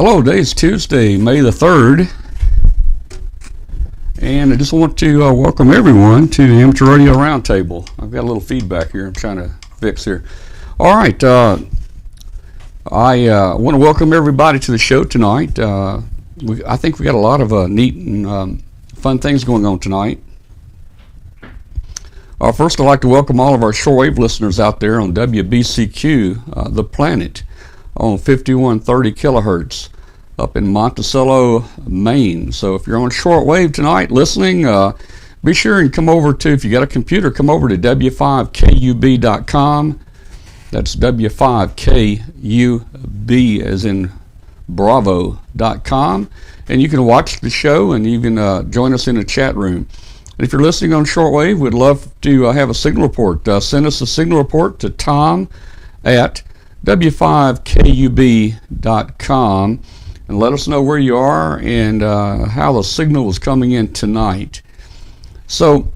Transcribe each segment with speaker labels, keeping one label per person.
Speaker 1: Hello, today is Tuesday, May the 3rd, and I just want to welcome everyone to the Amateur Radio Roundtable. I've got a little feedback here I'm trying to fix here. All right, I want to welcome everybody to the show tonight. I think we got a lot of neat and fun things going on tonight. First, I'd like to welcome all of our shortwave listeners out there on WBCQ, The Planet, on 5130 kilohertz up in Monticello, Maine. So if you're on shortwave tonight listening, be sure and come over to, if you got a computer, come over to w5kub.com. That's w5kub as in bravo.com, and you can watch the show and even join us in the chat room. And if you're listening on shortwave, we'd love to have a signal report. Send us a signal report to Tom at w5kub.com and let us know where you are and how the signal is coming in tonight. So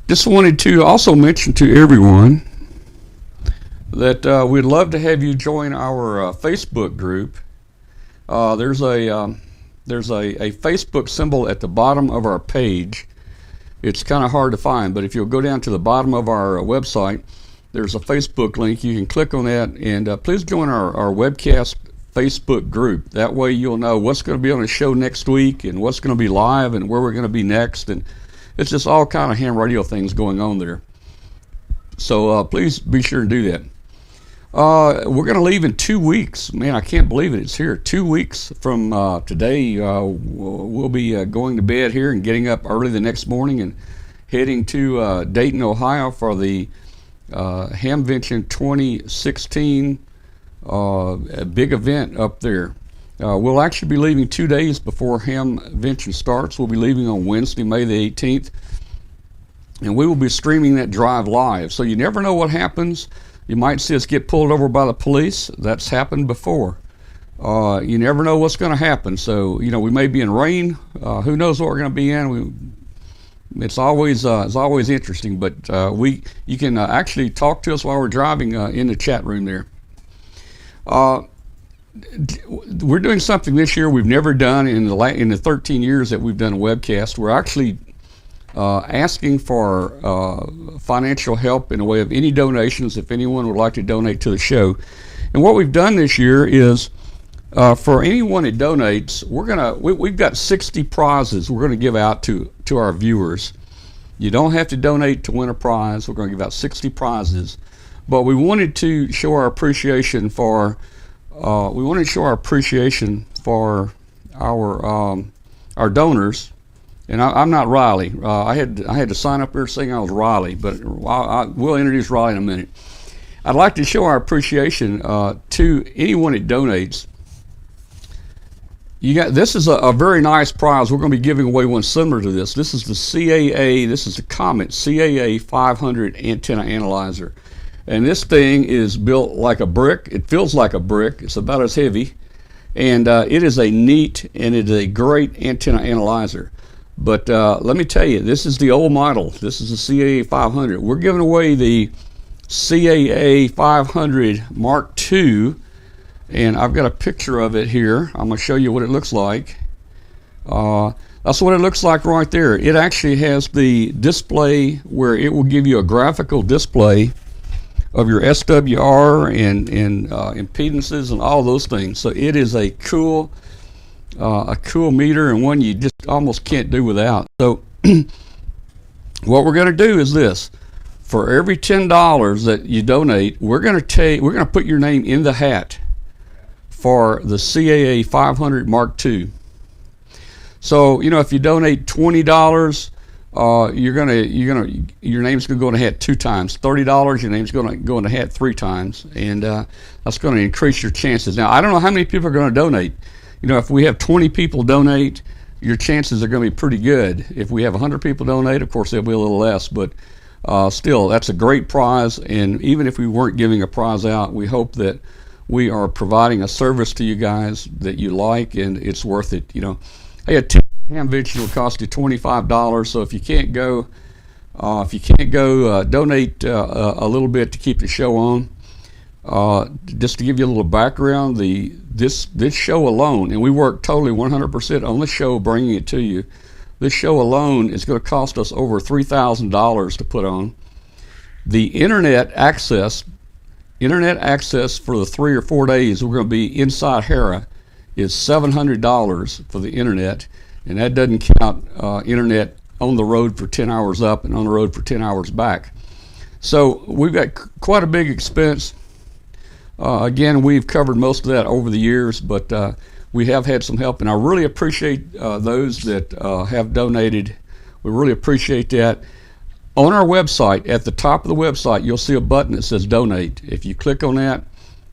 Speaker 1: just wanted to also mention to everyone that we'd love to have you join our Facebook group. There's a Facebook symbol at the bottom of our page. It's kind of hard to find, but if you'll go down to the bottom of our website, there's a Facebook link. You can click on that, and please join our webcast Facebook group. That way you'll know what's going to be on the show next week and what's going to be live and where we're going to be next. And it's just all kind of ham radio things going on there. So please be sure to do that. We're going to leave in 2 weeks. Man, I can't believe it. It's here. 2 weeks from today, we'll be going to bed here and getting up early the next morning and heading to Dayton, Ohio for the Hamvention 2016 a big event up there. We'll actually be leaving 2 days before Hamvention starts. We'll be leaving on Wednesday, May the 18th, and we will be streaming that drive live. So you never know what happens. You might see us get pulled over by the police. That's happened before. You never know what's going to happen. So, you know, we may be in rain. Who knows what we're going to be in? It's always interesting. But you can actually talk to us while we're driving in the chat room there. We're doing something this year we've never done in the 13 years that we've done a webcast. We're actually asking for financial help in the way of any donations if anyone would like to donate to the show. And what we've done this year is for anyone that donates, we've got 60 prizes we're going to give out to our viewers. You don't have to donate to win a prize. We're going to give out 60 prizes, but we wanted to show our appreciation for our donors. And I'm not Riley. I had to sign up here saying I was Riley, but we'll introduce Riley in a minute. I'd like to show our appreciation to anyone that donates. This is a very nice prize. We're going to be giving away one similar to this. This is the CAA. This is the Comet CAA 500 antenna analyzer, and this thing is built like a brick. It feels like a brick. It's about as heavy, and it is a neat and it is a great antenna analyzer. But let me tell you, this is the old model. This is the CAA 500. We're giving away the CAA 500 Mark II, and I've got a picture of it here. I'm going to show you what it looks like. That's what it looks like right there. It actually has the display where it will give you a graphical display of your SWR and impedances and all those things. So it is a cool meter, and one you just almost can't do without. So what we're going to do is this: for every $10 that you donate, we're going to put your name in the hat for the CAA 500 Mark II. So, you know, if you donate $20, your name's going to go in the hat 2 times. $30, your name's going to go in the hat 3 times, and that's going to increase your chances. Now, I don't know how many people are going to donate. You know, if we have 20 people donate, your chances are going to be pretty good. If we have 100 people donate, of course, they'll be a little less, but still, that's a great prize. And even if we weren't giving a prize out, we hope that we are providing a service to you guys that you like, and it's worth it. You know, hey, a Hamvention will cost you $25. So if you can't go, donate a little bit to keep the show on. Just to give you a little background, this show alone, and we work totally 100% on the show, bringing it to you. This show alone is going to cost us over $3,000 to put on. The internet access for the 3 or 4 days we're going to be inside Hera is $700 for the internet, and that doesn't count internet on the road for 10 hours up and on the road for 10 hours back. So we've got quite a big expense. Again, we've covered most of that over the years, but we have had some help, and I really appreciate those that have donated. We really appreciate that. On our website, at the top of the website, you'll see a button that says donate. If you click on that,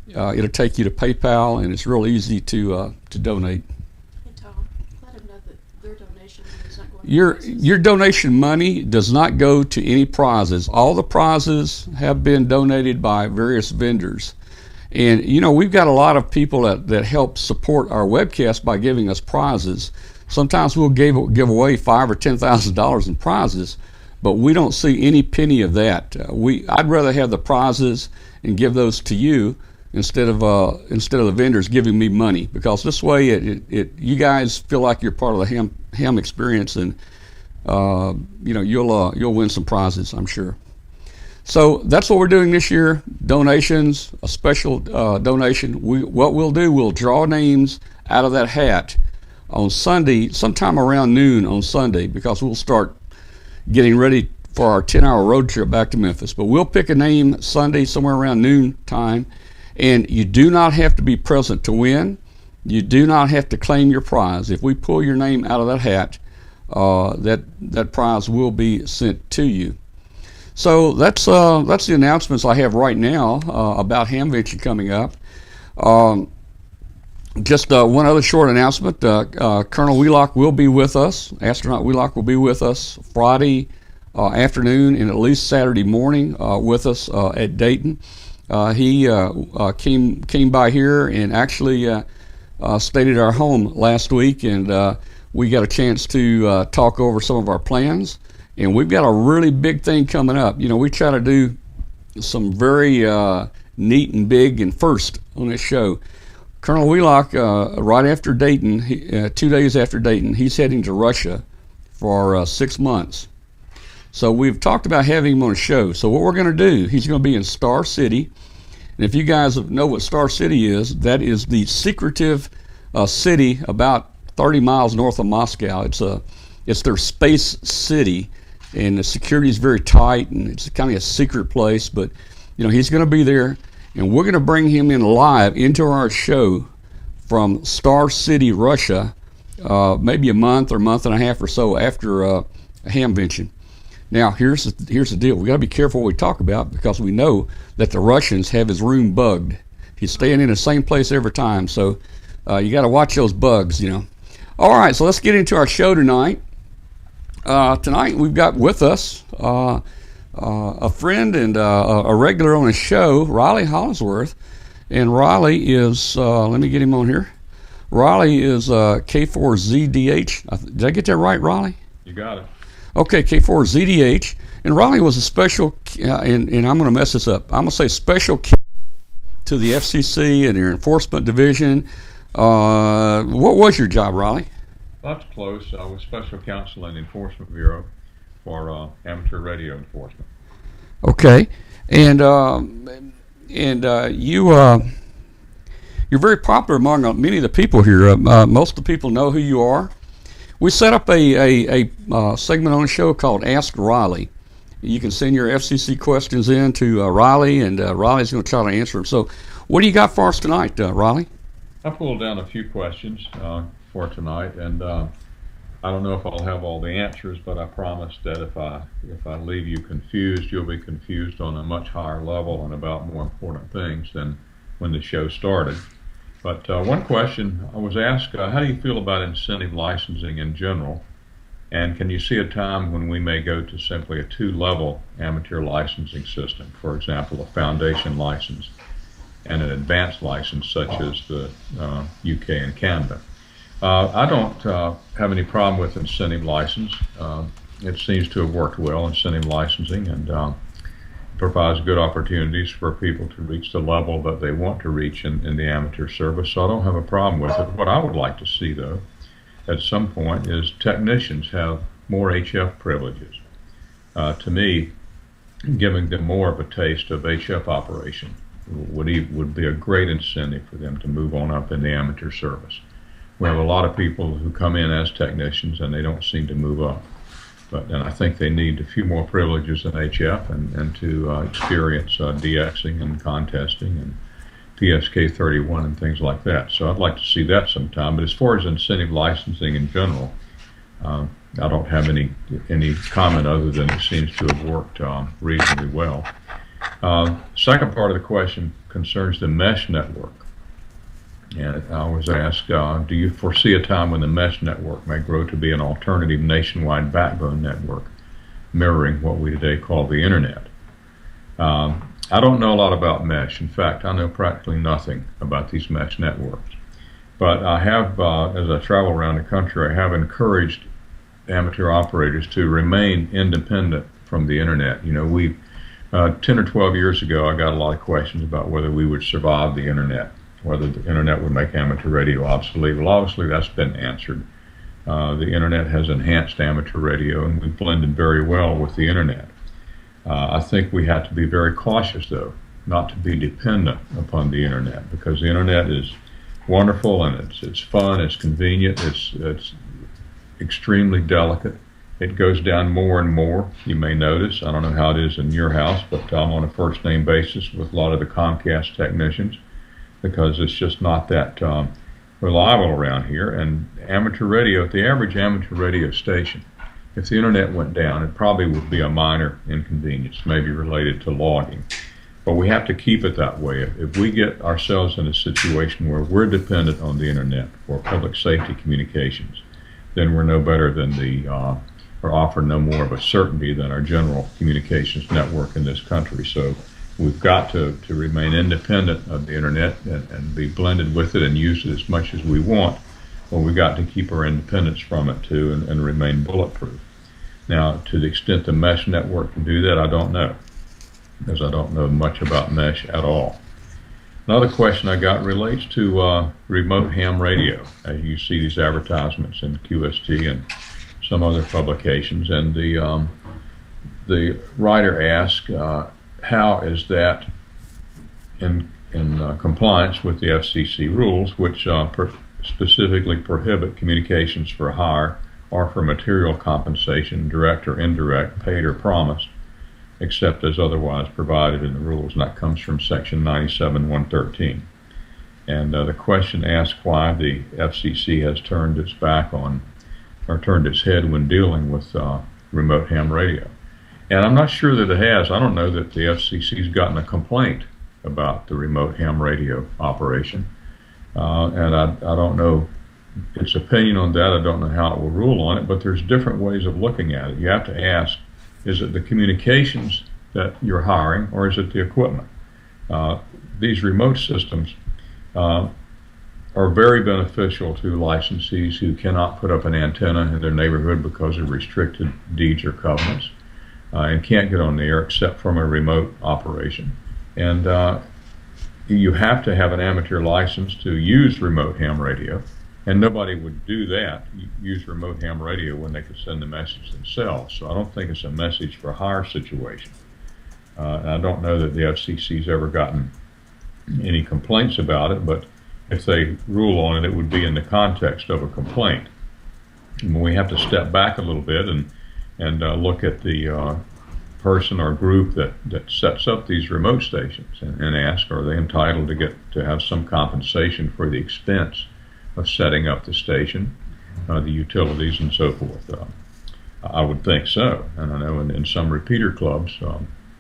Speaker 1: it'll take you to PayPal, and it's real easy to donate.
Speaker 2: Hey Tom, let them know that their donation is not going to
Speaker 1: your donation money does not go to any prizes. All the prizes have been donated by various vendors. And you know, we've got a lot of people that help support our webcast by giving us prizes. Sometimes we'll give away $5,000 or $10,000 in prizes, but we don't see any penny of that. I'd rather have the prizes and give those to you instead of the vendors giving me money, because this way you guys feel like you're part of the ham experience, and you know, you'll win some prizes, I'm sure. So that's what we're doing this year. Donations, a special donation. What we'll do, we'll draw names out of that hat on Sunday, sometime around noon on Sunday, because we'll start getting ready for our 10-hour road trip back to Memphis. But we'll pick a name Sunday somewhere around noon time, and you do not have to be present to win. You do not have to claim your prize. If we pull your name out of that hat, that prize will be sent to you. So that's the announcements I have right now about Hamvention coming up. Just one other short announcement. Colonel Wheelock will be with us. Astronaut Wheelock will be with us Friday afternoon and at least Saturday morning with us at Dayton. He came by here and actually stayed at our home last week, and we got a chance to talk over some of our plans. And we've got a really big thing coming up. You know, we try to do some very neat and big and first on this show. Colonel Wheelock, right after Dayton, 2 days after Dayton, he's heading to Russia for 6 months. So we've talked about having him on a show. So what we're going to do, he's going to be in Star City. And if you guys know what Star City is, that is the secretive city about 30 miles north of Moscow. It's their space city, and the security is very tight, and it's kind of a secret place. But you know, he's going to be there, and we're going to bring him in live into our show from Star City, Russia, maybe a month or month and a half or so after Hamvention. Now, here's the deal. We got to be careful what we talk about, because we know that the Russians have his room bugged. He's staying in the same place every time, so you got to watch those bugs, you know. All right, so let's get into our show tonight. Tonight we've got with us a friend and a regular on the show, Riley Hollingsworth. And Riley is, let me get him on here. Riley is K4ZDH. Did I get that right, Riley?
Speaker 3: You got it.
Speaker 1: Okay, K4ZDH. And Riley was a special, and I'm going to mess this up. I'm going to say special to the FCC and their enforcement division. What was your job, Riley?
Speaker 3: That's close. I was special counsel in the Enforcement Bureau for Amateur Radio Enforcement.
Speaker 1: Okay, and you're very popular among many of the people here. Most of the people know who you are. We set up a segment on the show called AskRiley. You can send your FCC questions in to Riley, and Riley's going to try to answer them. So, what do you got for us tonight, Riley?
Speaker 3: I pulled down a few questions for tonight, and I don't know if I'll have all the answers, but I promise that if I leave you confused, you'll be confused on a much higher level and about more important things than when the show started. But one question I was asked, how do you feel about incentive licensing in general? And can you see a time when we may go to simply a two-level amateur licensing system, for example, a foundation license and an advanced license such as the UK and Canada? I don't have any problem with incentive license. It seems to have worked well, incentive licensing, and provides good opportunities for people to reach the level that they want to reach in the amateur service, so I don't have a problem with it. What I would like to see, though, at some point, is technicians have more HF privileges. To me, giving them more of a taste of HF operation would be a great incentive for them to move on up in the amateur service. We have a lot of people who come in as technicians and they don't seem to move up. And I think they need a few more privileges in HF and to experience DXing and contesting and PSK 31 and things like that. So I'd like to see that sometime. But as far as incentive licensing in general, I don't have any comment other than it seems to have worked reasonably well. Second part of the question concerns the mesh network. And I was asked, do you foresee a time when the mesh network may grow to be an alternative nationwide backbone network, mirroring what we today call the Internet? I don't know a lot about mesh. In fact, I know practically nothing about these mesh networks. But I have, as I travel around the country, I have encouraged amateur operators to remain independent from the Internet. You know, 10 or 12 years ago, I got a lot of questions about whether we would survive the Internet, whether the Internet would make amateur radio obsolete. Well, obviously that's been answered. The Internet has enhanced amateur radio, and we've blended very well with the Internet. I think we have to be very cautious, though, not to be dependent upon the Internet, because the Internet is wonderful and it's fun, it's convenient, it's extremely delicate. It goes down more and more. You may notice, I don't know how it is in your house, but I'm on a first name basis with a lot of the Comcast technicians, because it's just not that reliable around here. And amateur radio, the average amateur radio station, if the Internet went down, it probably would be a minor inconvenience, maybe related to logging. But we have to keep it that way. If we get ourselves in a situation where we're dependent on the Internet for public safety communications, then we're no better than or offer no more of a certainty than our general communications network in this country. So we've got to remain independent of the Internet and be blended with it and use it as much as we want. Well, we've got to keep our independence from it too and remain bulletproof. Now, to the extent the mesh network can do that, I don't know, because I don't know much about mesh at all. Another question I got relates to remote ham radio. As you see these advertisements in QST and some other publications, and the writer asked, how is that in compliance with the FCC rules, which specifically prohibit communications for hire or for material compensation, direct or indirect, paid or promised, except as otherwise provided in the rules. And that comes from section 97-113. And the question asks why the FCC has turned its back on, or turned its head when dealing with remote ham radio. And I'm not sure that it has. I don't know that the FCC's gotten a complaint about the remote ham radio operation. And I don't know its opinion on that. I don't know how it will rule on it, but there's different ways of looking at it. You have to ask, is it the communications that you're hiring, or is it the equipment? These remote systems are very beneficial to licensees who cannot put up an antenna in their neighborhood because of restricted deeds or covenants, and can't get on the air except from a remote operation. And you have to have an amateur license to use remote ham radio, and nobody would do that, use remote ham radio, when they could send the message themselves. So I don't think it's a message for hire situation. And I don't know that the FCC's ever gotten any complaints about it, but if they rule on it, it would be in the context of a complaint. And we have to step back a little bit and look at the person or group that sets up these remote stations and ask, are they entitled to have some compensation for the expense of setting up the station, the utilities and so forth? I would think so. And I know in some repeater clubs,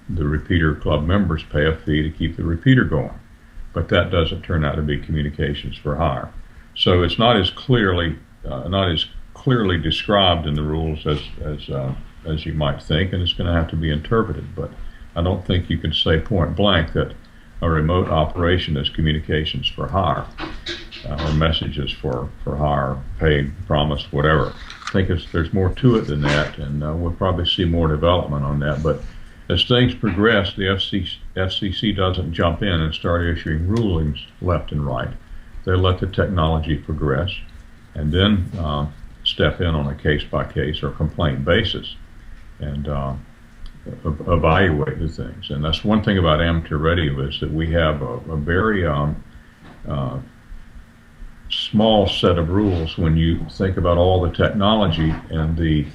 Speaker 3: the repeater club members pay a fee to keep the repeater going. But that doesn't turn out to be communications for hire. So it's not as clearly described in the rules as you might think, and it's going to have to be interpreted. But I don't think you can say point blank that a remote operation is communications for hire, or messages for hire, paid, promised, whatever. I think there's more to it than that, and we'll probably see more development on that. But As things progress, the FCC doesn't jump in and start issuing rulings left and right. They let the technology progress and then step in on a case-by-case or complaint basis and evaluate the things. And that's one thing about amateur radio, is that we have a very small set of rules when you think about all the technology and the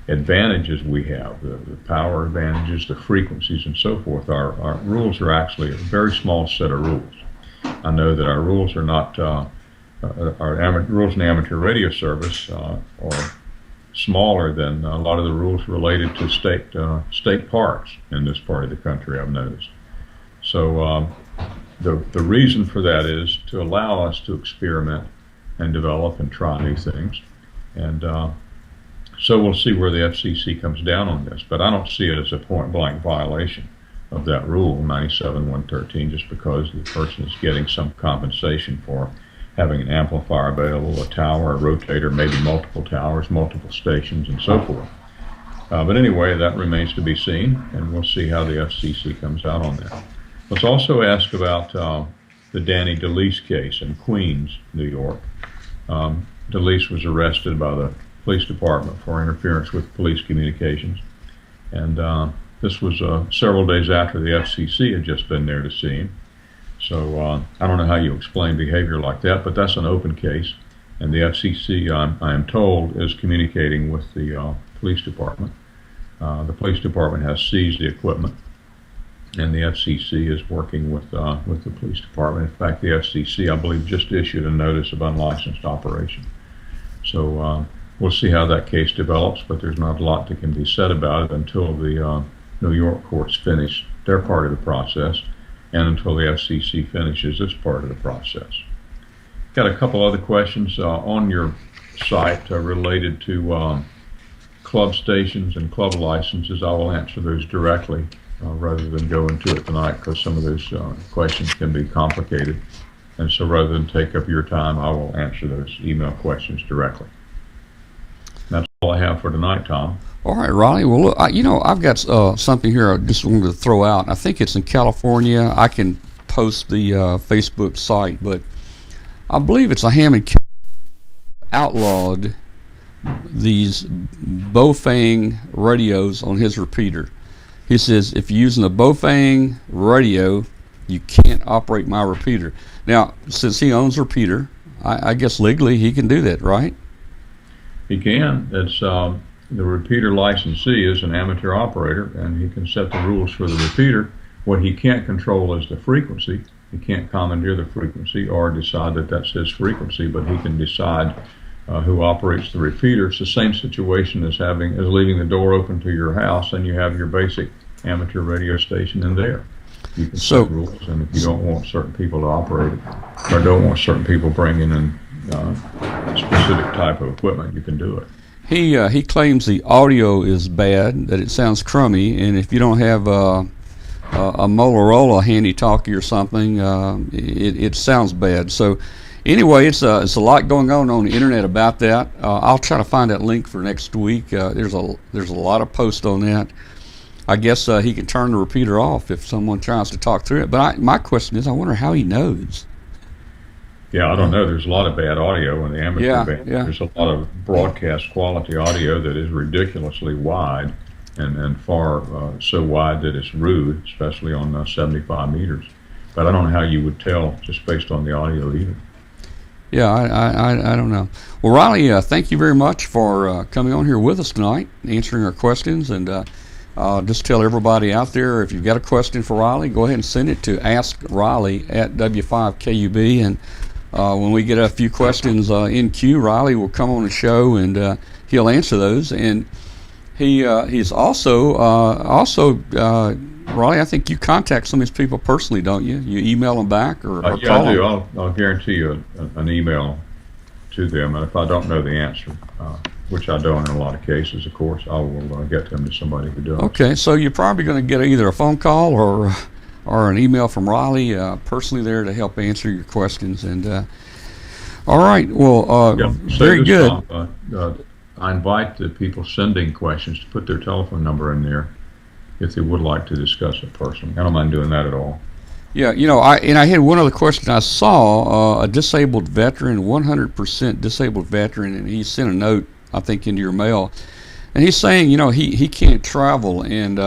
Speaker 3: advantages we have, the power advantages, the frequencies, and so forth. Our rules are actually a very small set of rules. I know that our rules are not, rules in the amateur radio service are smaller than a lot of the rules related to state parks in this part of the country, I've noticed. So the reason for that is to allow us to experiment and develop and try new things. And so we'll see where the FCC comes down on this, but I don't see it as a point-blank violation of that rule, 97-113, just because the person is getting some compensation for having an amplifier available, a tower, a rotator, maybe multiple towers, multiple stations, and so forth. But anyway, that remains to be seen, and we'll see how the FCC comes out on that. Let's also ask about the Danny DeLeese case in Queens, New York. DeLeese was arrested by the police department for interference with police communications, and this was several days after the FCC had just been there to see him. So I don't know how you explain behavior like that, but that's an open case, and the FCC, I am told, is communicating with the police department. The police department has seized the equipment, and the FCC is working with the police department. In fact, the FCC, I believe, just issued a notice of unlicensed operation. So we'll see how that case develops, but there's not a lot that can be said about it until the New York courts finish their part of the process, and until the FCC finishes its part of the process. Got a couple other questions on your site related to club stations and club licenses. I will answer those directly rather than go into it tonight, because some of those questions can be complicated. And so rather than take up your time, I will answer those email questions directly. That's all I have for tonight, Tom.
Speaker 1: All right, Riley. Well, look, I've got something here I just wanted to throw out. I think it's in California. I can post the Facebook site, but I believe it's a Hammond outlawed these Bofang radios on his repeater. He says, if you're using a Bofang radio, you can't operate my repeater. Now, since he owns a repeater, I guess legally he can do that, right?
Speaker 3: He can. It's the repeater licensee is an amateur operator, and he can set the rules for the repeater. What he can't control is the frequency. He can't commandeer the frequency or decide that that's his frequency, but he can decide who operates the repeater. It's the same situation as leaving the door open to your house, and you have your basic amateur radio station in there. You can set rules, and if you don't want certain people to operate it, or don't want certain people bringing in a specific type of equipment, you can do it.
Speaker 1: He claims the audio is bad, that it sounds crummy, and if you don't have a Motorola handy-talkie or something, it sounds bad. So anyway, it's a lot going on the internet about that. I'll try to find that link for next week. There's a lot of posts on that. I guess he can turn the repeater off if someone tries to talk through it. But my question is, I wonder how he knows.
Speaker 3: Yeah, I don't know. There's a lot of bad audio in the amateur band.
Speaker 1: Yeah.
Speaker 3: There's a lot of broadcast quality audio that is ridiculously wide, and far so wide that it's rude, especially on 75 meters. But I don't know how you would tell just based on the audio either.
Speaker 1: Yeah, I don't know. Well, Riley, thank you very much for coming on here with us tonight, answering our questions, and just tell everybody out there, if you've got a question for Riley, go ahead and send it to AskRiley at W5KUB, and when we get a few questions in queue, Riley will come on the show and he'll answer those. And he's also Riley, I think you contact some of these people personally, don't you? You email them back or
Speaker 3: yeah,
Speaker 1: call
Speaker 3: I do.
Speaker 1: them?
Speaker 3: I'll guarantee you an email to them, and if I don't know the answer, which I don't in a lot of cases, of course, I will get them to somebody who does.
Speaker 1: Okay, so you're probably going to get either a phone call or an email from Riley personally there to help answer your questions. And all right, well, very good.
Speaker 3: I invite the people sending questions to put their telephone number in there, if they would like to discuss it personally. I don't mind doing that at all.
Speaker 1: Yeah, I had one other question. I saw a disabled veteran, 100% disabled veteran, and he sent a note, I think, into your mail. And he's saying, he can't travel, and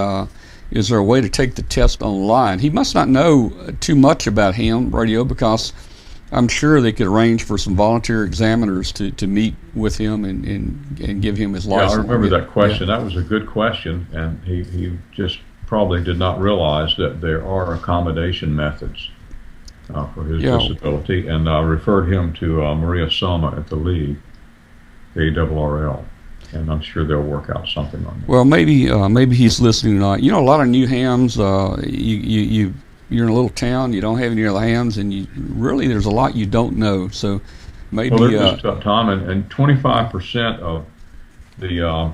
Speaker 1: is there a way to take the test online? He must not know too much about ham radio, because I'm sure they could arrange for some volunteer examiners to meet with him and give him his license.
Speaker 3: Yeah, I remember that question. Yeah. That was a good question, and he just probably did not realize that there are accommodation methods for his disability, and I referred him to Maria Soma at the League, the ARRL, and I'm sure they'll work out something on that.
Speaker 1: Well, maybe he's listening tonight. A lot of new hams, you're in a little town, you don't have any other hams, and there's a lot you don't know, so maybe...
Speaker 3: Well, there's Tom, and 25% of the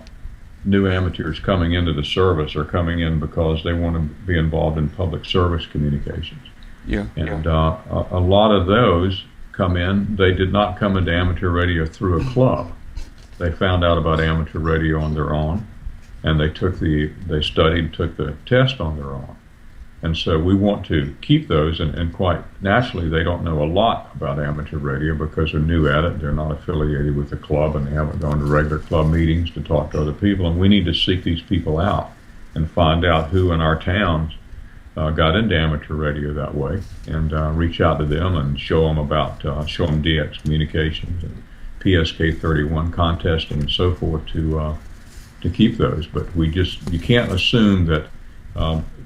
Speaker 3: new amateurs coming into the service are coming in because they want to be involved in public service communications.
Speaker 1: Yeah.
Speaker 3: And a lot of those come in, they did not come into amateur radio through a club. They found out about amateur radio on their own, and they took the test on their own. And so we want to keep those, and quite naturally they don't know a lot about amateur radio because they're new at it. They're not affiliated with the club, and they haven't gone to regular club meetings to talk to other people. And we need to seek these people out and find out who in our towns got into amateur radio that way, and reach out to them and show them DX communications and PSK 31 contesting and so forth to keep those. But you can't assume that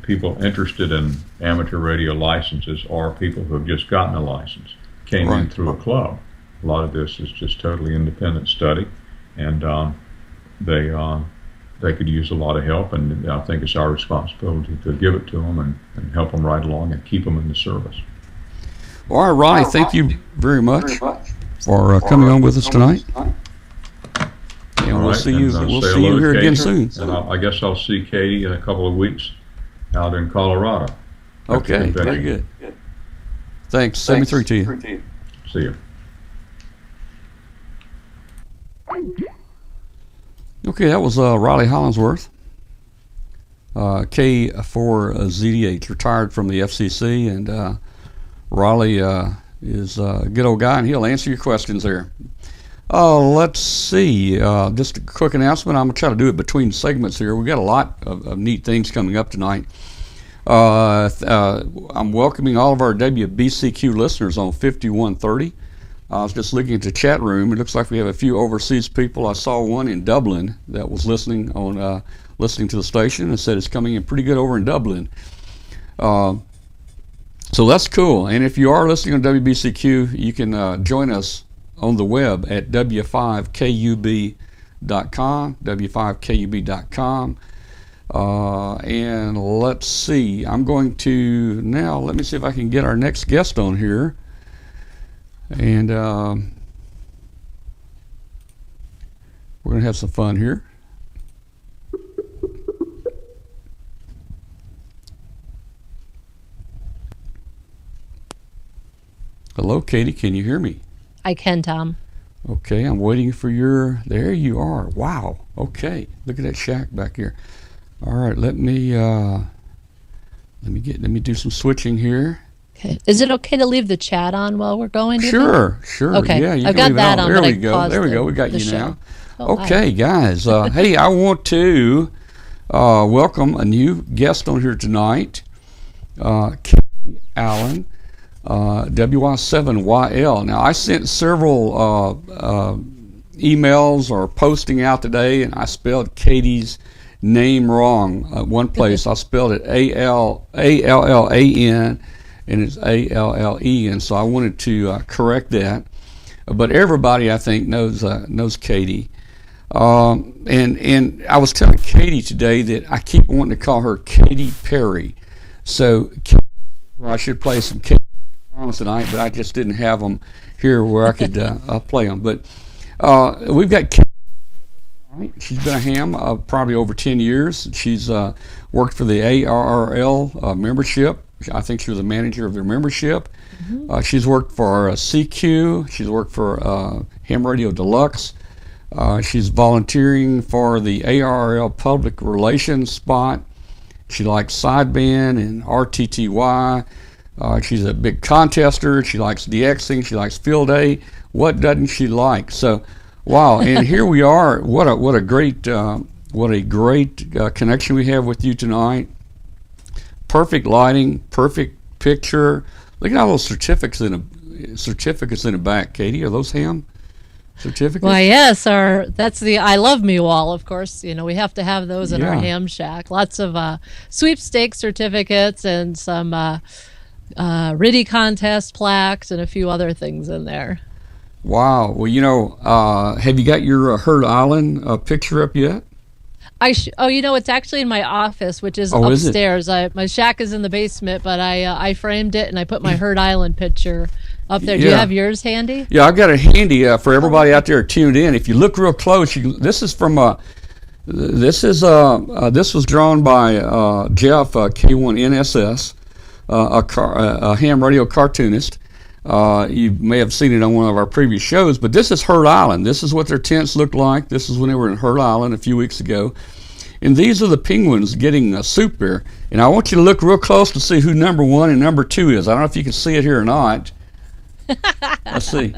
Speaker 3: people interested in amateur radio licenses are people who have just gotten a license, came in through a club. A lot of this is just totally independent study, and they could use a lot of help, and I think it's our responsibility to give it to them and help them right along and keep them in the service.
Speaker 1: All right, Riley, thank you very much for coming on with us tonight. And we'll see you here
Speaker 3: Katie,
Speaker 1: again soon.
Speaker 3: And I guess I'll see Katie in a couple of weeks out in Colorado.
Speaker 1: Okay, very good. Thanks. 73 to you.
Speaker 3: See you.
Speaker 1: Okay, that was Riley Hollingsworth, K4ZDH, retired from the FCC, and Riley is a good old guy, and he'll answer your questions there. Let's see, just a quick announcement. I'm going to try to do it between segments here. We've got a lot of neat things coming up tonight. I'm welcoming all of our WBCQ listeners on 5130. I was just looking at the chat room. It looks like we have a few overseas people. I saw one in Dublin that was listening to the station and said it's coming in pretty good over in Dublin. So that's cool. And if you are listening on WBCQ, you can join us on the web at w5kub.com, w5kub.com. And let's see. I'm going to now, let me see if I can get our next guest on here. And we're going to have some fun here. Hello, Katie. Can you hear me?
Speaker 4: I can, Tom.
Speaker 1: Okay, I'm waiting for there you are. Wow. Okay. Look at that shack back here. All right, let me do some switching here.
Speaker 4: Okay. Is it okay to leave the chat on while we're going?
Speaker 1: Sure.
Speaker 4: Okay.
Speaker 1: Yeah, you
Speaker 4: I've
Speaker 1: can
Speaker 4: got
Speaker 1: leave
Speaker 4: that
Speaker 1: it
Speaker 4: on.
Speaker 1: There
Speaker 4: but
Speaker 1: we go. There we go. We got you
Speaker 4: show.
Speaker 1: now.
Speaker 4: Oh,
Speaker 1: okay, guys. Hey, I want to welcome a new guest on here tonight, Katie Allan, WY7YL. Now, I sent several emails or posting out today, and I spelled Katie's name wrong. One place I spelled it Allan, and it's Allen, so I wanted to correct that. But everybody, I think, knows Katie. And I was telling Katie today that I keep wanting to call her Katy Perry. So I should play some Katy songs tonight, but I just didn't have them here where I could play them. But we've got Katie. She's been a ham probably over 10 years. She's worked for the ARRL membership. I think she was the manager of their membership. Mm-hmm. She's worked for CQ. She's worked for Ham Radio Deluxe. She's volunteering for the ARRL public relations spot. She likes sideband and RTTY. She's a big contester. She likes DXing. She likes field day. What doesn't she like? So, wow! And here we are. What a great connection we have with you tonight. Perfect lighting, perfect picture. Look at all those certificates in the back, Katie. Are those ham certificates?
Speaker 4: Why, yes, that's the I Love Me wall, of course. We have to have those in our ham shack. Lots of sweepstakes certificates and some RIDI contest plaques and a few other things in there.
Speaker 1: Wow. Well, have you got your Herd Island picture up yet?
Speaker 4: It's actually in my office, which is upstairs. My shack is in the basement, but I framed it and I put my Herd Island picture up there. Do you have yours handy?
Speaker 1: Yeah, I've got it handy for everybody out there tuned in. If you look real close, this was drawn by Jeff K1NSS, a ham radio cartoonist. You may have seen it on one of our previous shows, but this is Herd Island. This is what their tents looked like. This is when they were in Herd Island a few weeks ago. And these are the penguins getting soup here. And I want you to look real close to see who number 1 and number 2 is. I don't know if you can see it here or not. Let's see.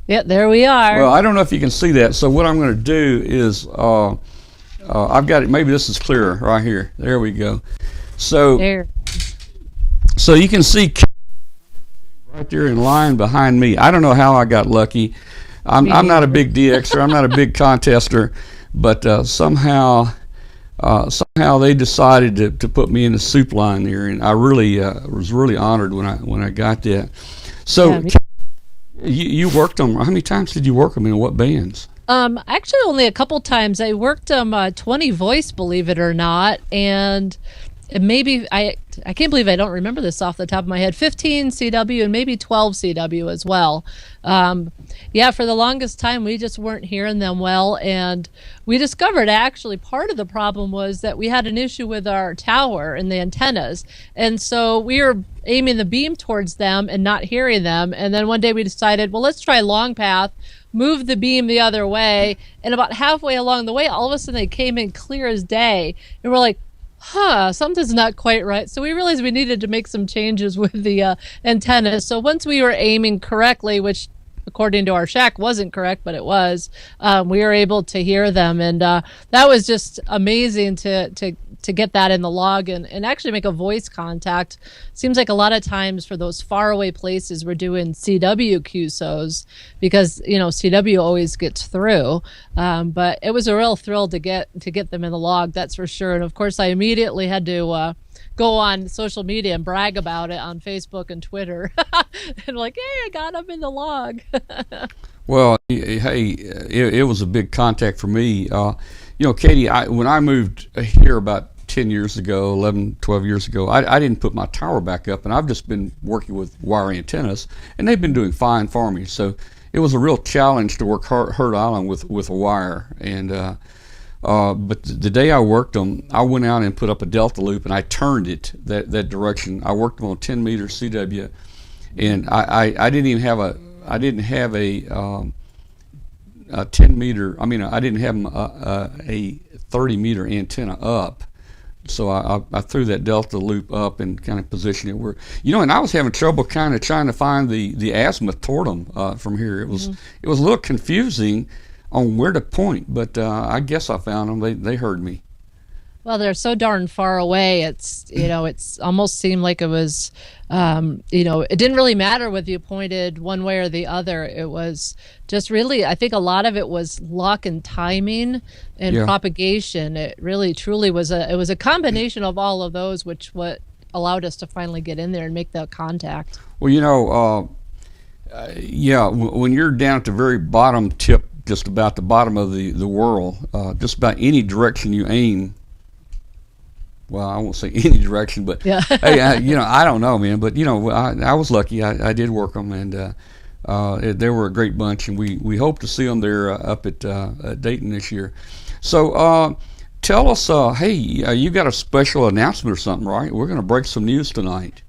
Speaker 4: Yep, there we are.
Speaker 1: Well, I don't know if you can see that. So what I'm going to do is, I've got it. Maybe this is clearer right here. There we go. So you can see right there in line behind me. I don't know how I got lucky. I'm not a big DXer. I'm not a big contester, but somehow they decided to put me in the soup line there, and I really was really honored when I got that. So you worked them. How many times did you work them, and what bands?
Speaker 4: Actually, only a couple times. I worked them 20 voice, believe it or not, and maybe I can't believe I don't remember this off the top of my head. 15 CW and maybe 12 CW as well. For the longest time we just weren't hearing them well, and we discovered actually part of the problem was that we had an issue with our tower and the antennas, and so we were aiming the beam towards them and not hearing them. And then one day we decided, well, let's try long path, move the beam the other way, and about halfway along the way, all of a sudden they came in clear as day, and we're like, something's not quite right. So we realized we needed to make some changes with the antennas. So once we were aiming correctly, which according to our shack wasn't correct, but it was, we were able to hear them. And that was just amazing to get that in the log and actually make a voice contact. Seems like a lot of times for those faraway places we're doing CW QSOs because CW always gets through. But it was a real thrill to get them in the log, that's for sure. And of course I immediately had to go on social media and brag about it on Facebook and Twitter and hey, I got them in the log.
Speaker 1: Well, hey, it was a big contact for me. Katie, when I moved here about 10 years ago, 11, 12 years ago, I didn't put my tower back up, and I've just been working with wire antennas, and they've been doing fine for me. So it was a real challenge to work Herd Island with a wire. And but the day I worked them, I went out and put up a delta loop, and I turned it that direction. I worked them on 10 meter CW, and I didn't even have I didn't have a 10 meter. I didn't have a 30 meter antenna up. So I threw that delta loop up and kind of positioned it where, and I was having trouble kind of trying to find the azimuth toward them from here. It was a little confusing on where to point, but I guess I found them. They heard me.
Speaker 4: Well, they're so darn far away. It's almost seemed like it was, it didn't really matter whether you pointed one way or the other. It was just really, I think a lot of it was luck and timing and propagation. It really, truly was a combination of all of those, what allowed us to finally get in there and make that contact.
Speaker 1: Well, when you're down at the very bottom tip, just about the bottom of the whirl, just about any direction you aim. Well, I won't say any direction, but hey, I don't know, man. But I was lucky. I did work them, and they were a great bunch, and we hope to see them there up at Dayton this year. So tell us, hey, you got a special announcement or something, right? We're going to break some news tonight.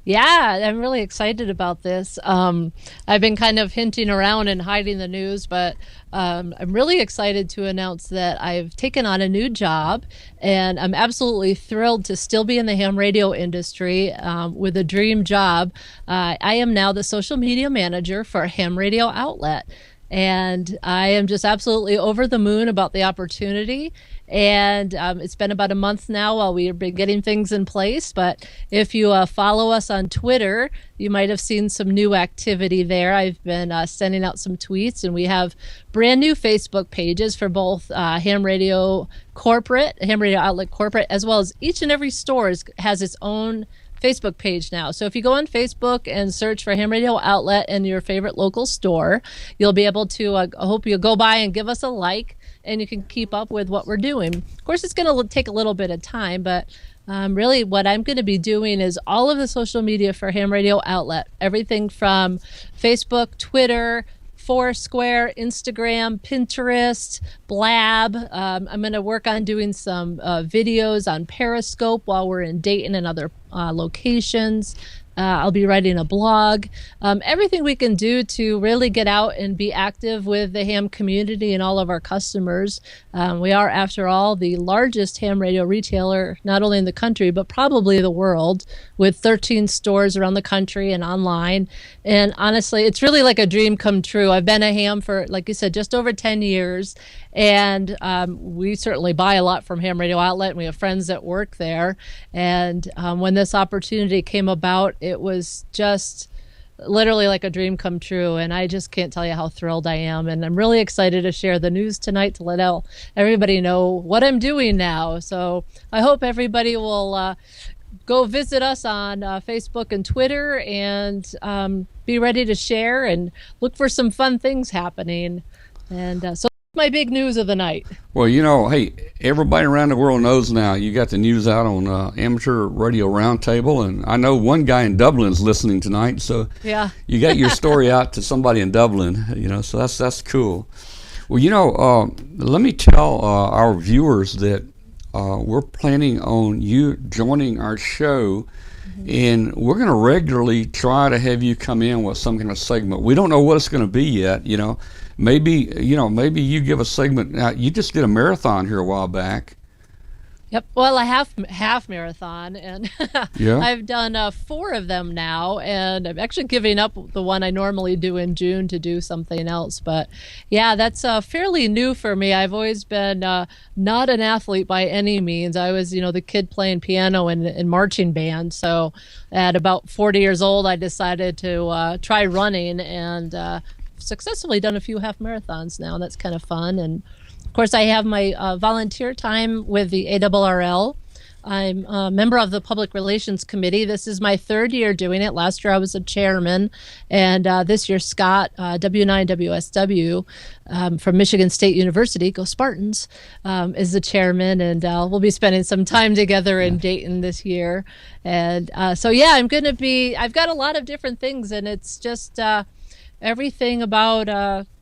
Speaker 4: Yeah, I'm really excited about this. I've been kind of hinting around and hiding the news, but I'm really excited to announce that I've taken on a new job, and I'm absolutely thrilled to still be in the ham radio industry with a dream job. I am now the social media manager for a ham radio outlet. And I am just absolutely over the moon about the opportunity. And it's been about a month now while we've been getting things in place. But if you follow us on Twitter, you might have seen some new activity there. I've been sending out some tweets, and we have brand new Facebook pages for both Ham Radio Corporate, Ham Radio Outlet Corporate, as well as each and every store has its own Facebook page now. So if you go on Facebook and search for Ham Radio Outlet in your favorite local store, you'll be able to, I hope you'll go by and give us a like, and you can keep up with what we're doing. Of course, it's going to take a little bit of time, but really what I'm going to be doing is all of the social media for Ham Radio Outlet, everything from Facebook, Twitter, Foursquare, Instagram, Pinterest, Blab. I'm going to work on doing some videos on Periscope while we're in Dayton and other locations. I'll be writing a blog. Everything we can do to really get out and be active with the ham community and all of our customers. We are, after all, the largest ham radio retailer, not only in the country, but probably the world, with 13 stores around the country and online. And honestly, it's really like a dream come true. I've been a ham for, like you said, just over 10 years. And we certainly buy a lot from Ham Radio Outlet, and we have friends that work there. And when this opportunity came about, it was just literally like a dream come true. And I just can't tell you how thrilled I am. And I'm really excited to share the news tonight to let everybody know what I'm doing now. So I hope everybody will go visit us on Facebook and Twitter, and be ready to share and look for some fun things happening. And so my big news of the night.
Speaker 1: Well, hey, everybody around the world knows now. You got the news out on Amateur Radio Roundtable, and I know one guy in Dublin's listening tonight. So
Speaker 4: yeah,
Speaker 1: you got your story out to somebody in Dublin. So that's cool. Well, let me tell our viewers that we're planning on you joining our show. And we're going to regularly try to have you come in with some kind of segment. We don't know what it's going to be yet. Maybe you give a segment. Now, you just did a marathon here a while back.
Speaker 4: Yep. Well, I have half marathon, and
Speaker 1: yeah.
Speaker 4: I've done 4 of them now, and I'm actually giving up the one I normally do in June to do something else. But yeah, that's fairly new for me. I've always been not an athlete by any means. I was, the kid playing piano in marching band. So at about 40 years old, I decided to try running, and successfully done a few half marathons now. That's kind of fun. And of course, I have my volunteer time with the ARRL. I'm a member of the Public Relations Committee. This is my 3rd year doing it. Last year I was a chairman, and this year Scott, W9WSW from Michigan State University, go Spartans, is the chairman, and we'll be spending some time together in Dayton this year. And so yeah, I've got a lot of different things, and it's just everything about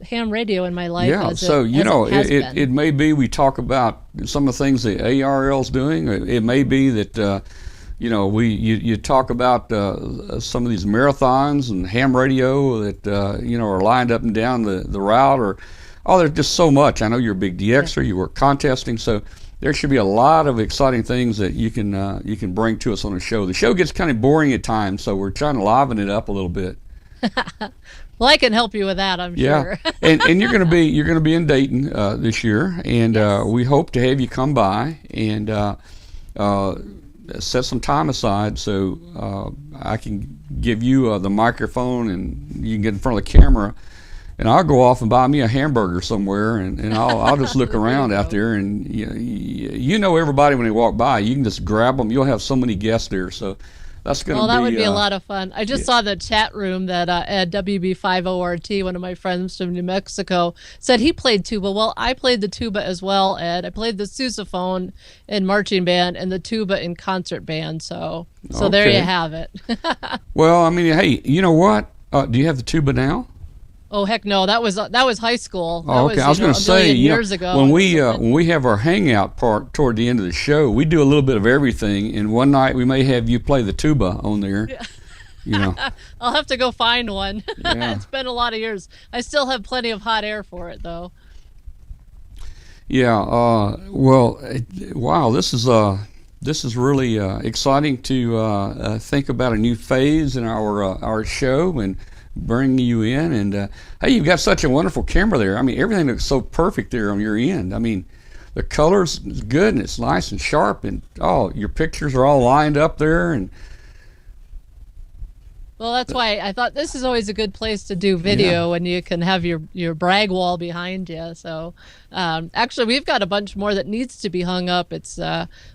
Speaker 4: ham radio in my life.
Speaker 1: Yeah, so it may be we talk about some of the things the ARL's doing. It may be that you talk about some of these marathons and ham radio that are lined up and down the route, or there's just so much. I know you're a big DXer, you work contesting, so there should be a lot of exciting things that you can bring to us on the show. The show gets kind of boring at times, so we're trying to liven it up a little bit.
Speaker 4: Well, I can help you with that, I'm sure.
Speaker 1: and you're going to be in Dayton this year, and yes. We hope to have you come by and set some time aside so I can give you the microphone, and you can get in front of the camera, and I'll go off and buy me a hamburger somewhere, and I'll just look around out there, and everybody when they walk by, you can just grab them. You'll have so many guests there, so.
Speaker 4: That would be a lot of fun. I just saw the chat room that at WB50RT, one of my friends from New Mexico, said he played tuba. Well, I played the tuba as well, Ed. I played the sousaphone in marching band and the tuba in concert band. So there you have it.
Speaker 1: Well, hey, you know what? Do you have the tuba now?
Speaker 4: Oh heck no! That was high school. That
Speaker 1: okay. I was going to say,
Speaker 4: years ago.
Speaker 1: When we have our hangout part toward the end of the show, we do a little bit of everything. And one night we may have you play the tuba on there. You know.
Speaker 4: I'll have to go find one.
Speaker 1: Yeah.
Speaker 4: It's been a lot of years. I still have plenty of hot air for it, though.
Speaker 1: Yeah. Wow. This is really exciting to think about a new phase in our show and bring you in. And hey, you've got such a wonderful camera there. I mean, everything looks so perfect there on your end. I mean, the colors is good and it's nice and sharp, and your pictures are all lined up there. And
Speaker 4: well, that's why I thought this is always a good place to do video when you can have your brag wall behind you. So actually, we've got a bunch more that needs to be hung up. It's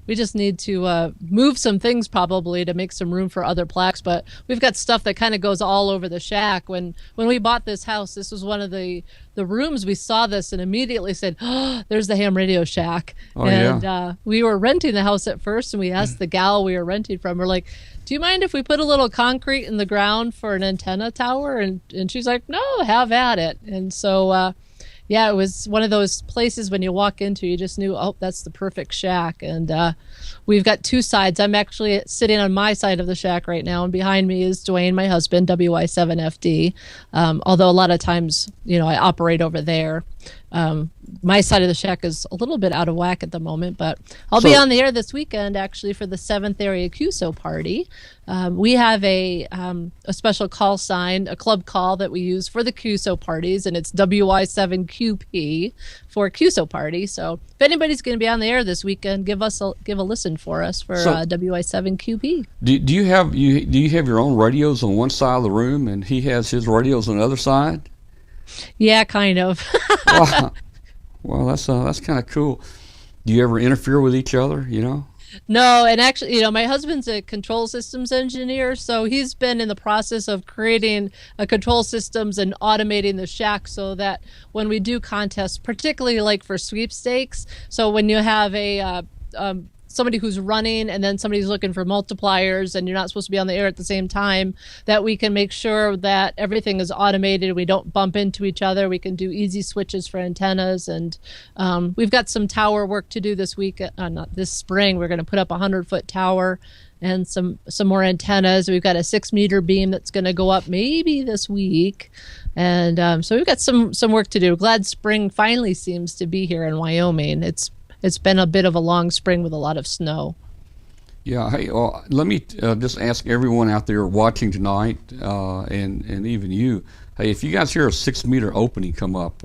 Speaker 4: we just need to move some things probably to make some room for other plaques. But we've got stuff that kind of goes all over the shack. When we bought this house, this was one of the rooms. We saw this and immediately said, "Oh, there's the ham radio shack." We were renting the house at first, and we asked the gal we were renting from, we're like, "Do you mind if we put a little concrete in the ground for an antenna tower?" And she's like, "No, have at it." And so, it was one of those places when you walk into, you just knew, that's the perfect shack. And we've got two sides. I'm actually sitting on my side of the shack right now, and behind me is Dwayne, my husband, WI7FD. Although a lot of times, I operate over there. My side of the shack is a little bit out of whack at the moment, but I'll be on the air this weekend actually for the 7th Area QSO party. We have a special call sign, a club call that we use for the QSO parties, and it's WI7QP for QSO party. So if anybody's going to be on the air this weekend, give a listen for us for WI7QP.
Speaker 1: Do you have your own radios on one side of the room, and he has his radios on the other side?
Speaker 4: Yeah, kind of.
Speaker 1: Well, that's kind of cool. Do you ever interfere with each other?
Speaker 4: No, and actually, my husband's a control systems engineer, so he's been in the process of creating a control systems and automating the shack so that when we do contests, particularly like for sweepstakes, so when you have a somebody who's running and then somebody's looking for multipliers and you're not supposed to be on the air at the same time, that we can make sure that everything is automated. We don't bump into each other. We can do easy switches for antennas. And we've got some tower work to do this week, not this spring. We're going to put up a 100-foot tower and some more antennas. We've got a 6-meter beam that's going to go up maybe this week. And so we've got some work to do. Glad spring finally seems to be here in Wyoming. It's been a bit of a long spring with a lot of snow.
Speaker 1: Yeah. Hey, let me just ask everyone out there watching tonight, and even you. Hey, if you guys hear a 6-meter opening come up,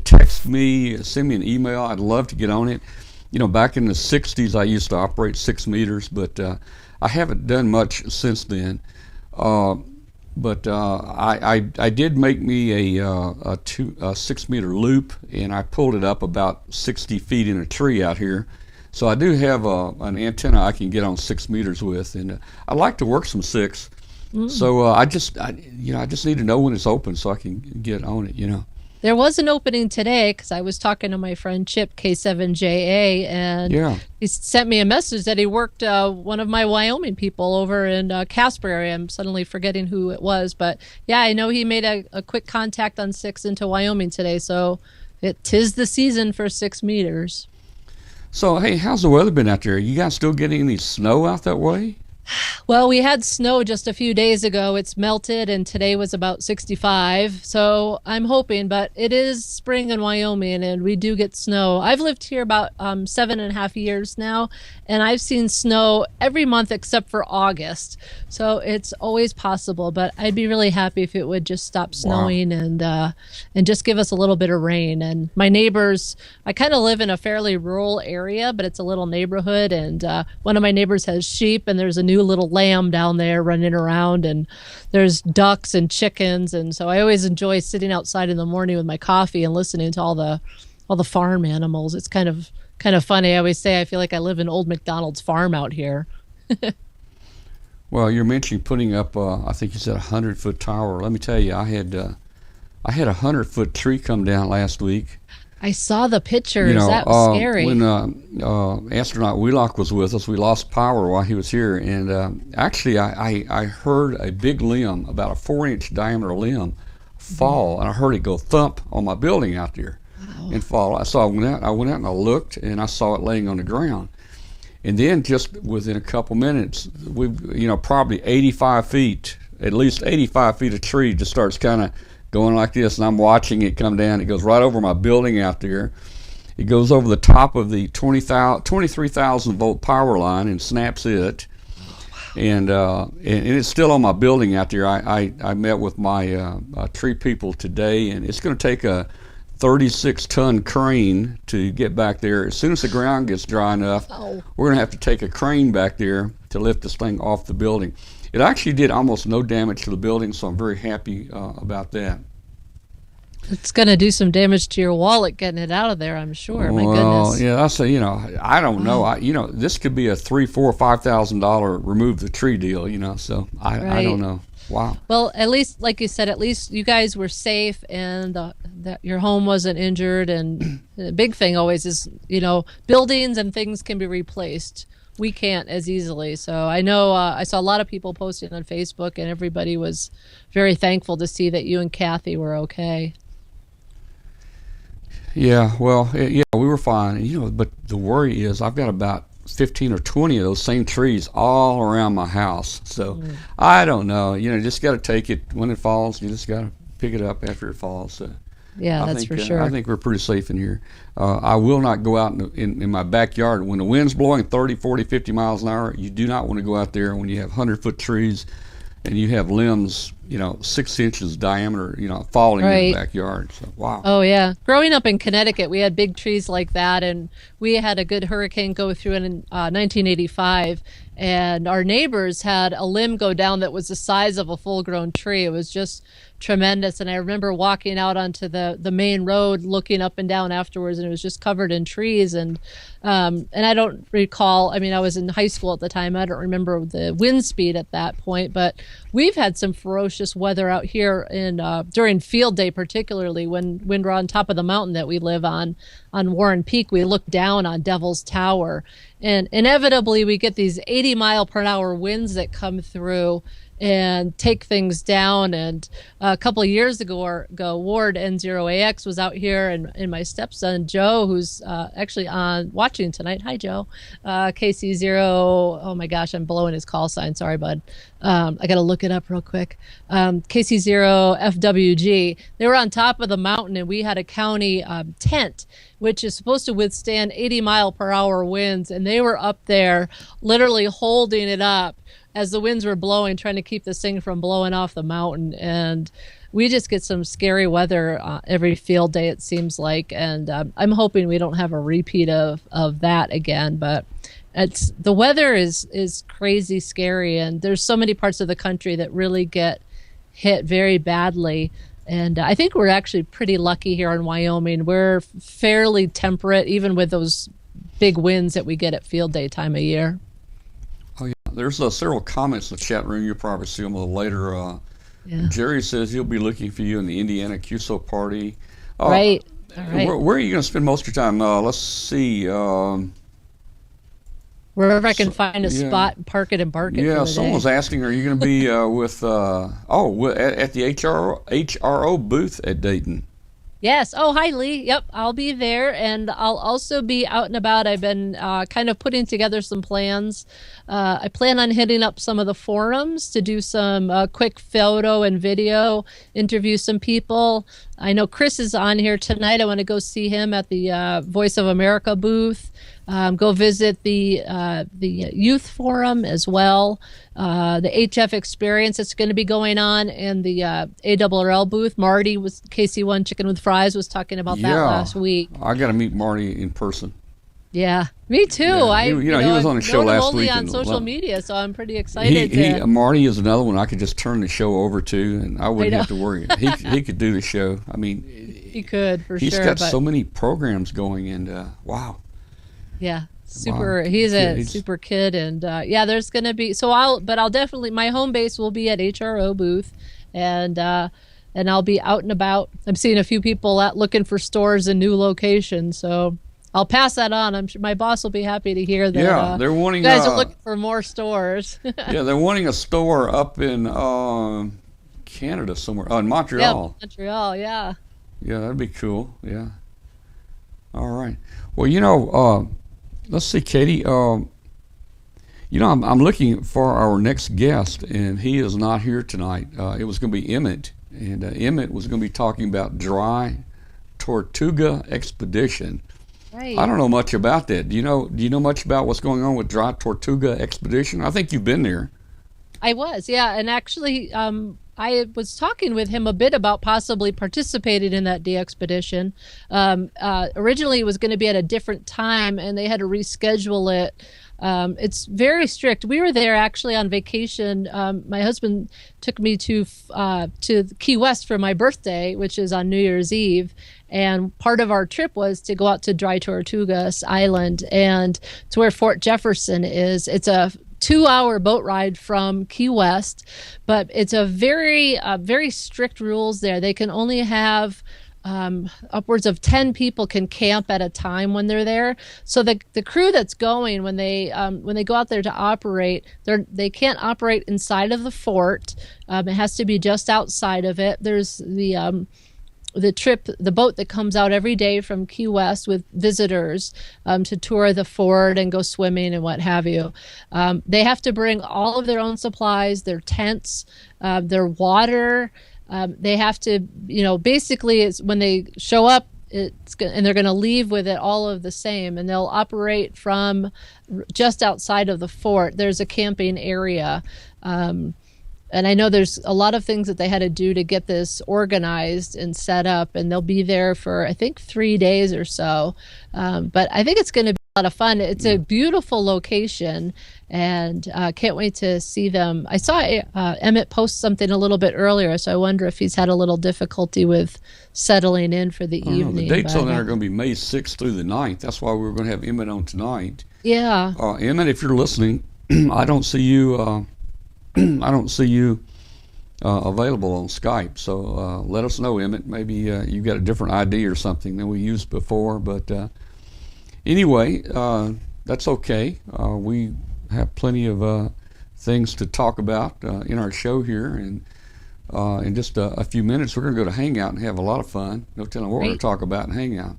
Speaker 1: text me, send me an email. I'd love to get on it. Back in the 60s, I used to operate 6 meters, but I haven't done much since then. But I did make me a 6-meter loop, and I pulled it up about 60 feet in a tree out here. So I do have an antenna I can get on 6 meters with, and I like to work some 6. So I just need to know when it's open so I can get on it.
Speaker 4: There was an opening today because I was talking to my friend Chip, K7JA, and he sent me a message that he worked one of my Wyoming people over in Casper area. I'm suddenly forgetting who it was, but yeah, I know he made a quick contact on 6 into Wyoming today, so tis the season for 6 meters.
Speaker 1: So, hey, how's the weather been out there? You guys still getting any snow out that way?
Speaker 4: Well, we had snow just a few days ago. It's melted, and today was about 65. So I'm hoping, but it is spring in Wyoming, and we do get snow. I've lived here about 7.5 years now, and I've seen snow every month except for August. So it's always possible, but I'd be really happy if it would just stop snowing and just give us a little bit of rain. And my neighbors, I kind of live in a fairly rural area, but it's a little neighborhood, and one of my neighbors has sheep, and there's a new little lamb down there running around, and there's ducks and chickens, and so I always enjoy sitting outside in the morning with my coffee and listening to all the farm animals. It's kind of funny. I always say I feel like I live in old McDonald's farm out here.
Speaker 1: Well, you're mentioning putting up I think you said a 100-foot tower. Let me tell you, I had a 100-foot tree come down last week.
Speaker 4: I saw the pictures. That was scary.
Speaker 1: When Astronaut Wheelock was with us, we lost power while he was here, and actually I heard a big limb, about a 4-inch diameter limb, fall, and I heard it go thump on my building out there and fall. So I went out and I looked, and I saw it laying on the ground. And then just within a couple minutes, we've, probably 85 feet, at least 85 feet of tree just starts kind of going like this, and I'm watching it come down. It goes right over my building out there. It goes over the top of the 23,000 volt power line and snaps it. And it's still on my building out there. I met with my tree people today, and it's going to take a 36-ton crane to get back there. As soon as the ground gets dry enough, we're going to have to take a crane back there to lift this thing off the building. It actually did almost no damage to the building, so I'm very happy about that.
Speaker 4: It's going to do some damage to your wallet getting it out of there, I'm sure. My goodness.
Speaker 1: Yeah, I say, I don't know. This could be a $3,000, $4,000, $5,000 remove the tree deal, so I don't know. Wow.
Speaker 4: Well, at least, like you said, at least you guys were safe and that your home wasn't injured. And the big thing always is, buildings and things can be replaced. We can't as easily. So I know I saw a lot of people posting on Facebook, and everybody was very thankful to see that you and Kathy were okay.
Speaker 1: Yeah, well, we were fine. But the worry is I've got about 15 or 20 of those same trees all around my house. So I don't know. You just got to take it when it falls. You just got to pick it up after it falls. So
Speaker 4: yeah, that's for sure.
Speaker 1: I think we're pretty safe in here. I will not go out in my backyard. When the wind's blowing 30, 40, 50 miles an hour, you do not want to go out there when you have 100-foot trees and you have limbs, 6 inches diameter, falling in the backyard. So, wow.
Speaker 4: Oh, yeah. Growing up in Connecticut, we had big trees like that, and we had a good hurricane go through in 1985, and our neighbors had a limb go down that was the size of a full-grown tree. It was just tremendous, and I remember walking out onto the main road, looking up and down afterwards, and it was just covered in trees. And I don't recall, I was in high school at the time, I don't remember the wind speed at that point, but we've had some ferocious weather out here during field day, particularly when we're on top of the mountain that we live on Warren Peak. We look down on Devil's Tower, and inevitably we get these 80-mile-per-hour winds that come through and take things down. And a couple of years ago, Ward N0AX was out here, and my stepson Joe, who's actually on watching tonight. Hi, Joe. KC0. Oh my gosh, I'm blowing his call sign. Sorry, bud. I got to look it up real quick. KC0 FWG. They were on top of the mountain, and we had a county tent, which is supposed to withstand 80-mile-per-hour winds, and they were up there literally holding it up as the winds were blowing, trying to keep this thing from blowing off the mountain. And we just get some scary weather every field day, it seems like. And I'm hoping we don't have a repeat of that again. But the weather is crazy scary. And there's so many parts of the country that really get hit very badly. And I think we're actually pretty lucky here in Wyoming. We're fairly temperate, even with those big winds that we get at field day time of year.
Speaker 1: There's several comments in the chat room. You'll probably see them a little later. Jerry says he'll be looking for you in the Indiana QSO party.
Speaker 4: Right. All right.
Speaker 1: Where are you going to spend most of your time? Let's see.
Speaker 4: Wherever I can find a spot, park it and bark it.
Speaker 1: Yeah, someone was asking, are you going to be at the HRO booth at Dayton?
Speaker 4: Yes. Oh, hi, Lee. Yep, I'll be there, and I'll also be out and about. I've been kind of putting together some plans. I plan on hitting up some of the forums to do some quick photo and video, interview some people. I know Chris is on here tonight. I want to go see him at the Voice of America booth. Go visit the youth forum as well. The HF experience that's going to be going on, and the ARRL booth. Marty was KC1 Chicken with Fries was talking about that last week.
Speaker 1: I got to meet Marty in person.
Speaker 4: Yeah, me too.
Speaker 1: Yeah, he was on the show last week.
Speaker 4: On social media, so I'm pretty excited.
Speaker 1: Marty is another one I could just turn the show over to, and I wouldn't have to worry. He could do the show. I mean,
Speaker 4: he could for sure.
Speaker 1: He's got so many programs going, and wow.
Speaker 4: Yeah, super. Wow. He's a super kid, and there's going to be. So I'll definitely, my home base will be at HRO booth, and I'll be out and about. I'm seeing a few people out looking for stores in new locations, so I'll pass that on. I'm sure my boss will be happy to hear that.
Speaker 1: Yeah, they're wanting.
Speaker 4: You guys are looking for more stores.
Speaker 1: Yeah, they're wanting a store up in Canada somewhere. In Montreal.
Speaker 4: Yeah, Montreal. Yeah.
Speaker 1: Yeah, that'd be cool. Yeah. All right. Well, let's see, Katie. I'm looking for our next guest, and he is not here tonight. It was going to be Emmett, and Emmett was going to be talking about Dry Tortuga Expedition.
Speaker 4: Right.
Speaker 1: I don't know much about that. Do you know much about what's going on with Dry Tortuga Expedition? I think you've been there.
Speaker 4: I was, yeah, and actually, I was talking with him a bit about possibly participating in that expedition. Originally, it was going to be at a different time, and they had to reschedule it. It's very strict. We were there actually on vacation. My husband took me to Key West for my birthday, which is on New Year's Eve. And part of our trip was to go out to Dry Tortuga Island and to where Fort Jefferson is. It's a 2-hour boat ride from Key West, but it's a very strict rules there. They can only have upwards of 10 people can camp at a time when they're there. So the crew that's going when they go out there to operate, they can't operate inside of the fort. It has to be just outside of it. There's the boat that comes out every day from Key West with visitors to tour the fort and go swimming and what have you. They have to bring all of their own supplies, their tents, their water. They have to, basically it's when they show up, and they're going to leave with it all of the same, and they'll operate from just outside of the fort. There's a camping area. And I know there's a lot of things that they had to do to get this organized and set up, and they'll be there for, I think, 3 days or so. But I think it's going to be a lot of fun. It's a beautiful location, and can't wait to see them. I saw Emmett post something a little bit earlier, so I wonder if he's had a little difficulty with settling in for the evening.
Speaker 1: The dates on there are going to be May 6th through the 9th. That's why we were going to have Emmett on tonight.
Speaker 4: Yeah.
Speaker 1: Emmett, if you're listening, I don't see you... available on Skype, so let us know, Emmett. Maybe you got a different ID or something than we used before, but anyway, that's okay. We have plenty of things to talk about in our show here, and in just a few minutes we're going to go to Hangout and have a lot of fun. No telling what we're going to talk about in Hangout.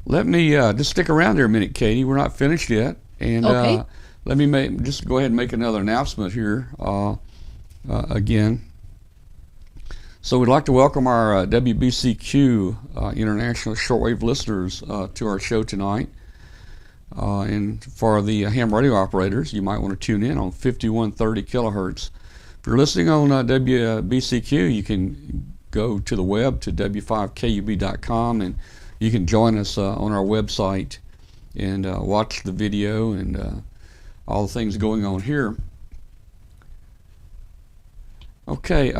Speaker 1: Let me just stick around there a minute, Katie. We're not finished yet, and
Speaker 4: okay.
Speaker 1: Let me just go ahead and make another announcement here again. So we'd like to welcome our WBCQ international shortwave listeners to our show tonight. And for the ham radio operators, you might want to tune in on 5130 kilohertz. If you're listening on WBCQ, you can go to the web to w5kub.com, and you can join us on our website and watch the video and all the things going on here. Okay,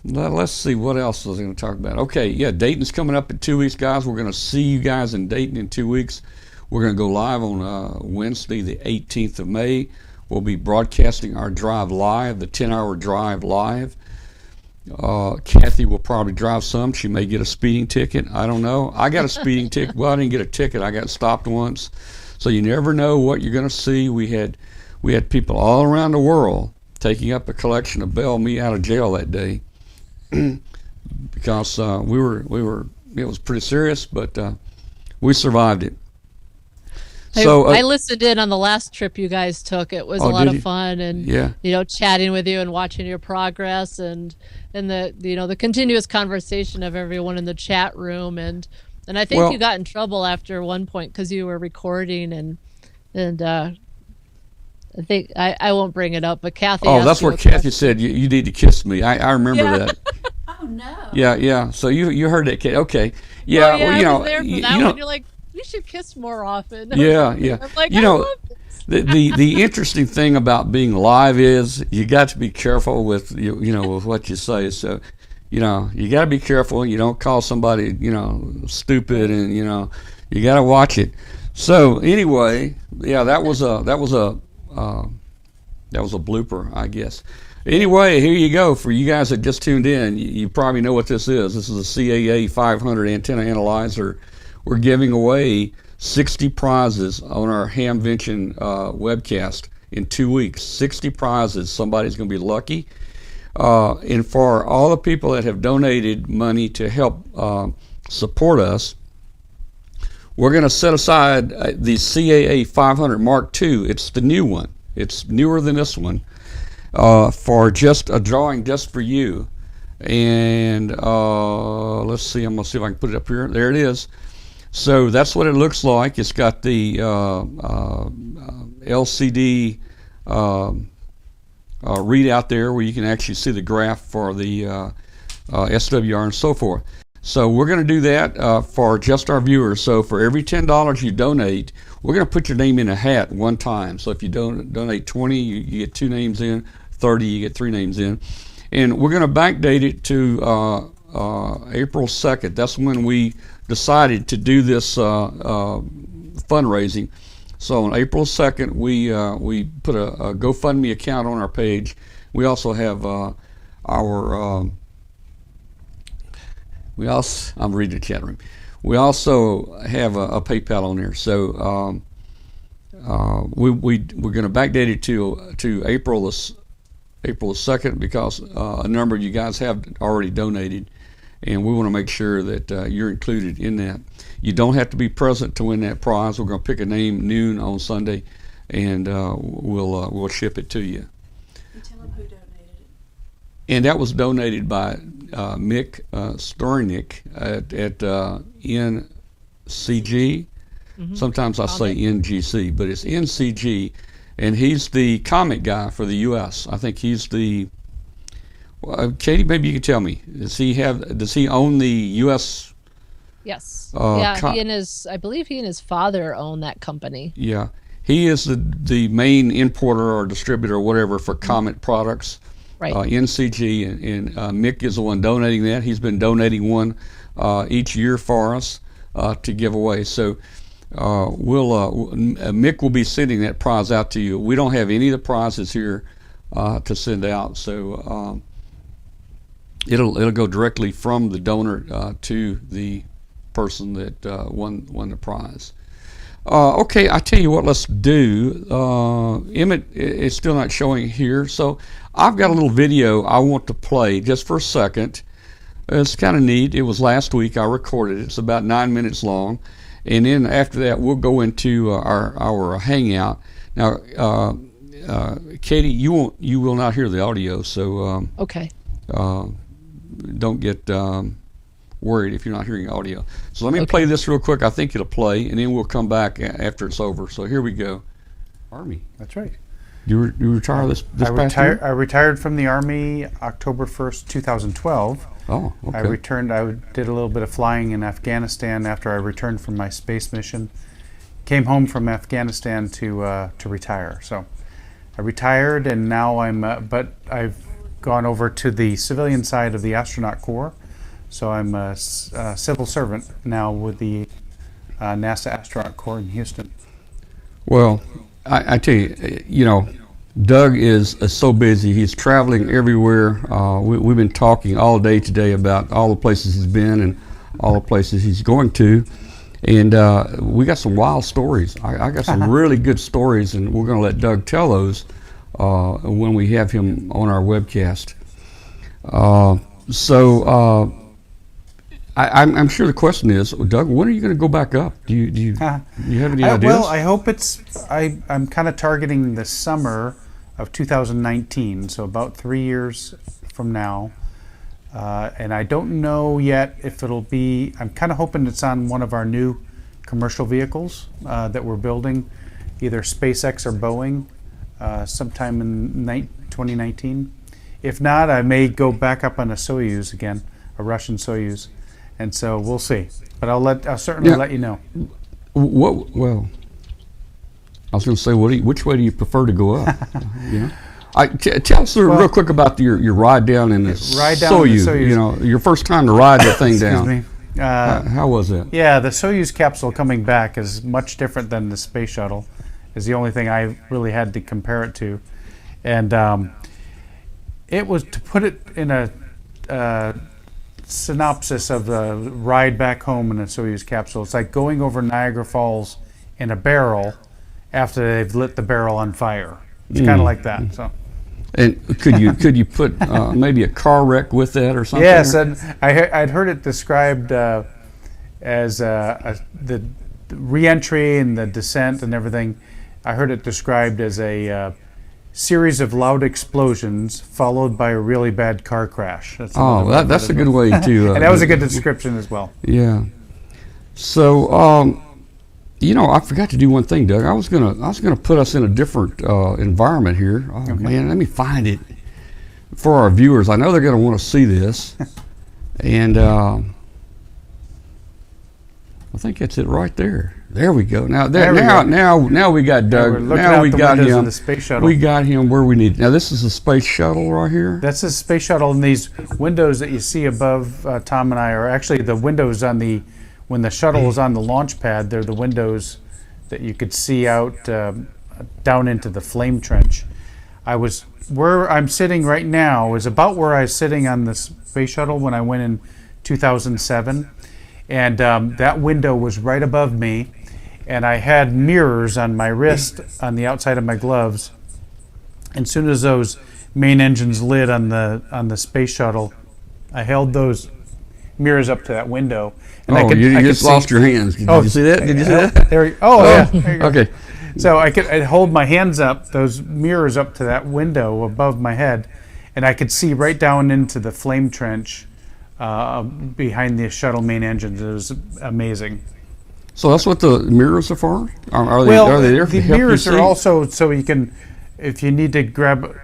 Speaker 1: let's see what else was I going to talk about. Okay, yeah, Dayton's coming up in 2 weeks, guys. We're going to see you guys in Dayton in 2 weeks. We're going to go live on Wednesday, the 18th of May. We'll be broadcasting our drive live, the 10-hour drive live. Kathy will probably drive some. She may get a speeding ticket. I don't know. I got a speeding ticket. Well, I didn't get a ticket. I got stopped once. So you never know what you're going to see. We had people all around the world taking up a collection to bail me out of jail that day because we were. It was pretty serious, but we survived it. So
Speaker 4: I listened in on the last trip you guys took. It was a lot of fun, and chatting with you and watching your progress, and the continuous conversation of everyone in the chat room, and I think you got in trouble after one point because you were recording, and I think I won't bring it up, but Kathy.
Speaker 1: Oh, that's where Kathy said you need to kiss me. I remember that.
Speaker 2: Oh no.
Speaker 1: Yeah. So you heard that, Kate? Okay. Yeah.
Speaker 4: Oh, yeah, I was there for that one. You're like, we should kiss more often.
Speaker 1: Yeah.
Speaker 4: I'm like, I love this.
Speaker 1: the interesting thing about being live is you got to be careful with with what you say. So you got to be careful. You don't call somebody stupid, and you got to watch it. So anyway, yeah, that was a blooper, I guess. Anyway, here you go. For you guys that just tuned in, you probably know what this is. This is a CAA 500 antenna analyzer. We're giving away 60 prizes on our Hamvention webcast in 2 weeks. 60 prizes. Somebody's going to be lucky. And for all the people that have donated money to help support us, we're going to set aside the CAA 500 Mark II. It's the new one. It's newer than this one, for just a drawing just for you. And let's see, I'm gonna see if I can put it up here. There it is. So that's what it looks like. It's got the LCD readout there where you can actually see the graph for the SWR and so forth. So we're going to do that for just our viewers. So for every $10 you donate, we're going to put your name in a hat one time. So if you donate 20, you get 2 names in. 30, you get 3 names in. And we're going to backdate it to April 2nd. That's when we decided to do this fundraising. So on April 2nd, we put a GoFundMe account on our page. We also have I'm reading the chat room. We also have a PayPal on there. So we're going to backdate it to April the 2nd because a number of you guys have already donated, and we want to make sure that you're included in that. You don't have to be present to win that prize. We're going to pick a name noon on Sunday, and we'll ship it to you.
Speaker 2: And tell them who donated it.
Speaker 1: And that was donated by Mick Stornick at NCG. Sometimes I say NGC, but it's NCG, and he's the comic guy for the U.S. I think he's the. Katie, maybe you can tell me. Does he own the U.S.?
Speaker 4: Yes.
Speaker 1: I
Speaker 4: believe he and his father own that company.
Speaker 1: Yeah, he is the main importer or distributor or whatever for Comet products.
Speaker 4: Right.
Speaker 1: NCG, and Mick is the one donating that. He's been donating one each year for us to give away. So Mick will be sending that prize out to you. We don't have any of the prizes here to send out, so it'll go directly from the donor to the person that won the prize. Okay, I tell you what, let's do. Emmett is still not showing here, so I've got a little video I want to play just for a second. It's kind of neat. It was last week. I recorded it. It's about 9 minutes long, and then after that, we'll go into our hangout. Now, Katie, you will not hear the audio, so
Speaker 4: Okay.
Speaker 1: Don't get worried if you're not hearing audio. So let me play this real quick. I think it'll play, and then we'll come back after it's over. So here we go. Army.
Speaker 5: That's right.
Speaker 1: You retire this past year?
Speaker 5: I retired from the Army October 1st, 2012.
Speaker 1: Oh, okay.
Speaker 5: I returned. I did a little bit of flying in Afghanistan after I returned from my space mission. Came home from Afghanistan to retire. So I retired, and now but I've gone over to the civilian side of the Astronaut Corps. So I'm a civil servant now with the NASA Astronaut Corps in Houston.
Speaker 1: Well, I tell you, Doug is so busy. He's traveling everywhere. We've been talking all day today about all the places he's been and all the places he's going to. And we got some wild stories. I got some really good stories, and we're going to let Doug tell those when we have him on our webcast. I'm sure the question is, Doug, when are you going to go back up? Do you have any ideas?
Speaker 5: Well, I hope I'm kind of targeting the summer of 2019, so about 3 years from now. And I don't know yet if it'll be, I'm kind of hoping it's on one of our new commercial vehicles that we're building, either SpaceX or Boeing, sometime in 2019. If not, I may go back up on a Soyuz again, a Russian Soyuz. And so we'll see, but I'll certainly let you know.
Speaker 1: Well, I was going to say, which way do you prefer to go up? Tell us real quick about your ride down in the Soyuz. Your first time to ride that thing down.
Speaker 5: Excuse me.
Speaker 1: How was it?
Speaker 5: Yeah, the Soyuz capsule coming back is much different than the space shuttle. Is the only thing I really had to compare it to, and it was, to put it in a synopsis of the ride back home in a Soyuz capsule. It's like going over Niagara Falls in a barrel after they've lit the barrel on fire. It's kind of like that. So. And
Speaker 1: could you put maybe a car wreck with that or something?
Speaker 5: Yes, and I'd heard it described as the re-entry and the descent and everything. I heard it described as a series of loud explosions followed by a really bad car crash. That's
Speaker 1: Oh,
Speaker 5: another way of
Speaker 1: that's a
Speaker 5: putting
Speaker 1: good
Speaker 5: it.
Speaker 1: way to.
Speaker 5: And that was a good description as well.
Speaker 1: Yeah. So, I forgot to do one thing, Doug. I was gonna put us in a different environment here. Oh man, let me find it for our viewers. I know they're gonna want to see this, and I think that's it right there. There we go. Now, now we got Doug.
Speaker 5: We're looking
Speaker 1: Now
Speaker 5: out
Speaker 1: we
Speaker 5: the
Speaker 1: got
Speaker 5: windows of
Speaker 1: him.
Speaker 5: the space shuttle.
Speaker 1: We got him where we need. Now, this is a space shuttle right here.
Speaker 5: That's a space shuttle, and these windows that you see above Tom and I are actually the windows on the, when the shuttle is on the launch pad, they're the windows that you could see out down into the flame trench. Where I'm sitting right now is about where I was sitting on the space shuttle when I went in 2007, and that window was right above me, and I had mirrors on my wrist on the outside of my gloves. And as soon as those main engines lit on the space shuttle, I held those mirrors up to that window. And I
Speaker 1: just lost your hands. Did you see that? Did you see that?
Speaker 5: Yeah, there you go.
Speaker 1: Okay.
Speaker 5: So I'd hold my hands up, those mirrors up to that window above my head, and I could see right down into the flame trench behind the shuttle main engines. It was amazing.
Speaker 1: So that's what the mirrors are for? Are they there to
Speaker 5: the
Speaker 1: help
Speaker 5: mirrors
Speaker 1: you
Speaker 5: are
Speaker 1: see?
Speaker 5: also so you can, if you need to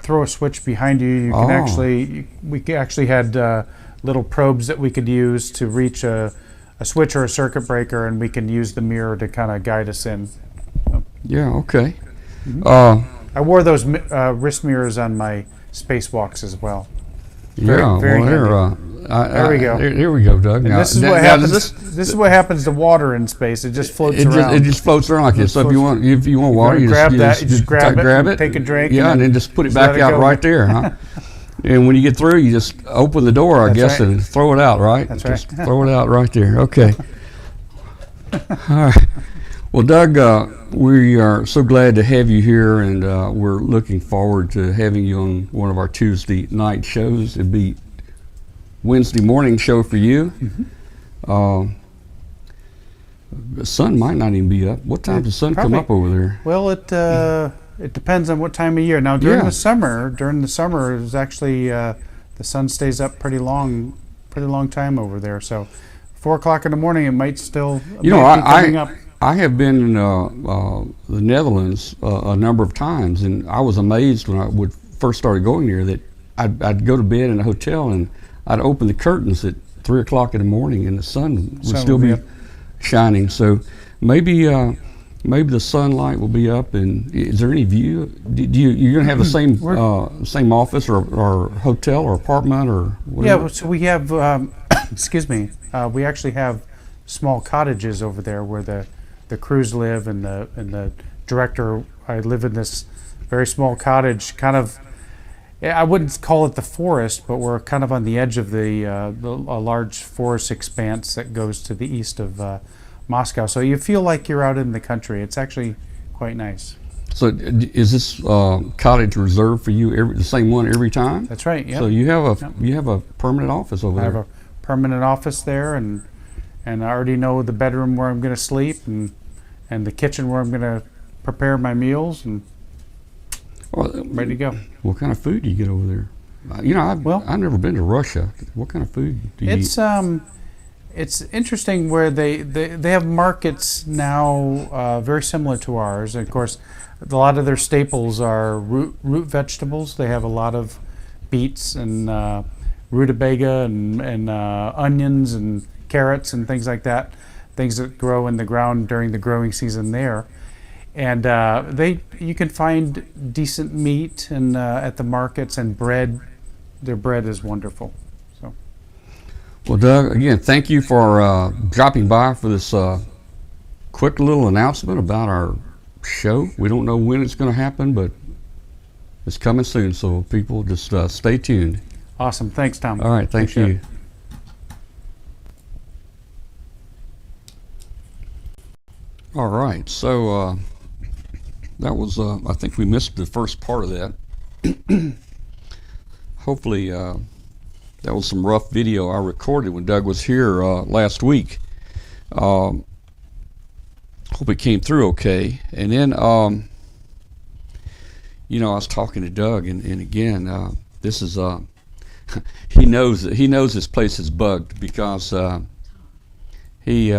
Speaker 5: throw a switch behind you, you can we actually had little probes that we could use to reach a switch or a circuit breaker, and we can use the mirror to kind of guide us in.
Speaker 1: Yeah, okay.
Speaker 5: I wore those wrist mirrors on my spacewalks as well. Very handy. There we go.
Speaker 1: Here we go, Doug.
Speaker 5: And this is what happens. This is what happens to water in space. It just floats around.
Speaker 1: It just floats around like this. So if you want water, you
Speaker 5: grab
Speaker 1: just
Speaker 5: grab
Speaker 1: it,
Speaker 5: take a drink.
Speaker 1: Yeah, and then just put it back out right there, huh? And when you get through, you just open the door, I guess, and throw it out, right?
Speaker 5: That's
Speaker 1: just
Speaker 5: right.
Speaker 1: Throw it out right there. Okay. All right. Well, Doug, we are so glad to have you here, and we're looking forward to having you on one of our Tuesday night shows. It'd be Wednesday morning show for you. The sun might not even be up. What time does the sun come up over there?
Speaker 5: Well, it depends on what time of year. Now during the summer is actually the sun stays up pretty long time over there. So 4 o'clock in the morning, it might still be coming up.
Speaker 1: I have been in the Netherlands a number of times, and I was amazed when I would first started going there that I'd go to bed in a hotel and I'd open the curtains at 3 o'clock in the morning and the sun would still be shining. So maybe the sunlight will be up. And is there any view? You're going to have the same office or hotel or apartment or whatever?
Speaker 5: Yeah. So we have excuse me. We actually have small cottages over there where the crews live, and the director. I live in this very small cottage, kind of. I wouldn't call it the forest, but we're kind of on the edge of a large forest expanse that goes to the east of Moscow. So you feel like you're out in the country. It's actually quite nice.
Speaker 1: So is this cottage reserved for you, the same one every time?
Speaker 5: That's right. Yep.
Speaker 1: So you have a permanent office over there.
Speaker 5: I have a permanent office there, and I already know the bedroom where I'm going to sleep, and the kitchen where I'm going to prepare my meals, and ready to go.
Speaker 1: What kind of food do you get over there? I've never been to Russia. What kind of food do you eat?
Speaker 5: It's interesting where they have markets now very similar to ours. And of course, a lot of their staples are root vegetables. They have a lot of beets and rutabaga and onions and carrots and things like that, things that grow in the ground during the growing season there. And you can find decent meat and at the markets, and bread. Their bread is wonderful. So,
Speaker 1: well, Doug, again, thank you for dropping by for this quick little announcement about our show. We don't know when it's going to happen, but it's coming soon. So people just stay tuned.
Speaker 5: Awesome. Thanks, Tom.
Speaker 1: All right. Thank you. All right. So that was, I think we missed the first part of that. Hopefully that was some rough video I recorded when Doug was here last week. Hope it came through okay. And then, I was talking to Doug, and again, this is he knows this place is bugged because he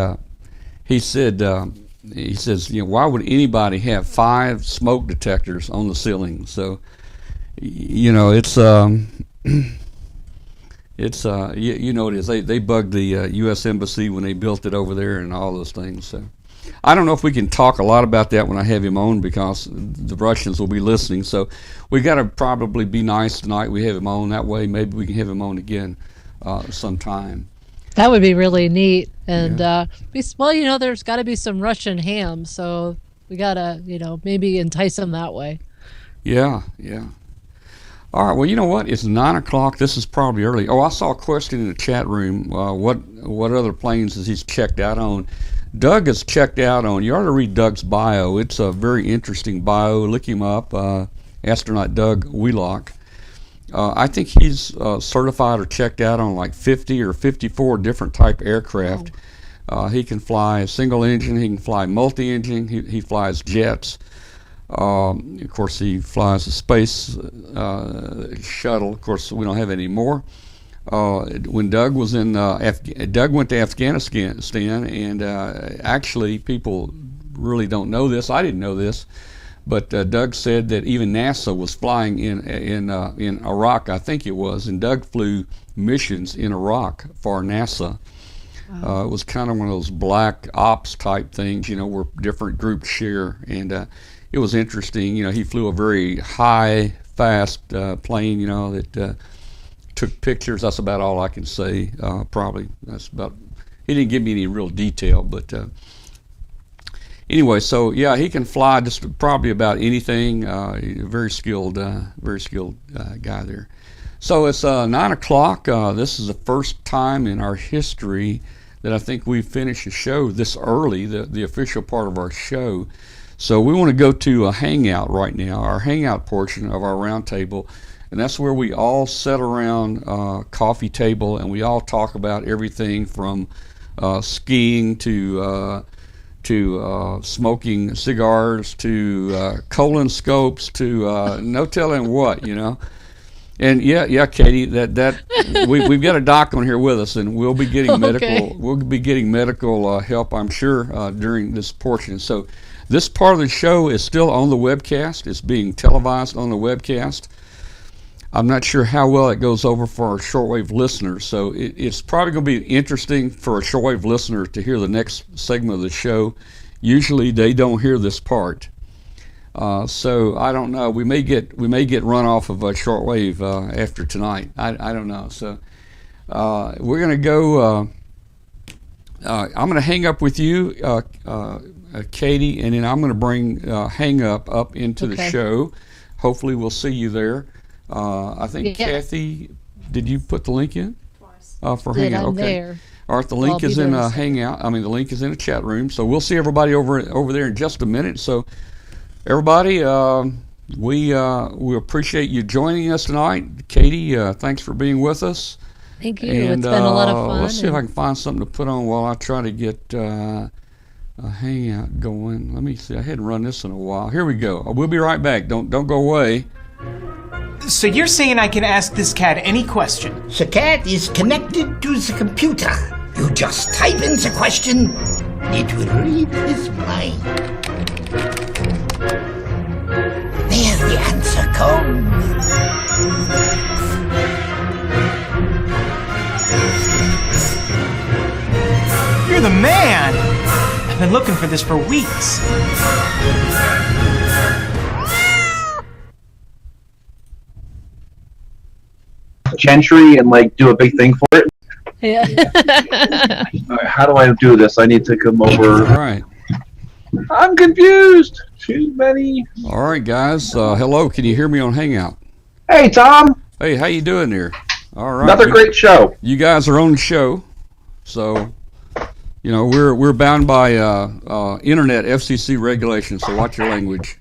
Speaker 1: said he says, why would anybody have 5 smoke detectors on the ceiling? So it's it's it is. They bugged the U.S. Embassy when they built it over there and all those things. So I don't know if we can talk a lot about that when I have him on because the Russians will be listening. So we got to probably be nice tonight. We have him on that way. Maybe we can have him on again sometime.
Speaker 4: That would be really neat. And there's got to be some Russian ham, so we gotta maybe entice them that way.
Speaker 1: Yeah. All right, well, you know what? It's 9 o'clock. This is probably early. Oh, I saw a question in the chat room. What other planes has he checked out on? Doug has checked out on. You ought to read Doug's bio. It's a very interesting bio. Look him up, Astronaut Doug Wheelock. I think he's certified or checked out on like 50 or 54 different type aircraft. He can fly a single engine. He can fly multi-engine. He flies jets. Of course, he flies a space shuttle. Of course, we don't have any more. When Doug was in, Doug went to Afghanistan, and actually, people really don't know this. I didn't know this, but Doug said that even NASA was flying in Iraq, I think it was, and Doug flew missions in Iraq for NASA. It was kind of one of those black ops type things, where different groups share, and it was interesting. He flew a very high, fast plane, that took pictures. That's about all I can say. Probably that's about. He didn't give me any real detail, but anyway. So yeah, he can fly just probably about anything. Very skilled guy there. So it's 9 o'clock. This is the first time in our history that I think we've finished a show this early, the official part of our show. So we want to go to a hangout right now, our hangout portion of our roundtable, and that's where we all sit around coffee table and we all talk about everything from skiing to smoking cigars to colon scopes to no telling what, And yeah, Katie, that we've got a doc on here with us, and we'll be getting medical. We'll be getting medical help, I'm sure, during this portion. So. This part of the show is still on the webcast. It's being televised on the webcast. I'm not sure how well it goes over for our shortwave listeners, so it's probably going to be interesting for a shortwave listener to hear the next segment of the show. Usually they don't hear this part, so I don't know. We may get run off of a shortwave after tonight. I don't know. So we're going to go. I'm going to hang up with you. Katie, and then I'm going to bring Hang Up into the show. Hopefully we'll see you there. I think, Kathy, did you put the link in?
Speaker 2: Twice.
Speaker 1: For Hangout? Okay.
Speaker 4: There.
Speaker 1: All right, the link is in Hangout. The link is in a chat room. So we'll see everybody over there in just a minute. So everybody, we appreciate you joining us tonight. Katie, thanks for being with us.
Speaker 4: Thank you. And, it's been a lot of fun.
Speaker 1: Let's see if I can find something to put on while I try to get a hangout going. Let me see. I hadn't run this in a while. Here we go. We'll be right back. Don't go away.
Speaker 6: So you're saying I can ask this cat any question?
Speaker 7: The cat is connected to the computer. You just type in the question, it will read his mind. There the answer comes.
Speaker 6: You're the man! I've been looking for this for weeks.
Speaker 8: Gentry and do a big thing for it.
Speaker 4: Yeah.
Speaker 8: All right, how do I do this? I need to come over.
Speaker 1: All right.
Speaker 8: I'm confused. Too many.
Speaker 1: All right, guys. Hello. Can you hear me on Hangout?
Speaker 8: Hey, Tom.
Speaker 1: Hey, how you doing there? All right.
Speaker 8: Another great show.
Speaker 1: You guys are on the show, so we're bound by internet FCC regulations. So watch your language.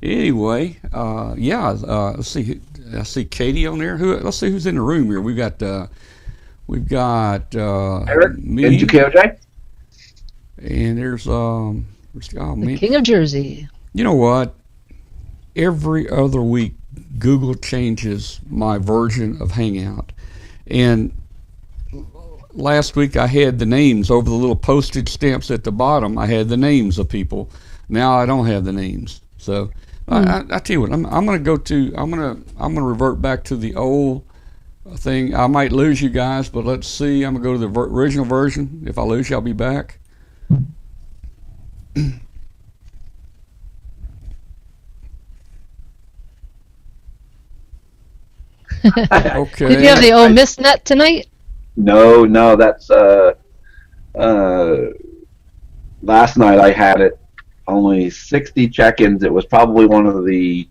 Speaker 1: Anyway, let's see. I see Katie on there. Let's see who's in the room here. We've got
Speaker 8: Eric
Speaker 1: me
Speaker 8: and JKOJ.
Speaker 1: And there's Oh,
Speaker 4: The
Speaker 1: man.
Speaker 4: King of Jersey.
Speaker 1: You know what? Every other week, Google changes my version of Hangout. And last week I had the names over the little postage stamps at the bottom. I had the names of people. Now I don't have the names. So I tell you what, I'm gonna revert back to the old thing. I might lose you guys, but let's see. I'm gonna go to the original version. If I lose you, I'll be back. Okay.
Speaker 4: Did you have the old Miss Net tonight?
Speaker 8: No, that's last night I had it. Only 60 check-ins. It was probably one of the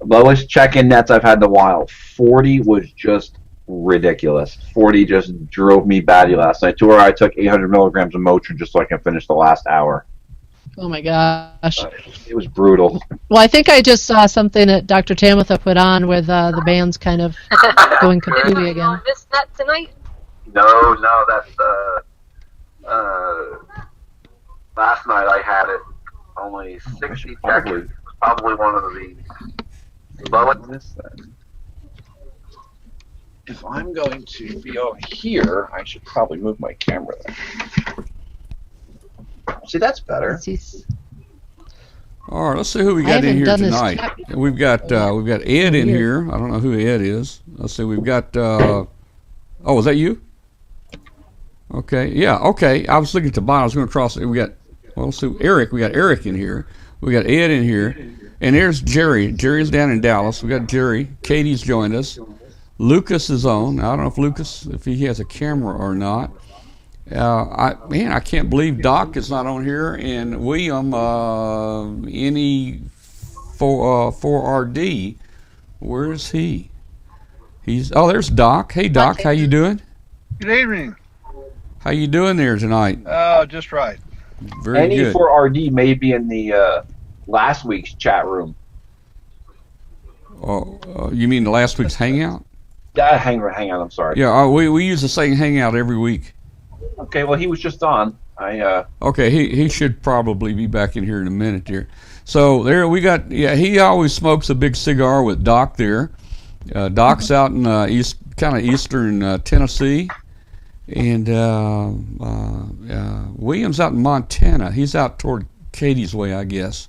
Speaker 8: lowest check-in nets I've had in a while. 40 was just ridiculous. 40 just drove me batty last night. To where I took 800 milligrams of Motrin just so I can finish the last hour.
Speaker 4: Oh my gosh.
Speaker 8: It was brutal.
Speaker 4: Well, I think I just saw something that Dr. Tamitha put on with the band's kind of going completely again. Miss Net tonight?
Speaker 8: No, that's last night I had it. Only 60 check-ins. Probably one of the lowest. If I'm going to be over here, I should probably move my camera there. See, that's better.
Speaker 1: All right, let's see who we got in here tonight. We've got Ed in here. I don't know who Ed is. Let's see. We've got. Oh, is that you? Okay. Yeah. Okay. I was looking at the bottom. I was going to cross it. We got. Well, let's see. Eric. We got Eric in here. We got Ed in here, and there's Jerry. Jerry's down in Dallas. We got Jerry. Katie's joined us. Lucas is on. I don't know if Lucas, if he has a camera or not. I can't believe Doc is not on here, and William, NE4RD, where is he? There's Doc. Hey Doc, how you doing?
Speaker 9: Good evening.
Speaker 1: How you doing there tonight?
Speaker 9: Oh, just right.
Speaker 1: Very good.
Speaker 8: NE4RD may be in the last week's chat room.
Speaker 1: You mean the last week's Hangout?
Speaker 8: Hangout, I'm sorry.
Speaker 1: Yeah, we use the same Hangout every week.
Speaker 8: Okay, well, he was just on.
Speaker 1: Okay, he should probably be back in here in a minute there. So there we got, he always smokes a big cigar with Doc there. Doc's out in eastern Tennessee. And William's out in Montana. He's out toward Katie's way, I guess.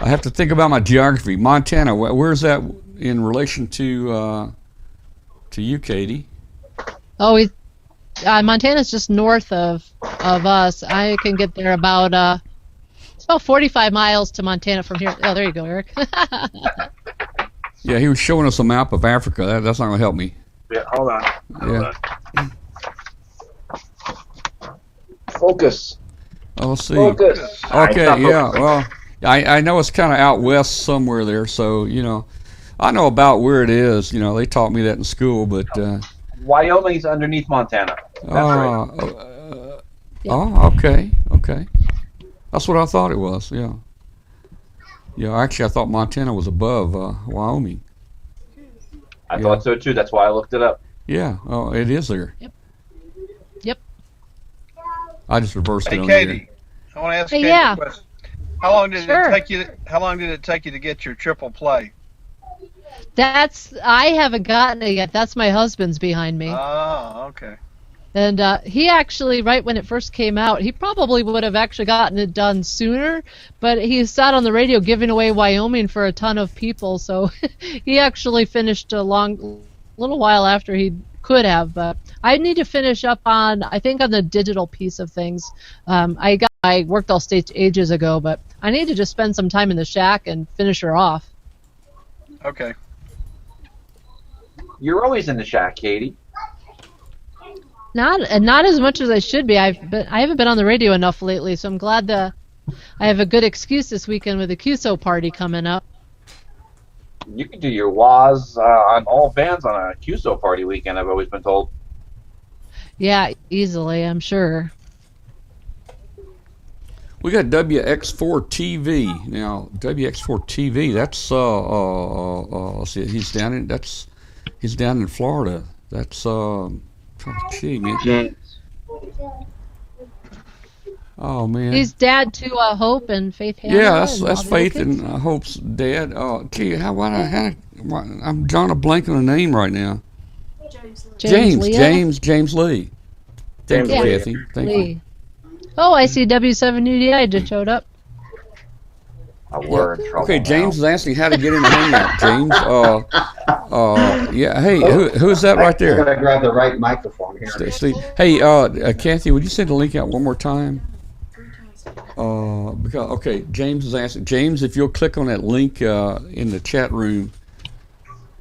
Speaker 1: I have to think about my geography. Montana, where's that in relation to you, Katie?
Speaker 4: Oh, Montana's just north of us. I can get there about it's about 45 miles to Montana from here. Oh, there you go, Eric.
Speaker 1: Yeah, he was showing us a map of Africa. That's not going to help me.
Speaker 8: Yeah, hold on.
Speaker 1: Yeah.
Speaker 8: Focus.
Speaker 1: Oh, let's see.
Speaker 8: Focus.
Speaker 1: Okay, yeah. Well, I know it's kind of out west somewhere there, so I know about where it is. They taught me that in school, but.
Speaker 8: Wyoming's underneath Montana. That's right.
Speaker 1: Oh, okay. That's what I thought it was. Yeah. Yeah, actually, I thought Montana was above Wyoming.
Speaker 8: I thought so too. That's why I looked it up.
Speaker 1: Yeah. Oh, it is there.
Speaker 4: Yep.
Speaker 1: I just reversed it on
Speaker 9: Katie, I want to ask Katie a question. How long did it take you to get your triple play?
Speaker 4: I haven't gotten it yet. That's my husband's behind me.
Speaker 9: Oh, okay.
Speaker 4: And he actually, right when it first came out, he probably would have actually gotten it done sooner, but he sat on the radio giving away Wyoming for a ton of people, so he actually finished a little while after he could have. But I need to finish up on the digital piece of things. I worked all states ages ago, but I need to just spend some time in the shack and finish her off.
Speaker 9: Okay.
Speaker 8: You're always in the shack, Katie.
Speaker 4: Not as much as I should be. I haven't been on the radio enough lately, so I'm glad I have a good excuse this weekend with the QSO party coming up.
Speaker 8: You can do your WAZ on all bands on a QSO party weekend, I've always been told.
Speaker 4: Yeah, easily, I'm sure.
Speaker 1: We got WX4 TV now. WX4 TV. That's let's see. He's down in Florida. That's gee, man. Oh man.
Speaker 4: He's dad to Hope and Faith Hannah.
Speaker 1: Yeah, that's
Speaker 4: all the
Speaker 1: Faith
Speaker 4: kids.
Speaker 1: and Hope's dad. Gee, I'm drawing a blank on a name right now. James Lee. Thank you, Kathy. Thank you.
Speaker 4: Oh, I see W7UDI just showed up.
Speaker 8: We're in trouble
Speaker 1: Okay, James is
Speaker 8: now.
Speaker 1: asking how to get in the hangout. James, yeah. Hey, who's that right
Speaker 10: I
Speaker 1: there?
Speaker 10: gotta grab the right microphone here.
Speaker 1: Steve. Hey, Kathy, would you send the link out one more time? Because James is asking. James, if you'll click on that link in the chat room.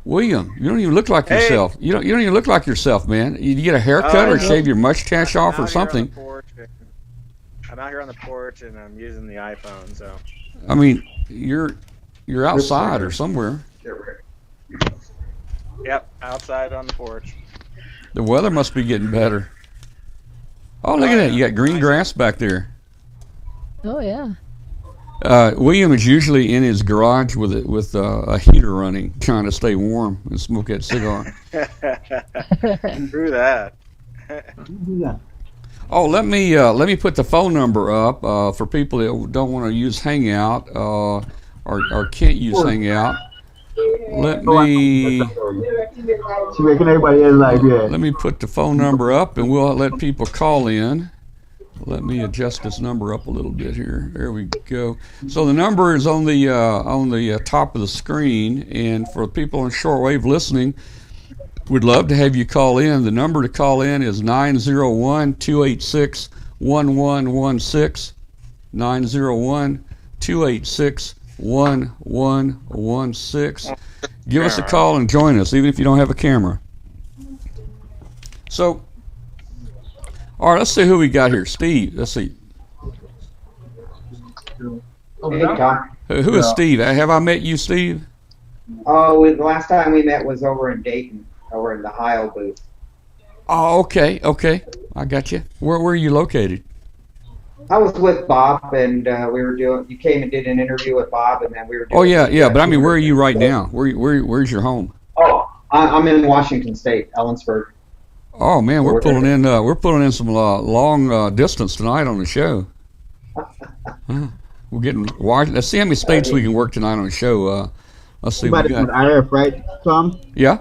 Speaker 1: William, you don't even look like yourself. You don't even look like yourself, man. You get a haircut or shave your mustache off or something.
Speaker 11: I'm out here on the porch and I'm using the iPhone, so.
Speaker 1: I mean, you're outside or somewhere.
Speaker 11: Yep, outside on the porch.
Speaker 1: The weather must be getting better. Oh, look at that! You got green grass back there.
Speaker 4: Oh yeah.
Speaker 1: William is usually in his garage with a heater running, trying to stay warm and smoke that cigar.
Speaker 11: True that.
Speaker 1: Oh, let me put the phone number up for people that don't want to use Hangout or can't use Hangout. Let me put the phone number up, and we'll let people call in. Let me adjust this number up a little bit here. There we go. So the number is on the top of the screen, and for people on shortwave listening, we'd love to have you call in. The number to call in is 901-286-1116. 901-286-1116. Give us a call and join us, even if you don't have a camera. So, all right, let's see who we got here. Steve, let's see.
Speaker 10: Hey, Tom.
Speaker 1: Who is Steve? Have I met you, Steve?
Speaker 10: Oh, the last time we met was over in Dayton, over in the Heil booth.
Speaker 1: Oh, okay. I got you. Where are you located?
Speaker 10: I was with Bob, and you came and did an interview with Bob, and then we were doing...
Speaker 1: Oh, yeah, but I mean, where are you right now? Where's your home?
Speaker 10: Oh, I'm in Washington State, Ellensburg.
Speaker 1: Oh man, we're pulling in some long distance tonight on the show. We're getting wide. Let's see how many states we can work tonight on the show. Let's see.
Speaker 12: Too bad it's not RF, right, Tom?
Speaker 1: Yeah.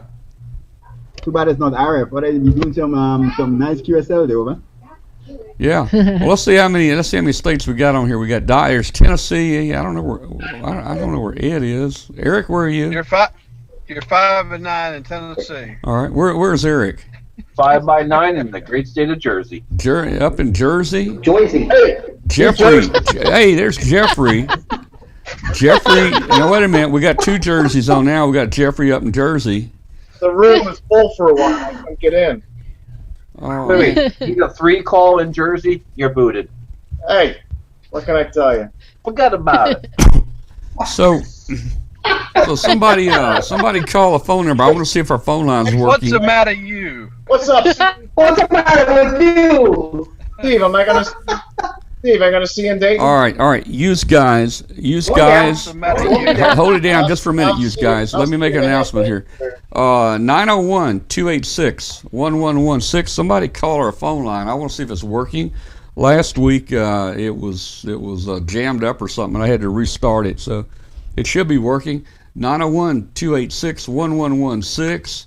Speaker 12: Too bad it's not RF. What are you doing? Some nice QSL there, man.
Speaker 1: Yeah. Well, let's see how many states we got on here. We got Dyer's, Tennessee. I don't know where Ed is. Eric, where are you?
Speaker 9: You're 5 and 9 in Tennessee.
Speaker 1: All right. Where's Eric?
Speaker 8: 5 by 9 in the great state of Jersey.
Speaker 1: Up in Jersey.
Speaker 10: Jersey.
Speaker 1: Jeffrey. Hey, there's Jeffrey. Jeffrey. Now wait a minute. We got 2 jerseys on now. We got Jeffrey up in Jersey.
Speaker 13: The room was full for a while. I couldn't get in.
Speaker 1: Oh,
Speaker 8: Wait, you got 3 call in Jersey, you're booted.
Speaker 13: Hey, what can I tell you?
Speaker 8: Forget about it.
Speaker 1: So somebody call a phone number. I want to see if our phone line's working.
Speaker 9: What's the matter, you?
Speaker 13: What's up,
Speaker 10: What's the matter with you?
Speaker 13: Steve? Am I gonna see you in Dayton?
Speaker 1: All right. Use guys. Hold it down just for a minute, use guys. Let me make an announcement here. 901-286-1116. Somebody call our phone line. I want to see if it's working. Last week it was jammed up or something. I had to restart it, so it should be working. 901-286-1116.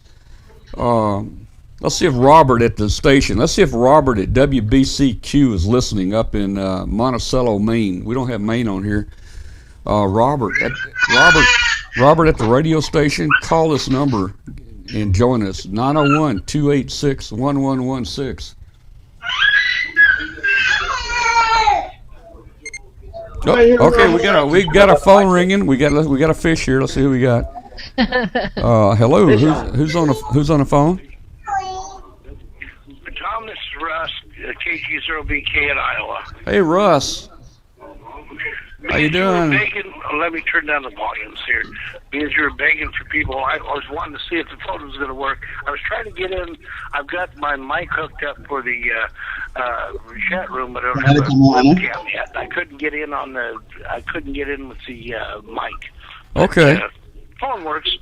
Speaker 1: Let's see if Robert at the station. Let's see if Robert at WBCQ is listening up in Monticello, Maine. We don't have Maine on here. Robert at the radio station. Call this number and join us. 901-286-1116. Oh, okay, we got a phone ringing. We got a fish here. Let's see who we got. Hello, who's on the phone?
Speaker 14: Tom, this is Russ, KQ0BK in Iowa.
Speaker 1: Hey, Russ. How you doing?
Speaker 14: Let me turn down the volumes here. Because you were begging for people, I was wanting to see if the phone was going to work. I was trying to get in. I've got my mic hooked up for the chat room, but I don't have a webcam yet. I couldn't get in with the mic.
Speaker 1: Okay.
Speaker 14: Phone works.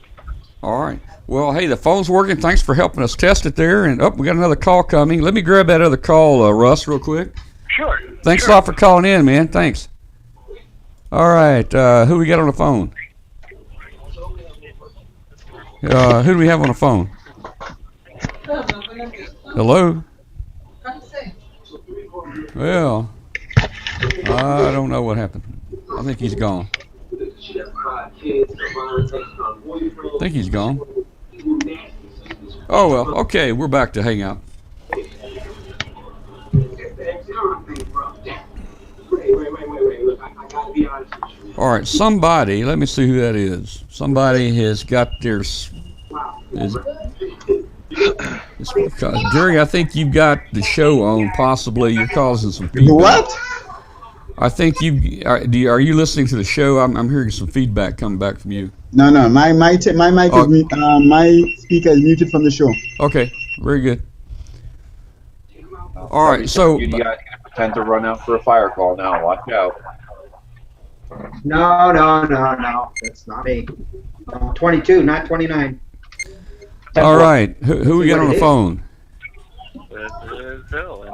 Speaker 1: All right. Well, hey, the phone's working. Thanks for helping us test it there. And we got another call coming. Let me grab that other call, Russ, real quick.
Speaker 14: Sure.
Speaker 1: Thanks a lot for calling in, man. Thanks. All right, who we got on the phone? Who do we have on the phone? Hello? Well, I don't know what happened. I think he's gone. I think he's gone. Oh, well, okay, we're back to Hangout. All right, somebody, let me see who that is. Somebody has got their... Jerry, I think you've got the show on, possibly. You're causing some feedback.
Speaker 12: What?
Speaker 1: I think are you listening to the show? I'm hearing some feedback coming back from you.
Speaker 12: No, my mic is my speaker is muted from the show.
Speaker 1: Okay, very good. All right, so
Speaker 8: you guys gonna pretend to run out for a fire call now. Watch out.
Speaker 10: No. That's not me. 22, not 29.
Speaker 1: All right, who we got on the phone?
Speaker 11: This is Bill.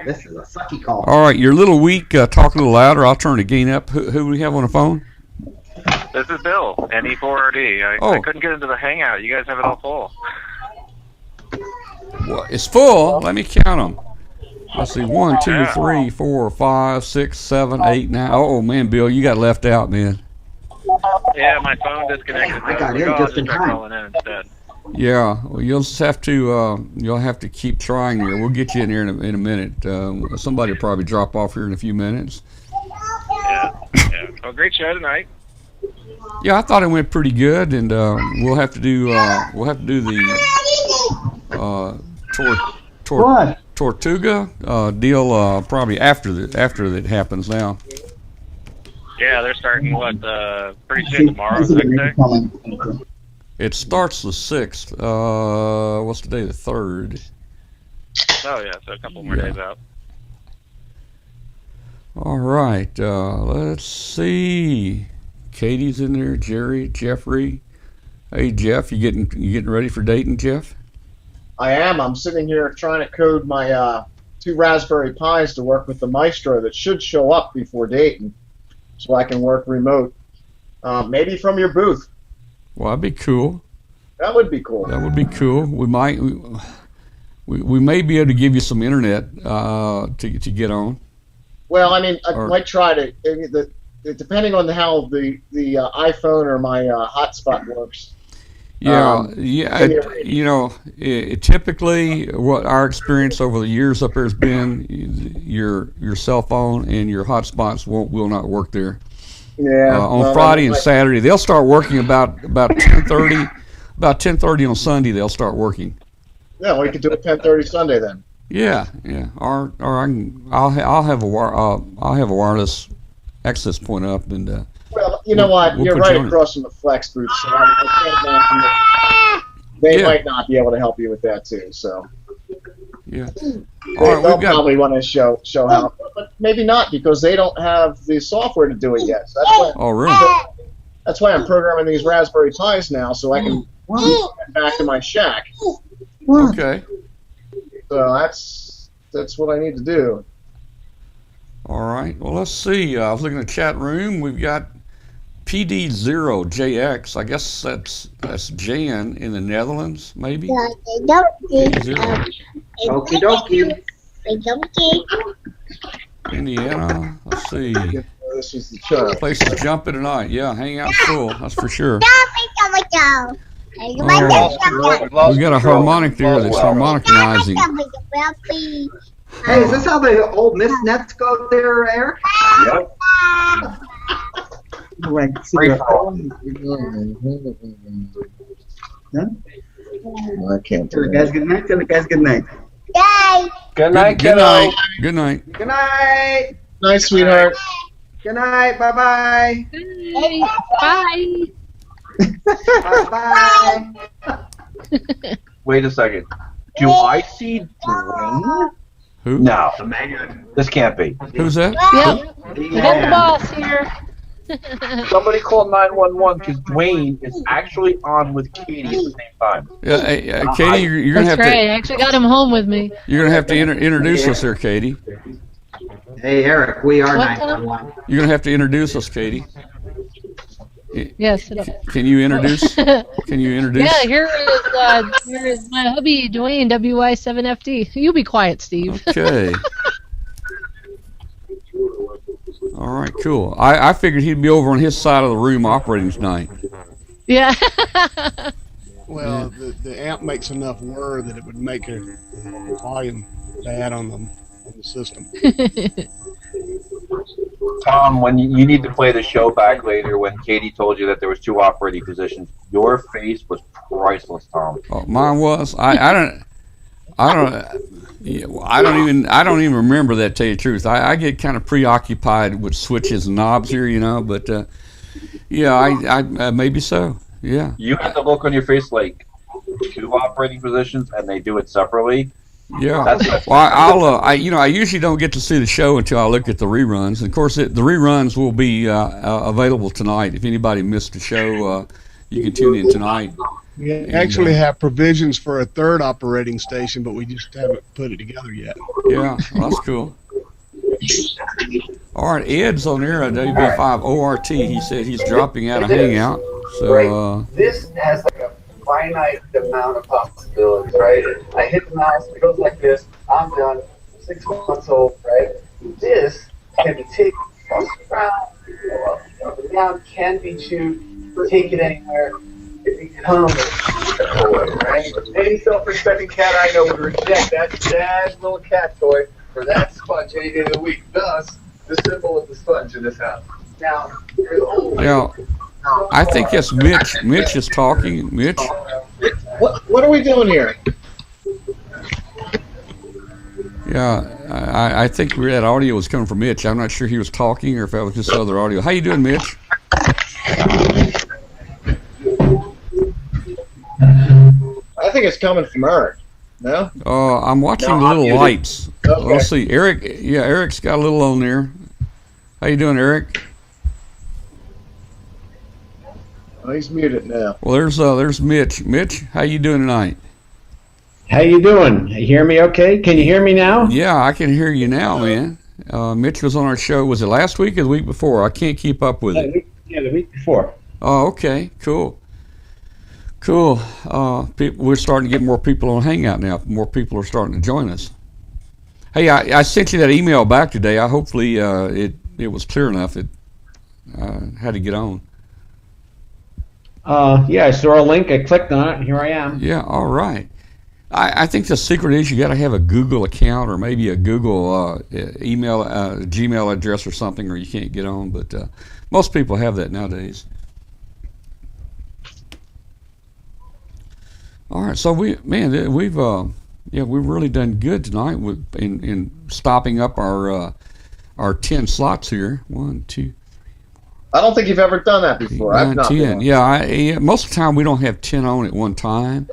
Speaker 10: This is a sucky call.
Speaker 1: All right, you're a little weak. Talk a little louder. I'll turn the gain up. Who do we have on the phone?
Speaker 11: This is Bill, NE4RD. I couldn't get into the hangout. You guys have it all full.
Speaker 1: Well, it's full. Let me count them. Let's see. 1, 2, 3, 4, 5, 6, 7, 8, 9. Oh, man, Bill, you got left out, man.
Speaker 11: Yeah, my phone disconnected.
Speaker 10: I got in just in time.
Speaker 11: Calling in instead.
Speaker 1: Yeah, well, you'll just have to keep trying here. We'll get you in here in a minute. Somebody will probably drop off here in a few minutes.
Speaker 11: Yeah. Well, great show tonight.
Speaker 1: Yeah, I thought it went pretty good, and we'll have to do the Tortuga deal probably after that happens now.
Speaker 11: Yeah, they're starting pretty soon tomorrow. Next day.
Speaker 1: It starts the 6th. What's today? The 3rd.
Speaker 11: Oh yeah, so a couple more days out.
Speaker 1: All right. Let's see. Katie's in there. Jerry, Jeffrey. Hey Jeff, you getting ready for Dayton, Jeff?
Speaker 13: I am. I'm sitting here trying to code my 2 Raspberry Pis to work with the Maestro that should show up before Dayton, so I can work remote. Maybe from your booth.
Speaker 1: Well, that'd be cool.
Speaker 13: That would be cool.
Speaker 1: That would be cool. We may be able to give you some internet to get on.
Speaker 13: Well, I mean, I might try to. Depending on how the iPhone or my hotspot works.
Speaker 1: Yeah, typically what our experience over the years up there has been, your cell phone and your hotspots will not work there.
Speaker 13: Yeah.
Speaker 1: On Friday and Saturday, they'll start working about 10:30. About 10:30 on Sunday, they'll start working.
Speaker 13: Yeah, we could do a 10:30 Sunday then.
Speaker 1: Yeah. Or I'll have a wireless access point up and.
Speaker 13: Well, you know what? You're right across from the Flex booth, so I can't imagine that they might not be able to help you with that too. So.
Speaker 1: Yeah.
Speaker 13: They'll probably want to show how, but maybe not because they don't have the software to do it yet. So that's why.
Speaker 1: Really?
Speaker 13: That's why I'm programming these Raspberry Pis now, so I can get back to my shack.
Speaker 1: Okay.
Speaker 13: So that's what I need to do.
Speaker 1: All right. Well, let's see. I was looking at the chat room. We've got PD0JX. I guess that's Jan in the Netherlands, maybe.
Speaker 10: Okie dokie.
Speaker 1: Indiana. Let's see.
Speaker 13: This is the show.
Speaker 1: Place is jumping tonight. Yeah, Hangout's full. That's for sure. We got a harmonic there that's harmonicizing.
Speaker 10: Hey, is this how the old Miss Nets go there, Eric?
Speaker 8: Yep.
Speaker 12: I can't. Tell the guys good night. Tell the guys good night.
Speaker 8: Good night.
Speaker 1: Good night. Good night.
Speaker 10: Good night.
Speaker 13: Night, sweetheart.
Speaker 10: Good night. Bye-bye.
Speaker 4: Bye.
Speaker 10: Bye-bye.
Speaker 8: Wait a second. Do I see Dwayne?
Speaker 1: Who?
Speaker 8: No. This can't be.
Speaker 1: Who's that?
Speaker 4: Yep. We got the boss here.
Speaker 8: Somebody call 911 because Dwayne is actually on with Katie at the same time.
Speaker 1: Yeah, Katie, you're gonna
Speaker 4: That's
Speaker 1: have
Speaker 4: great.
Speaker 1: to.
Speaker 4: I actually got him home with me.
Speaker 1: You're gonna have to introduce us there, Katie.
Speaker 10: Hey, Eric, we are 911.
Speaker 1: You're going to have to introduce us, Katie.
Speaker 4: Yes.
Speaker 1: Can you introduce? Can you introduce?
Speaker 4: Yeah, here is my hubby, Dwayne, WI7FD. You be quiet, Steve.
Speaker 1: Okay. All right, cool. I figured he'd be over on his side of the room operating tonight.
Speaker 4: Yeah.
Speaker 15: Well, the amp makes enough whir that it would make a volume bad on the system.
Speaker 8: Tom, when you need to play the show back later, when Katie told you that there was 2 operating positions, your face was priceless, Tom.
Speaker 1: Oh, mine was. I don't even remember that. To tell you the truth, I get kind of preoccupied with switches and knobs here, but yeah, I maybe so. Yeah.
Speaker 8: You had the look on your face like 2 operating positions, and they do it separately.
Speaker 1: Yeah. Well, I usually don't get to see the show until I look at the reruns. And of course, the reruns will be available tonight. If anybody missed the show, you can tune in tonight.
Speaker 15: We actually have provisions for a 3rd operating station, but we just haven't put it together yet.
Speaker 1: Yeah, well, that's cool. All right, Ed's on there at WB5ORT. He said he's dropping out of Hangout. So
Speaker 16: this has like a finite amount of possibilities, right? I hit the mouse, it goes like this, I'm done, 6 months old, right? This can be taken around, up and down, can be chewed, take it anywhere. It becomes a toy, right? Any self-respecting cat I know would reject that sad little cat toy for that sponge any day of the week. Thus, the symbol of the sponge in this house. Now, there's only...
Speaker 1: I think it's Mitch. Mitch is talking. Mitch?
Speaker 13: What are we doing here?
Speaker 1: Yeah, I think that audio was coming from Mitch. I'm not sure he was talking or if that was just other audio. How you doing, Mitch?
Speaker 13: I think it's coming from Eric. No?
Speaker 1: I'm watching the little lights. Okay. Let's see. Eric, Eric's got a little on there. How you doing, Eric?
Speaker 13: Oh, he's muted now.
Speaker 1: Well, there's Mitch. Mitch, how you doing tonight?
Speaker 17: How you doing? You hear me okay? Can you hear me now?
Speaker 1: Yeah, I can hear you now, man. Mitch was on our show. Was it last week or the week before? I can't keep up with it.
Speaker 17: Yeah, the week before.
Speaker 1: Oh, okay. Cool. Cool. We're starting to get more people on Hangout now. More people are starting to join us. Hey, I sent you that email back today. Hopefully it was clear enough. It had to get on.
Speaker 17: Yeah, I saw a link. I clicked on it, and here I am.
Speaker 1: Yeah, all right. I think the secret is you got to have a Google account or maybe a Google email, Gmail address or something, or you can't get on. But most people have that nowadays. All right, so we've really done good tonight in stopping up our 10 slots here. 1, 2.
Speaker 13: I don't think you've ever done that before.
Speaker 1: 9, 10. Yeah, most of the time we don't have 10 on at one time.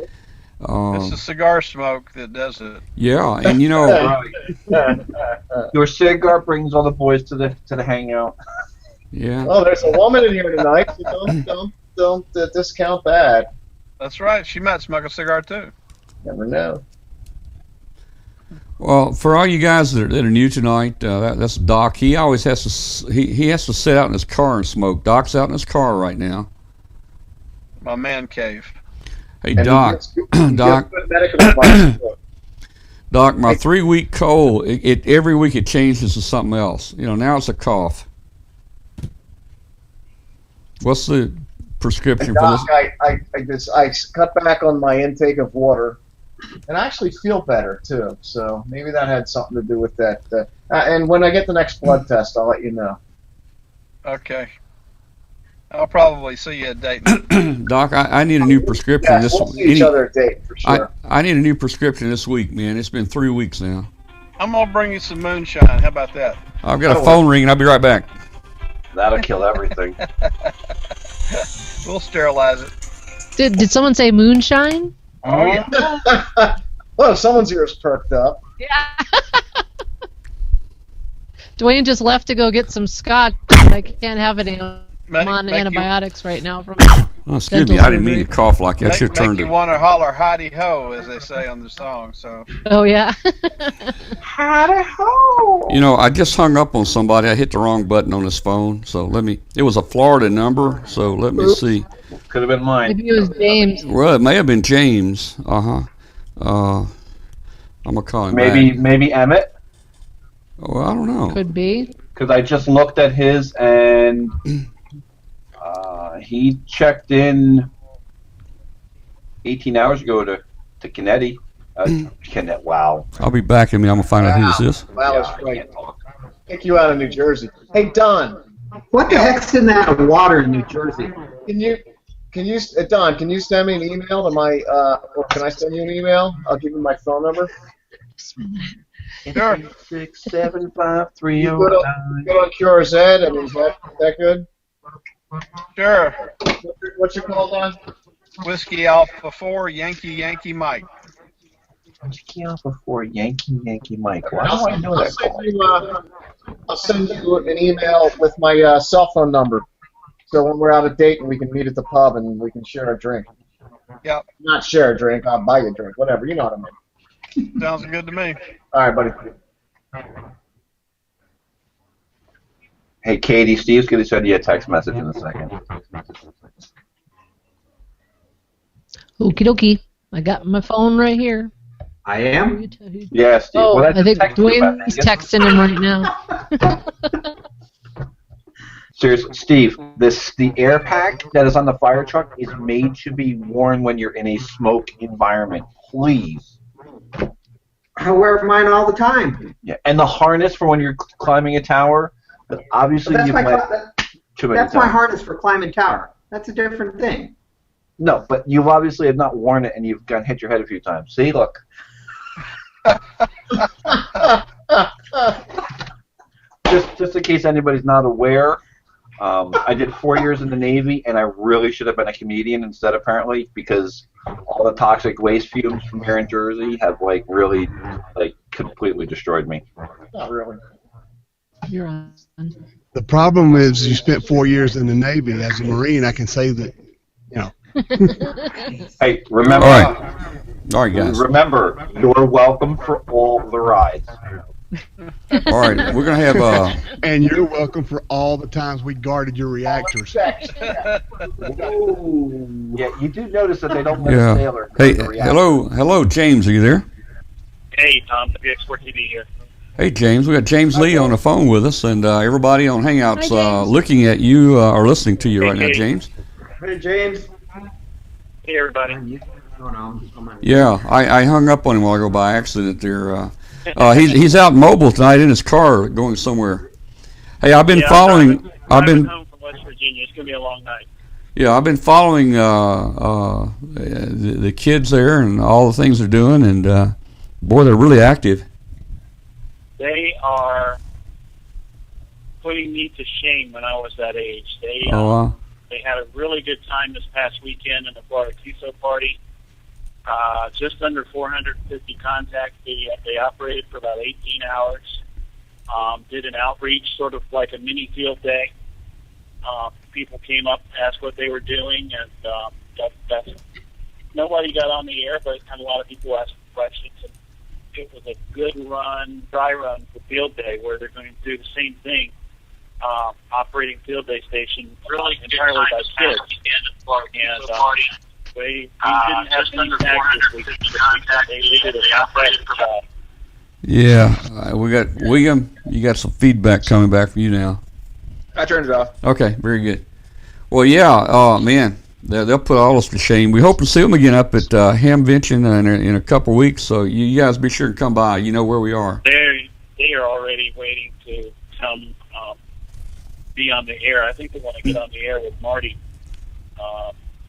Speaker 9: It's the cigar smoke that does it.
Speaker 1: Yeah, and
Speaker 8: your cigar brings all the boys to the hangout.
Speaker 1: Yeah.
Speaker 13: Oh, there's a woman in here tonight, so don't discount that.
Speaker 9: That's right. She might smoke a cigar too.
Speaker 13: Never know.
Speaker 1: Well, for all you guys that are new tonight, that's Doc. He always has to he has to sit out in his car and smoke. Doc's out in his car right now.
Speaker 9: My man cave.
Speaker 1: Hey, Doc. Doc. Doc, my 3-week cold. It every week it changes to something else. Now it's a cough. What's the prescription for this?
Speaker 13: I cut back on my intake of water. And I actually feel better, too. So maybe that had something to do with that. And when I get the next blood test, I'll let you know.
Speaker 9: Okay. I'll probably see you at Dayton.
Speaker 1: Doc, I need a new prescription this week.
Speaker 13: We'll see each other at Dayton, for sure.
Speaker 1: I need a new prescription this week, man. It's been 3 weeks now.
Speaker 9: I'm going to bring you some moonshine. How about that?
Speaker 1: I've got a phone ringing. I'll be right back.
Speaker 8: That'll kill everything.
Speaker 9: We'll sterilize it.
Speaker 4: Did someone say moonshine?
Speaker 9: Oh, yeah.
Speaker 13: Well, someone's ears perked up.
Speaker 4: Yeah. Dwayne just left to go get some scotch. I can't have any antibiotics right now from
Speaker 1: Oh, excuse me, I didn't mean to cough like that. I should have turned
Speaker 9: you
Speaker 1: it.
Speaker 9: want to holler "Hidey ho," as they say on the song. So.
Speaker 4: Oh yeah.
Speaker 10: Howdy ho!
Speaker 1: You know, I just hung up on somebody. I hit the wrong button on his phone. So it was a Florida number. So let me see.
Speaker 8: Could have been mine.
Speaker 4: Maybe it was James.
Speaker 1: Well, it may have been James. I'm gonna call him
Speaker 8: Maybe
Speaker 1: back.
Speaker 8: maybe Emmett.
Speaker 1: Oh, I don't know.
Speaker 4: Could be.
Speaker 8: Because I just looked at his and he checked in 18 hours ago to Kennedy. Wow.
Speaker 1: I'll be back in me. I'm gonna find out who this is.
Speaker 13: Wow, that's right. Kick you out of New Jersey. Hey, Don.
Speaker 10: What the heck's in that water in New Jersey?
Speaker 13: Don, can you send me an email to my, or can I send you an email? I'll give you my phone number.
Speaker 9: Sure.
Speaker 8: 67530.
Speaker 13: Good on QRZ. I mean, is that good?
Speaker 9: Sure.
Speaker 13: What's your call, Don?
Speaker 9: Whiskey Alpha 4, Yankee Mike.
Speaker 8: Whiskey Alpha 4, Yankee Mike. Why do I know that call?
Speaker 13: I'll send you an email with my cell phone number. So when we're out of date and we can meet at the pub and we can share a drink.
Speaker 9: Yep.
Speaker 13: Not share a drink, I'll buy you a drink. Whatever, you know what I mean.
Speaker 9: Sounds good to me.
Speaker 13: All right, buddy.
Speaker 8: Hey, Katie, Steve's going to send you a text message in a second.
Speaker 4: Okie dokie. I got my phone right here.
Speaker 10: I am?
Speaker 8: Yeah, Steve.
Speaker 4: Oh,
Speaker 8: Well,
Speaker 4: I think Dwayne's texting him right now.
Speaker 8: Seriously, Steve, the air pack that is on the fire truck is made to be worn when you're in a smoke environment. Please.
Speaker 10: I wear mine all the time.
Speaker 8: Yeah, and the harness for when you're climbing a tower. But obviously,
Speaker 10: But
Speaker 8: you've met too many
Speaker 10: that's
Speaker 8: times.
Speaker 10: my harness for climbing tower. That's a different thing.
Speaker 8: No, but you obviously have not worn it, and you've gotten hit your head a few times. See, look. just in case anybody's not aware, I did 4 years in the Navy, and I really should have been a comedian instead, apparently, because all the toxic waste fumes from here in Jersey have really completely destroyed me.
Speaker 13: Not really.
Speaker 4: You're on.
Speaker 15: The problem is you spent 4 years in the Navy. As a Marine, I can say that, you know.
Speaker 8: Hey, remember.
Speaker 1: All right, guys.
Speaker 8: Remember, you're welcome for all the rides.
Speaker 1: All right, we're gonna have.
Speaker 15: And you're welcome for all the times we guarded your reactors.
Speaker 8: Ooh. Yeah, you do notice that they don't let a
Speaker 1: Yeah.
Speaker 8: sailor.
Speaker 1: Hey,
Speaker 8: guard the reactor.
Speaker 1: hello, James. Are you there?
Speaker 11: Hey, Tom, WX4TV here.
Speaker 1: Hey, James. We got James Lee on the phone with us, and everybody on Hangouts
Speaker 4: Hi, James.
Speaker 1: looking at you or listening to you right now,
Speaker 11: Katie.
Speaker 1: James.
Speaker 10: Hey, James.
Speaker 11: Hey, everybody.
Speaker 1: Yeah, I hung up on him while I go by accident there. He's out mobile tonight in his car going somewhere. Hey, I've been following.
Speaker 11: I'm home from West Virginia. It's gonna be a long night.
Speaker 1: Yeah, I've been following the kids there and all the things they're doing, and boy, they're really active.
Speaker 11: They are putting me to shame when I was that age. They had a really good time this past weekend in the Florida QSO party. Just under 450 contacts. They operated for about 18 hours. Did an outreach, sort of like a mini field day. People came up, asked what they were doing, and nobody got on the air, but had a lot of people asked questions. And it was a good run, dry run for field day, where they're going to do the same thing, operating field day station, really entirely by kids. And we didn't have any tags this week. They did a fantastic job.
Speaker 1: Yeah, we got William. You got some feedback coming back from you now.
Speaker 18: I turned it off.
Speaker 1: Okay, very good. Well, yeah, man, they'll put all us to shame. We hope to see them again up at Hamvention in a couple weeks. So you guys be sure to come by. You know where we are.
Speaker 11: They are already waiting to come be on the air. I think they want to get on the air with Marty.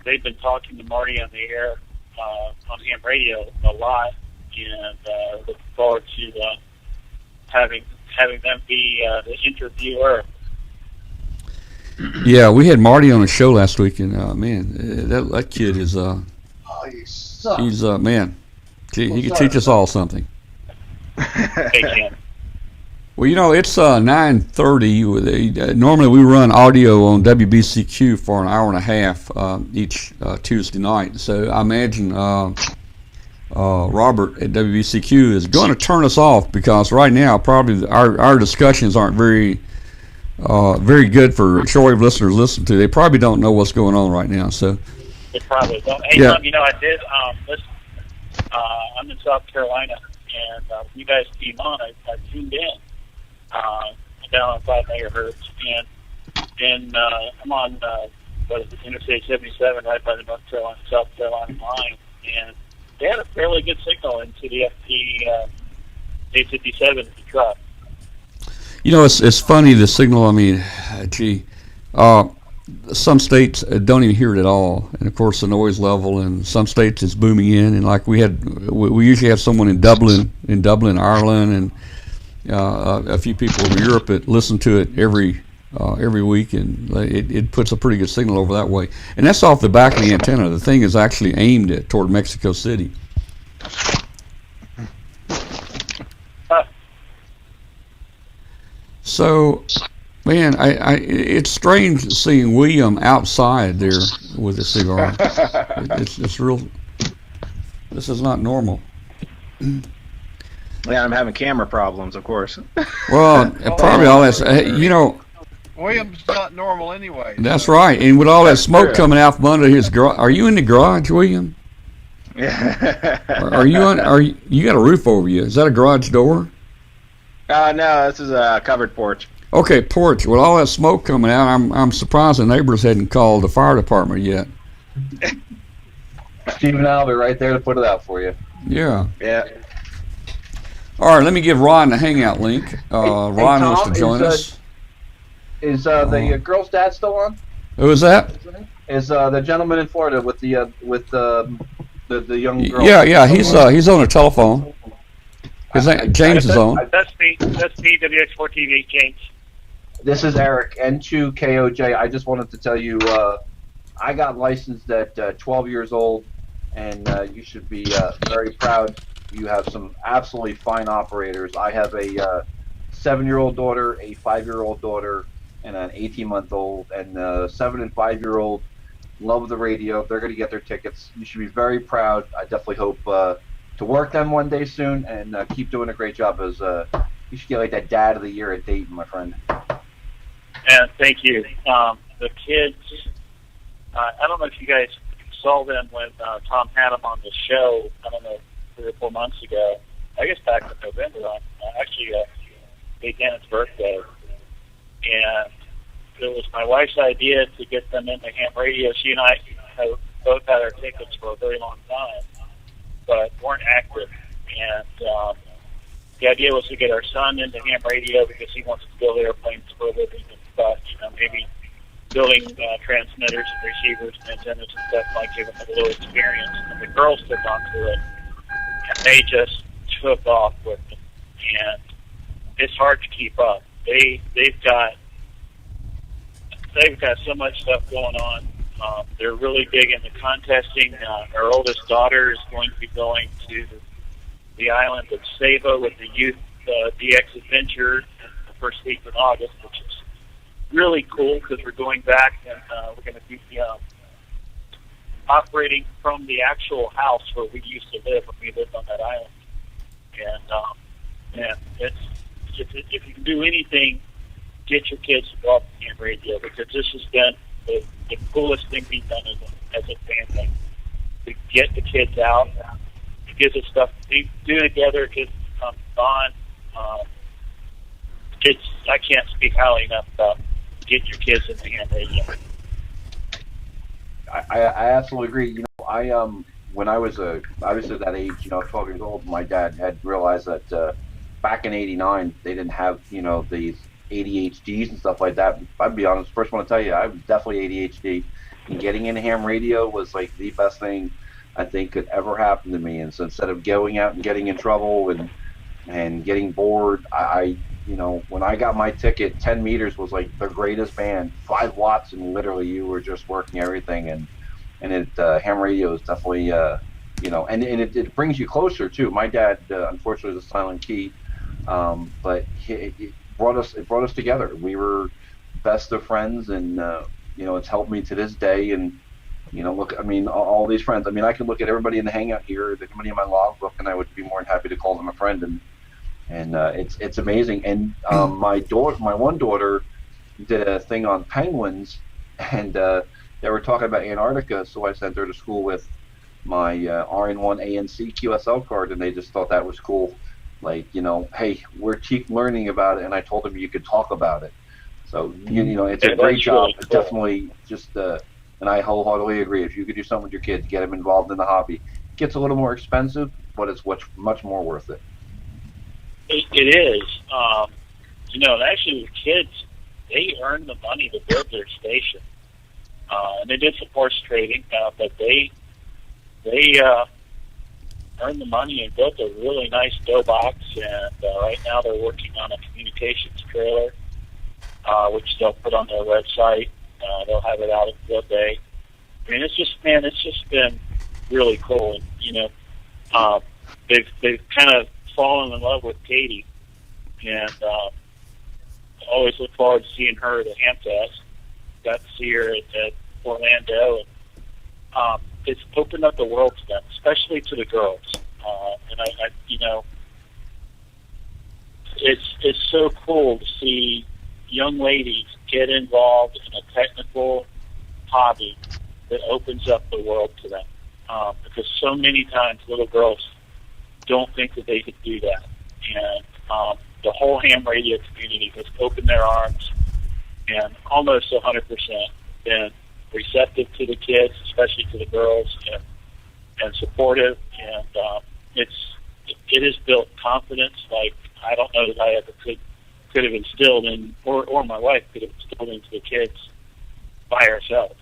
Speaker 11: They've been talking to Marty on the air on ham radio a lot, and look forward to having them be the interviewer.
Speaker 1: Yeah, we had Marty on the show last week, and man, that kid is he's man, he can teach us all something.
Speaker 11: Hey, Ken.
Speaker 1: Well, you know, it's 9:30. Normally we run audio on WBCQ for an hour and a half each Tuesday night. So I imagine Robert at WBCQ is going to turn us off because right now probably our discussions aren't very good for shortwave listeners to listen to. They probably don't know what's going on right now. So
Speaker 11: They probably don't. Hey,
Speaker 1: yeah.
Speaker 11: Tom, you know, I did. Listen, I'm in South Carolina, and when you guys came on, I tuned in down on 5 megahertz, and I'm on what is it, Interstate 77, right by the North Carolina South Carolina line, and they had a fairly good signal into the FT 857 truck.
Speaker 1: You know, it's funny, the signal. I mean, gee, some states don't even hear it at all, and of course the noise level in some states is booming in. And like we usually have someone in Dublin, Ireland, and a few people in Europe that listen to it every week, and it puts a pretty good signal over that way. And that's off the back of the antenna. The thing is actually aimed toward Mexico City. So, man, it's strange seeing William outside there with a cigar. It's real. This is not normal.
Speaker 18: Yeah, I'm having camera problems, of course.
Speaker 1: Well, probably all that. You know,
Speaker 9: William's not normal anyway.
Speaker 1: that's right. And with all that smoke coming out from under his garage, are you in the garage, William?
Speaker 18: Yeah.
Speaker 1: Are you on? You got a roof over you? Is that a garage door?
Speaker 18: No, this is a covered porch.
Speaker 1: Okay, porch. With all that smoke coming out, I'm surprised the neighbors hadn't called the fire department yet.
Speaker 8: Steve and I'll be right there to put it out for you.
Speaker 1: Yeah.
Speaker 18: Yeah.
Speaker 1: All right, let me give Ron the hangout link. Ron wants to join us.
Speaker 8: Is the girl's dad still on?
Speaker 1: Who is that?
Speaker 8: Is the gentleman in Florida with the young girl?
Speaker 1: Yeah, he's on the telephone. His name, James is on.
Speaker 11: That's me, WX4TV, James.
Speaker 8: This is Eric, N2KOJ. I just wanted to tell you, I got licensed at 12 years old, and you should be very proud. You have some absolutely fine operators. I have a 7-year-old daughter, a 5-year-old daughter, and an 18-month-old, and 7 and 5-year-old love the radio. They're going to get their tickets. You should be very proud. I definitely hope to work them one day soon, and keep doing a great job. As you should get like that Dad of the Year at Dayton, my friend.
Speaker 11: And thank you. The kids, I don't know if you guys saw them when Tom had them on the show, I don't know, 3 or 4 months ago. I guess back in November on actually Big Dennis' birthday. And it was my wife's idea to get them into ham radio. She and I have both had our tickets for a very long time, but weren't active. And the idea was to get our son into ham radio because he wants to build airplanes for a living and stuff, maybe building transmitters and receivers and antennas and stuff might give him a little experience. And the girls took onto it, and they just took off with it. And it's hard to keep up. They've got so much stuff going on. They're really big into contesting. Our oldest daughter is going to be going to the island of Saba with the Youth DX Adventure the first week in August, which is really cool because we're going back and we're going to be operating from the actual house where we used to live when we lived on that island. And if you can do anything, get your kids involved in ham radio, because this has been the coolest thing we've done as a family. To get the kids out, it gives us stuff to do together, it gives us fun. I can't speak highly enough about getting your kids into ham radio.
Speaker 8: I absolutely agree. When I was obviously that age, 12 years old, my dad had realized that back in '89 they didn't have these ADHDs and stuff like that. I'd be honest, first one to tell you, I was definitely ADHD, and getting into ham radio was like the best thing I think could ever happen to me. And so instead of going out and getting in trouble and getting bored, I when I got my ticket, 10 meters was like the greatest band, 5 watts, and literally you were just working everything. And ham radio is definitely and it brings you closer too. My dad unfortunately was a silent key, But it brought us together. We were best of friends, and it's helped me to this day. And look, I mean, all these friends. I mean, I could look at everybody in the hangout here, everybody in my logbook, and I would be more than happy to call them a friend. And it's amazing. And my one daughter did a thing on penguins, and they were talking about Antarctica, so I sent her to school with my RN1 ANC QSL card, and they just thought that was cool. Like, hey, we're learning about it, and I told them you could talk about it. So, it's a great job.
Speaker 11: Really cool.
Speaker 8: Definitely just, and I wholeheartedly agree. If you could do something with your kids, get them involved in the hobby. It gets a little more expensive, but it's much more worth it.
Speaker 11: It is. And actually, the kids, they earn the money to build their station. And they did some horse trading, but they earned the money and built a really nice dough box. And right now they're working on a communications trailer, which they'll put on their website. They'll have it out at Field Day. I mean, it's just been really cool. And they've kind of fallen in love with Katie, and always look forward to seeing her at the Ham Fest. Got to see her at Orlando, and it's opened up the world to them, especially to the girls. And it's so cool to see young ladies get involved in a technical hobby that opens up the world to them. Because so many times little girls don't think that they could do that. And the whole ham radio community has opened their arms and almost 100% been receptive to the kids, especially to the girls, and supportive. And it has built confidence like I don't know that I ever could have instilled in, or my wife could have instilled into the kids by ourselves.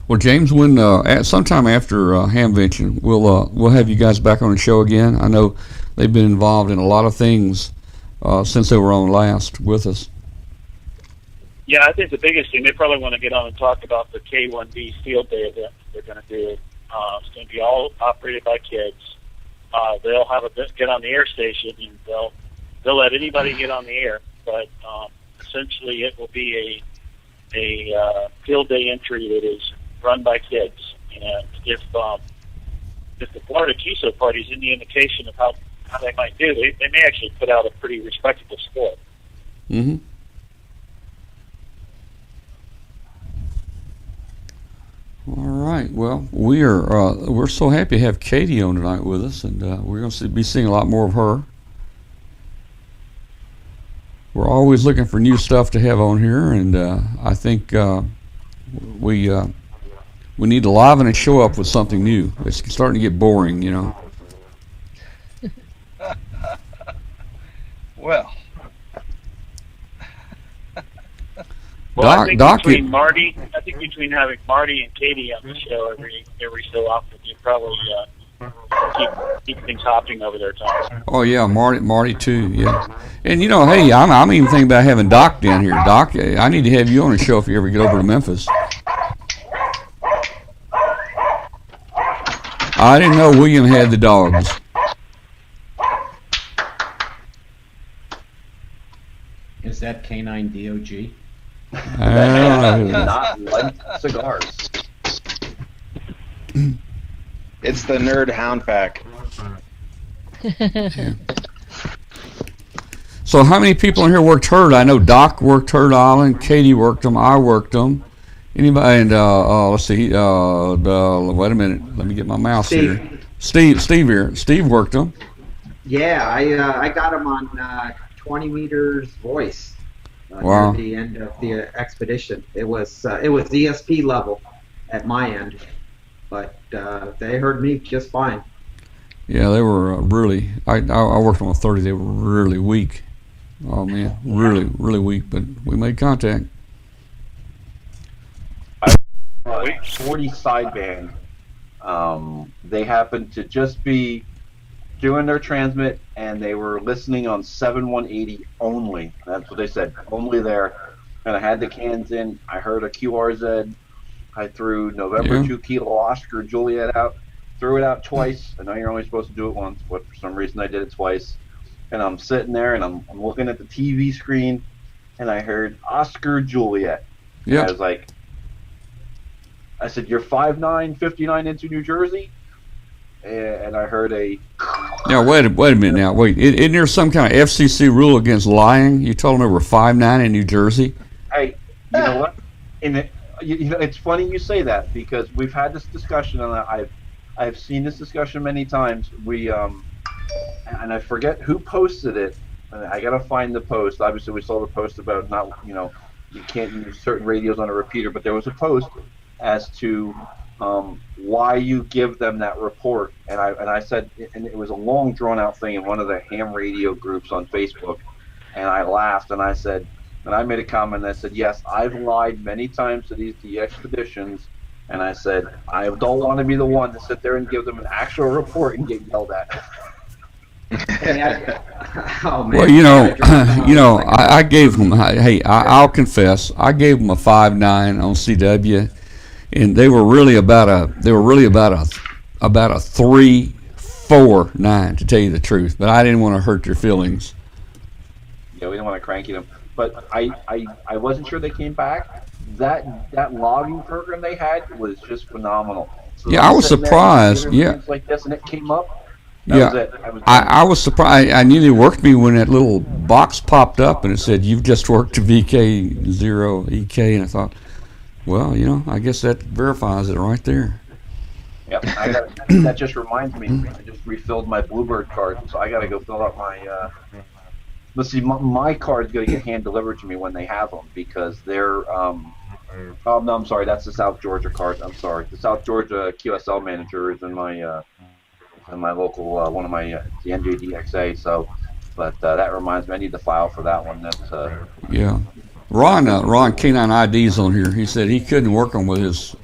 Speaker 1: Well, James, when sometime after Hamvention, we'll have you guys back on the show again. I know they've been involved in a lot of things since they were on last with us.
Speaker 11: Yeah, I think the biggest thing, they probably want to get on and talk about the K1B Field Day event they're going to do. It's going to be all operated by kids. They'll have get on the air station, and they'll let anybody get on the air. But essentially, it will be a field day entry that is run by kids. And if the Florida QSO party is any indication of how they might do, they may actually put out a pretty respectable sport.
Speaker 1: Mm-hmm. All right. Well, we're so happy to have Katie on tonight with us, and we're going to be seeing a lot more of her. We're always looking for new stuff to have on here, and I think we need to liven and show up with something new. It's starting to get boring,
Speaker 9: Well.
Speaker 11: Well, I think between having Marty and Katie on the show every so often, you probably keep things hopping over their time.
Speaker 1: Oh yeah, Marty too. Yeah, and hey, I'm even thinking about having Doc down here. Doc, I need to have you on the show if you ever get over to Memphis. I didn't know William had the dogs.
Speaker 17: Is that Canine DOG?
Speaker 8: Not light cigars.
Speaker 18: It's the nerd hound pack.
Speaker 1: Yeah. So how many people in here worked herd? I know Doc worked Herd Island, Katie worked them, I worked them. Anybody? And let's see. Wait a minute. Let me get my mouse here. Steve here. Steve worked them.
Speaker 10: Yeah, I got him on 20 meters voice.
Speaker 1: Wow.
Speaker 10: Near the end of the expedition. It was ESP level at my end, but they heard me just fine.
Speaker 1: Yeah, they were really. I worked on a 30. They were really weak. Oh man, really weak. But we made contact.
Speaker 8: 40 sideband. They happened to just be doing their transmit, and they were listening on 7180 only. That's what they said, only there. And I had the cans in. I heard a QRZ. I threw November 2 Kilo Oscar Juliet out. Threw it out twice. I know you're only supposed to do it once, but for some reason I did it twice. and I'm sitting there, and I'm looking at the TV screen, and I heard Oscar Juliet.
Speaker 1: Yeah.
Speaker 8: I was like, I said, "You're 5'9", 59 into New Jersey?" And I heard a...
Speaker 1: Now, wait a minute now. Wait, isn't there some kind of FCC rule against lying? You told them they were 5'9" in New Jersey?
Speaker 8: Hey, you know what? It's funny you say that, because we've had this discussion, and I've seen this discussion many times. And I forget who posted it. I gotta find the post. Obviously, we saw the post about you can't use certain radios on a repeater, but there was a post as to why you give them that report. And I said, and it was a long, drawn out thing in one of the ham radio groups on Facebook, and I laughed, and I said, and I made a comment, and I said, yes, I've lied many times to the expeditions, and I said, I don't want to be the one to sit there and give them an actual report and get yelled at.
Speaker 10: Oh, man.
Speaker 1: Well, I gave them. Hey, I'll confess, I gave them a 5'9" on CW, and they were really about a 3.49, to tell you the truth. But I didn't want to hurt their feelings.
Speaker 8: Yeah, we didn't want to cranky them. But I wasn't sure they came back. That logging program they had was just phenomenal. So
Speaker 1: yeah, I was surprised. Yeah,
Speaker 8: like this, and it came up.
Speaker 1: I was surprised. I knew they worked me when that little box popped up and it said, "You've just worked to VK0EK," and I thought, well, I guess that verifies it right there.
Speaker 8: Yep, that just reminds me. I just refilled my Bluebird card, so I got to go fill out my. Let's see, my card's going to get hand delivered to me when they have them, because they're. Oh no, I'm sorry. That's the South Georgia card. I'm sorry. The South Georgia QSL manager is in my. In my local, one of my the NJDXA. So, but that reminds me, I need to file for that one. That's
Speaker 1: yeah. Ron K9 ID's on here. He said he couldn't work them with his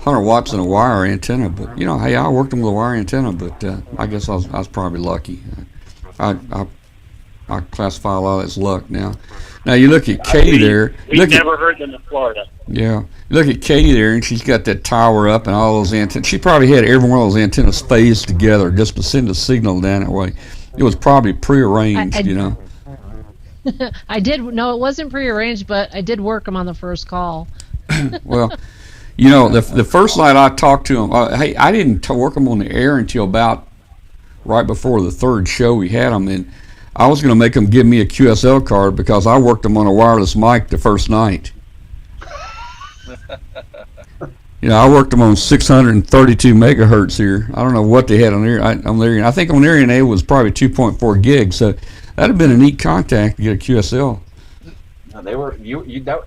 Speaker 1: 100 watts and a wire antenna, but hey, I worked them with a wire antenna, but I guess I was probably lucky. I classify a lot of that's luck now. Now you look at Katie there.
Speaker 11: We've never heard them in Florida.
Speaker 1: Yeah. You look at Katie there, and she's got that tower up and all those antennas. She probably had every one of those antennas phased together just to send a signal down that way. It was probably prearranged,
Speaker 4: I did. No, it wasn't prearranged, but I did work them on the first call.
Speaker 1: Well, the first night I talked to him, hey, I didn't work them on the air until about right before the third show we had them, and I was going to make them give me a QSL card because I worked them on a wireless mic the first night. I worked them on 632 megahertz here. I don't know what they had on there. I think on there it was probably 2.4 gigs. So that'd have been a neat contact to get a QSL.
Speaker 8: No, they were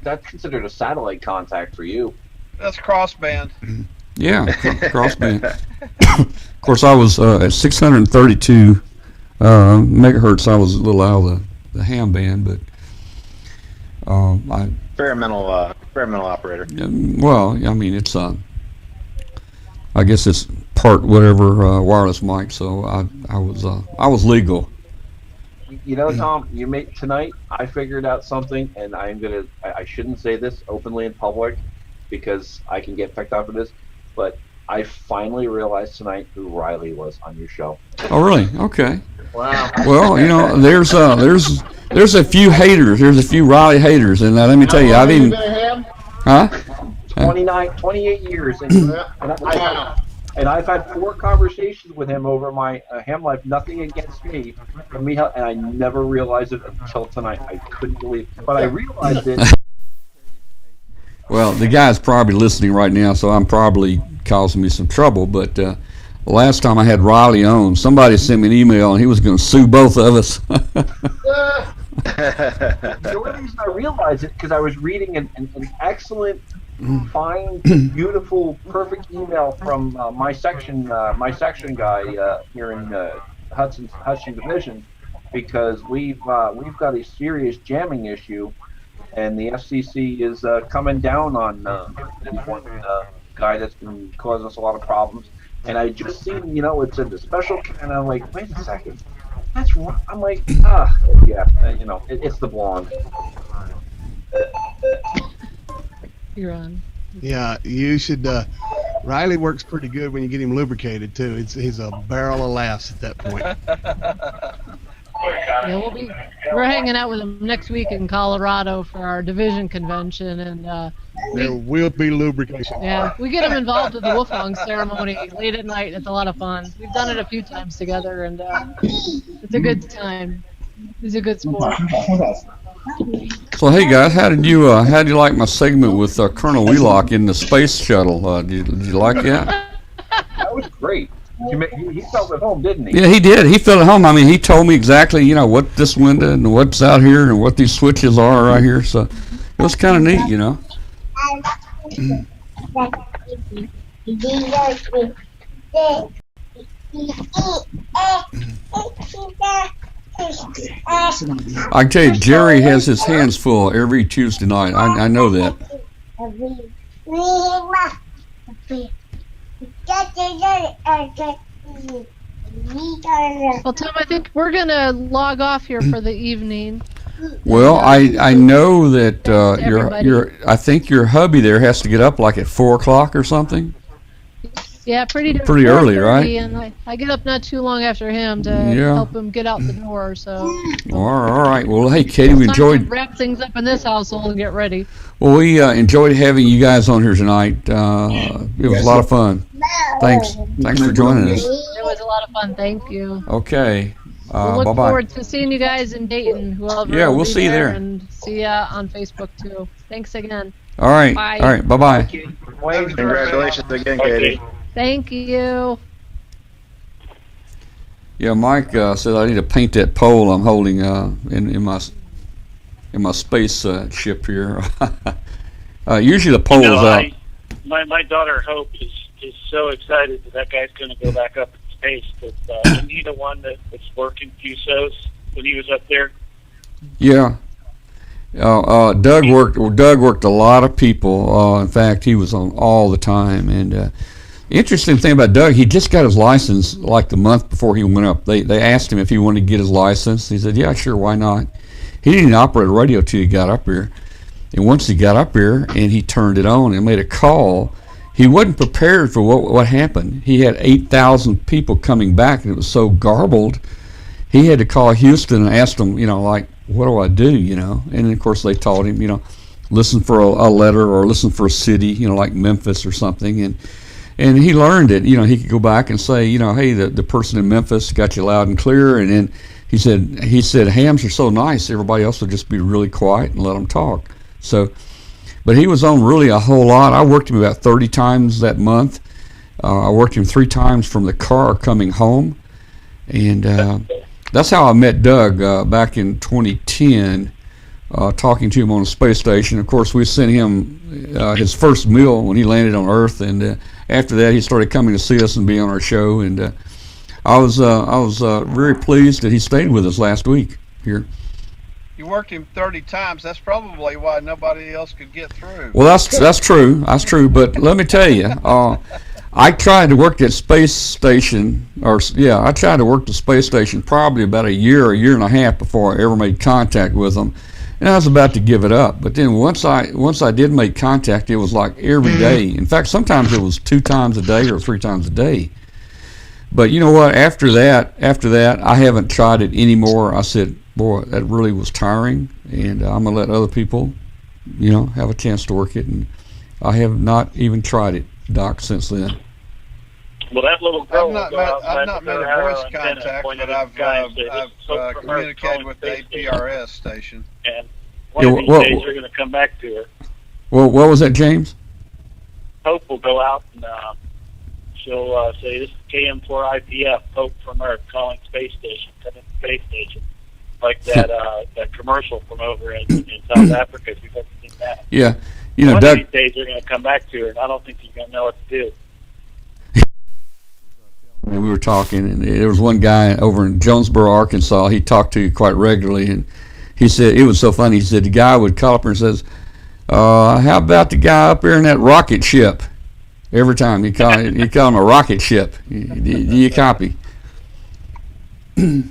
Speaker 8: that's considered a satellite contact for you.
Speaker 9: That's crossband.
Speaker 1: Yeah, crossband. Of course, I was at 632 megahertz. I was a little out of the ham band, but
Speaker 18: experimental operator.
Speaker 1: Well, I mean, it's I guess it's part whatever wireless mic. So I was legal.
Speaker 8: Tom, tonight I figured out something, and I shouldn't say this openly in public because I can get picked up for this, but I finally realized tonight who Riley was on your show.
Speaker 1: Oh, really? Okay.
Speaker 8: Wow.
Speaker 1: Well, there's a few haters. There's a few Riley haters, and let me tell you, I've even. Huh?
Speaker 8: 28 years, and I've had 4 conversations with him over my ham life. Nothing against me, and I never realized it until tonight. I couldn't believe it, but I realized it.
Speaker 1: Well, the guy's probably listening right now, so I'm probably causing me some trouble. But the last time I had Riley on, somebody sent me an email, and he was going to sue both of us.
Speaker 8: The only reason I realized it because I was reading an excellent, fine, beautiful, perfect email from my section guy here in Hudson Division, because we've got a serious jamming issue, and the FCC is coming down on this one guy that's been causing us a lot of problems. And I just seen, it's a special, and I'm like, wait a second. That's wrong. I'm like, yeah, it's the blonde.
Speaker 4: You're on.
Speaker 15: Yeah, you should. Riley works pretty good when you get him lubricated too. He's a barrel of laughs at that point.
Speaker 4: Yeah, we're hanging out with him next week in Colorado for our division convention, and
Speaker 15: there will be lubrication.
Speaker 4: yeah, we get him involved with the Wolfgang ceremony late at night. It's a lot of fun. We've done it a few times together, and it's a good time. He's a good sport.
Speaker 1: So hey guys, how did you like my segment with Colonel Wheelock in the space shuttle? Did you like that?
Speaker 8: That was great. He felt at home, didn't he?
Speaker 1: Yeah, he did. He felt at home. I mean, he told me exactly, what this window and what's out here and what these switches are right here. So it was kind of neat, I can tell you, Jerry has his hands full every Tuesday night. I know that.
Speaker 4: Well, Tom, I think we're gonna log off here for the evening.
Speaker 1: Well, I know that I think your hubby there has to get up like at 4 o'clock or something.
Speaker 4: Yeah, pretty
Speaker 1: early, right?
Speaker 4: And I get up not too long after him to help him get out the door. So.
Speaker 1: All right. Well, hey, Katie, we enjoyed.
Speaker 4: Wrap things up in this household and get ready.
Speaker 1: Well, we enjoyed having you guys on here tonight. It was a lot of fun. Thanks for joining us.
Speaker 4: It was a lot of fun. Thank you.
Speaker 1: Okay.
Speaker 4: We'll look
Speaker 1: bye-bye.
Speaker 4: forward to seeing you guys in Dayton. Whoever
Speaker 1: yeah,
Speaker 4: will
Speaker 1: we'll
Speaker 4: be
Speaker 1: see you there.
Speaker 4: And see ya on Facebook too. Thanks again.
Speaker 1: All right.
Speaker 4: Bye.
Speaker 1: All right. Bye-bye.
Speaker 18: Congratulations again, Katie.
Speaker 4: Thank you.
Speaker 1: Yeah, Mike said I need to paint that pole I'm holding in my space ship here. Usually the pole is out.
Speaker 11: My daughter Hope is so excited that guy's going to go back up in space. That isn't he the one that was working Fusos when he was up there?
Speaker 1: Yeah. Doug worked a lot of people. In fact, he was on all the time. And interesting thing about Doug, he just got his license like the month before he went up. They asked him if he wanted to get his license. He said, "Yeah, sure, why not?" He didn't even operate a radio till he got up here. And once he got up here and he turned it on and made a call, he wasn't prepared for what happened. He had 8,000 people coming back, and it was so garbled. He had to call Houston and ask them, like, what do I do, And of course they told him, listen for a letter or listen for a city, like Memphis or something. And he learned it, he could go back and say, hey, the person in Memphis got you loud and clear. And then he said, hams are so nice, everybody else would just be really quiet and let them talk. So, but he was on really a whole lot. I worked him about 30 times that month. I worked him 3 times from the car coming home. And that's how I met Doug back in 2010, talking to him on the space station. Of course, we sent him his first meal when he landed on Earth, and after that, he started coming to see us and be on our show. And I was very pleased that he stayed with us last week here.
Speaker 9: You worked him 30 times. That's probably why nobody else could get through.
Speaker 1: Well, that's true. That's true. But let me tell you, I tried to work that space station, I tried to work the space station probably about a year and a half before I ever made contact with them, and I was about to give it up. But then once I did make contact, it was like every day. In fact, sometimes it was 2 times a day or 3 times a day. But you know what? After that, I haven't tried it anymore. I said, boy, that really was tiring, and I'm gonna let other people, have a chance to work it. And I have not even tried it, Doc, since then.
Speaker 11: Well, that little girl.
Speaker 9: I've not made a voice contact, but I've communicated with the APRS station.
Speaker 11: And one of these days we're going to come back to her.
Speaker 1: Well, what was that, James?
Speaker 11: Hope will go out and she'll say, "This is KM4IPF, Hope from Earth, calling space station, coming to space station." Like that commercial from over in South Africa, if you've ever seen that.
Speaker 1: Yeah.
Speaker 11: One
Speaker 1: Doug,
Speaker 11: of these days they're going to come back to her, and I don't think she's going to know what to do.
Speaker 1: We were talking, and there was one guy over in Jonesboro, Arkansas, he talked to quite regularly, and he said, it was so funny, he said the guy would call up and says, how about the guy up there in that rocket ship? Every time you call him a rocket ship. Do you copy?
Speaker 11: Hey,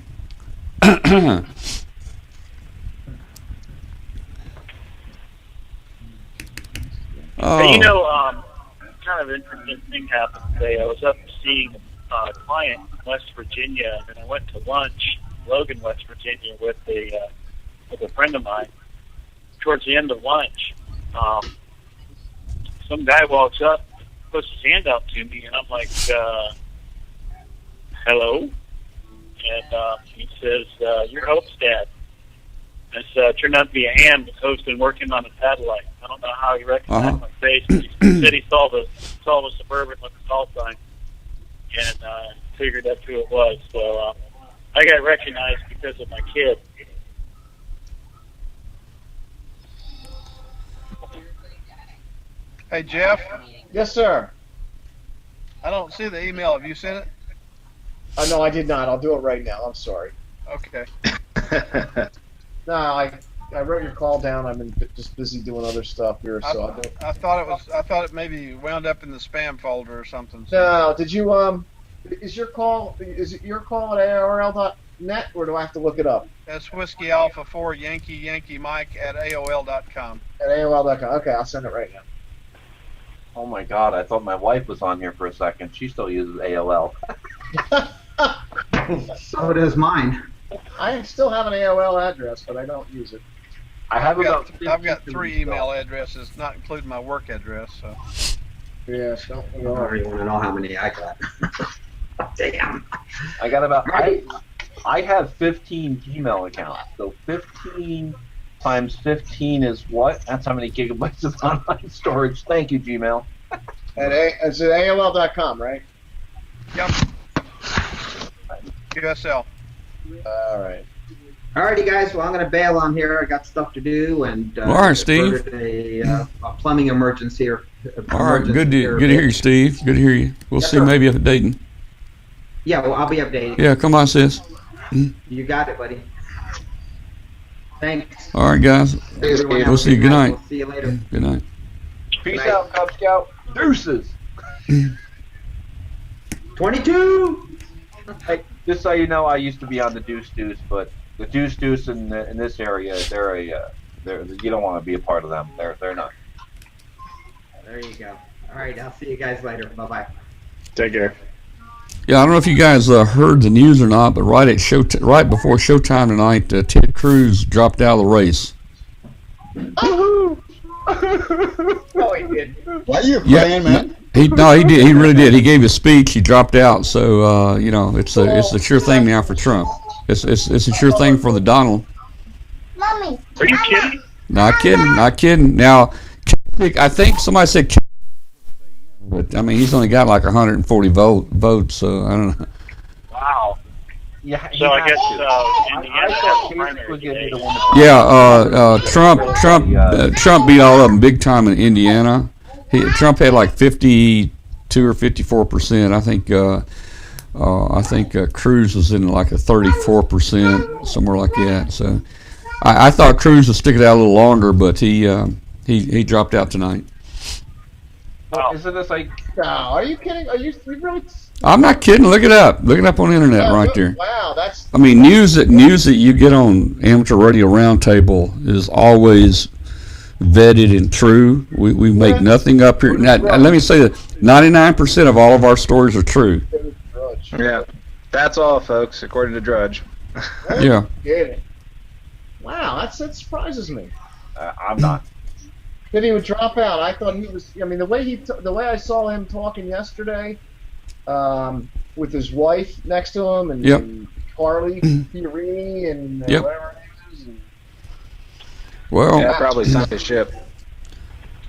Speaker 11: kind of interesting thing happened today. I was up seeing a client in West Virginia, and I went to lunch, Logan, West Virginia, with a friend of mine. Towards the end of lunch, some guy walks up, puts his hand out to me, and I'm like, hello? And he says, you're Hope's dad. And it turned out to be a ham that Hope's been working on a satellite. I don't know how he recognized my face, but he said he saw the Suburban with the call sign and figured that's who it was. So I got recognized because of my kid.
Speaker 9: Hey, Jeff.
Speaker 13: Yes, sir.
Speaker 9: I don't see the email. Have you sent it?
Speaker 13: No, I did not. I'll do it right now. I'm sorry.
Speaker 9: Okay.
Speaker 13: No, I wrote your call down. I've been just busy doing other stuff here, so
Speaker 9: I thought it maybe wound up in the spam folder or something.
Speaker 13: No, did you is it your call at ARL.net, or do I have to look it up?
Speaker 9: That's Whiskey Alpha 4 Yankee Mike at AOL.com.
Speaker 13: At AOL.com. Okay, I'll send it right now.
Speaker 8: Oh my God! I thought my wife was on here for a second. She still uses AOL.
Speaker 10: So does mine.
Speaker 13: I still have an AOL address, but I don't use it.
Speaker 9: I've got 3 email addresses, not including my work address. So.
Speaker 13: Yes.
Speaker 10: I don't really want to know how many I got. Damn.
Speaker 8: I got I have 15 Gmail accounts. So 15 times 15 is what? That's how many gigabytes of online storage. Thank you, Gmail.
Speaker 13: It's at AOL.com, right?
Speaker 9: Yep. QSL.
Speaker 13: All right.
Speaker 10: Alrighty, guys. Well, I'm going to bail on here. I got stuff to do, and
Speaker 1: all right, Steve.
Speaker 10: A plumbing emergency. All
Speaker 1: right, good to hear you, Steve. Good to hear you. We'll see.
Speaker 10: Sir.
Speaker 1: Maybe updating.
Speaker 10: Yeah, well, I'll be updating.
Speaker 1: Yeah, come on, sis.
Speaker 10: You got it, buddy. Thanks.
Speaker 1: All right, guys. We'll see you. Good night.
Speaker 10: We'll see you later.
Speaker 1: Good night.
Speaker 8: Peace out, Cub Scout. Deuces.
Speaker 10: 22.
Speaker 8: Hey, just so you know, I used to be on the Deuce, but the Deuce in this area, they're you don't want to be a part of them. They're not.
Speaker 10: There you go. All right, I'll see you guys later. Bye bye.
Speaker 18: Take care.
Speaker 1: Yeah, I don't know if you guys heard the news or not, but right before showtime tonight, Ted Cruz dropped out of the race.
Speaker 13: Oh, he did.
Speaker 12: Why are you playing, man?
Speaker 1: He did. He really did. He gave a speech. He dropped out. So it's a sure thing now for Trump. It's a sure thing for the Donald.
Speaker 11: Mommy, are you kidding?
Speaker 1: Not kidding. Now, I think somebody said, but I mean, he's only got like 140 votes. So I don't know.
Speaker 11: Wow.
Speaker 8: Yeah.
Speaker 11: So I guess Indiana has a primary today.
Speaker 1: Yeah. Trump beat all of them big time in Indiana. Trump had like 52 or 54%. I think Cruz was in like a 34%, somewhere like that. So I thought Cruz would stick it out a little longer, but he dropped out tonight.
Speaker 8: Wow. Isn't this like?
Speaker 13: No, are you kidding? Are you really?
Speaker 1: I'm not kidding. Look it up. Look it up on the internet right there.
Speaker 13: Wow, that's.
Speaker 1: I mean, news that you get on Amateur Radio Roundtable is always vetted and true. We make nothing up here. Now, let me say that 99% of all of our stories are true.
Speaker 18: Yeah, that's all, folks, according to Drudge.
Speaker 1: Yeah.
Speaker 13: Wow, that surprises me.
Speaker 8: I'm not.
Speaker 13: That he would drop out. I thought he was. I mean, the way I saw him talking yesterday, with his wife next to him, and Carly Fiorini, and whatever it is.
Speaker 1: Well,
Speaker 18: yeah, probably sunk the ship.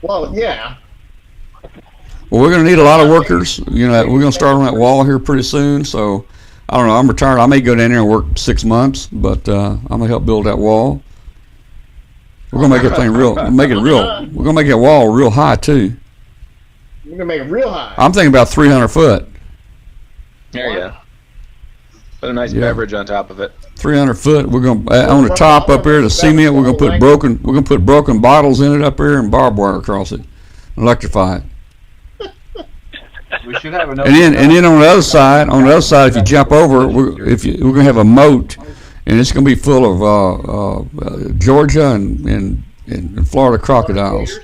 Speaker 13: Well, yeah.
Speaker 1: Well, we're going to need a lot of workers. We're going to start on that wall here pretty soon. So, I don't know. I'm retired. I may go down there and work 6 months, but I'm going to help build that wall. We're going to make that thing real. We're going to make that wall real high too.
Speaker 13: You're going to make it real high.
Speaker 1: I'm thinking about 300 foot.
Speaker 18: There you go. Put a nice beverage on top of it.
Speaker 1: 300 foot. We're going to on the top up here, the cement. We're going to put broken bottles in it up here and barbed wire across it, electrify it.
Speaker 8: We should have
Speaker 1: and then on the other side, if you jump over, we're going to have a moat, and it's going to be full of Georgia and Florida crocodiles.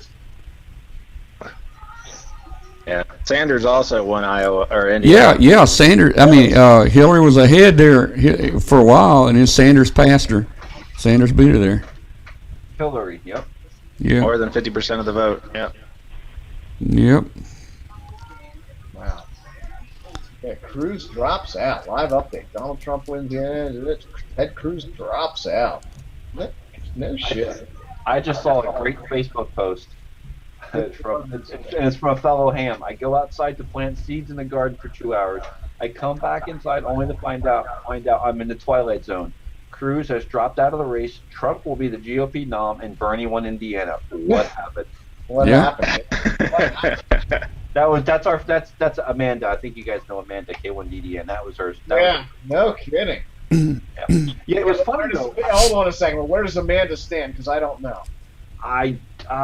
Speaker 18: Yeah, Sanders also won Iowa or Indiana.
Speaker 1: Yeah, Sanders. I mean, Hillary was ahead there for a while, and then Sanders passed her. Sanders beat her there.
Speaker 8: Hillary, yep.
Speaker 1: Yeah.
Speaker 18: More than 50% of the vote. Yep.
Speaker 1: Yep.
Speaker 13: Wow. Yeah, Cruz drops out. Live update. Donald Trump wins in. Ted Cruz drops out. No shit.
Speaker 8: I just saw a great Facebook post. It's from a fellow ham. I go outside to plant seeds in the garden for 2 hours. I come back inside only to find out I'm in the twilight zone. Cruz has dropped out of the race. Trump will be the GOP nom, and Bernie won Indiana. What happened?
Speaker 13: What happened?
Speaker 8: That's Amanda. I think you guys know Amanda K1DD, and that was hers.
Speaker 13: No kidding.
Speaker 8: Yeah, it was funny though.
Speaker 13: Hold on a second. Where does Amanda stand? Because I don't know.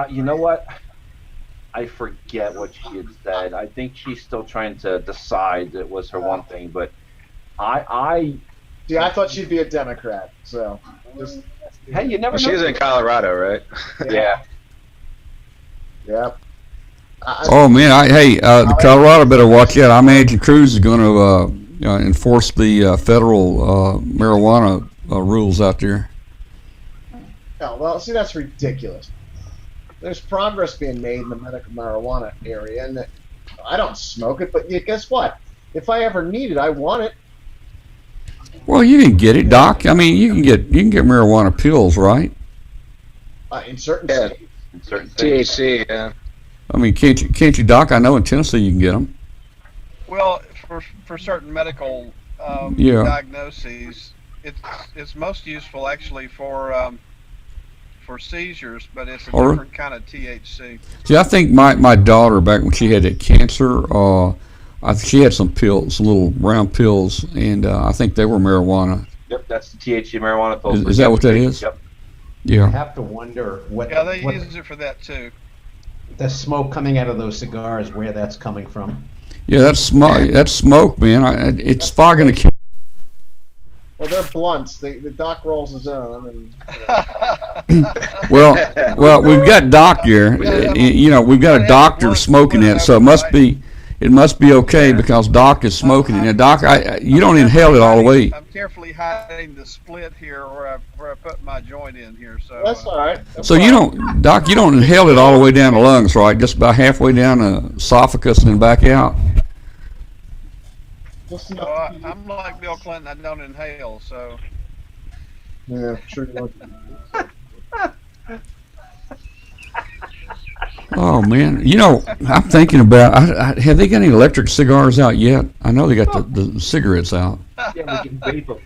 Speaker 8: You know what? I forget what she had said. I think she's still trying to decide. It was her one thing, but I
Speaker 13: thought she'd be a Democrat. So just
Speaker 8: hey, you never know.
Speaker 18: She was in Colorado, right?
Speaker 8: Yeah.
Speaker 13: Yep.
Speaker 1: Oh man, the Colorado better watch out. I imagine Cruz is going to enforce the federal marijuana rules out there.
Speaker 13: Oh, well, see, that's ridiculous. There's progress being made in the medical marijuana area, and I don't smoke it, but guess what? If I ever need it, I want it.
Speaker 1: Well, you can get it, Doc. I mean, you can get marijuana pills, right?
Speaker 13: In certain states.
Speaker 8: In certain states.
Speaker 18: THC, yeah.
Speaker 1: I mean, can't you, Doc? I know in Tennessee you can get them.
Speaker 9: Well, for certain medical diagnoses, it's most useful actually for seizures, but it's a different kind of THC.
Speaker 1: See, I think my daughter, back when she had that cancer, she had some pills, some little round pills, and I think they were marijuana.
Speaker 8: Yep, that's the THC marijuana pills.
Speaker 1: Is that what that is?
Speaker 8: Yep.
Speaker 1: Yeah.
Speaker 19: I have to wonder what.
Speaker 9: Yeah, they use it for that too.
Speaker 19: The smoke coming out of those cigars, where that's coming from.
Speaker 1: Yeah, that's smoke. That's smoke, man. It's far gonna kill.
Speaker 13: Well, they're blunts. The Doc rolls his own.
Speaker 1: Well, we've got Doc here. We've got a doctor smoking it, so it must be okay because Doc is smoking it. Now, Doc, you don't inhale it all the way.
Speaker 9: I'm carefully hiding the split here where I put my joint in here. So
Speaker 13: that's all right.
Speaker 1: So you don't, Doc, you don't inhale it all the way down the lungs, right? Just about halfway down the esophagus and then back out.
Speaker 9: I'm like Bill Clinton. I don't inhale, so.
Speaker 13: Yeah, sure.
Speaker 1: Oh man, I'm thinking about. Have they got any electric cigars out yet? I know they got the cigarettes out.
Speaker 8: Yeah, we can vape them.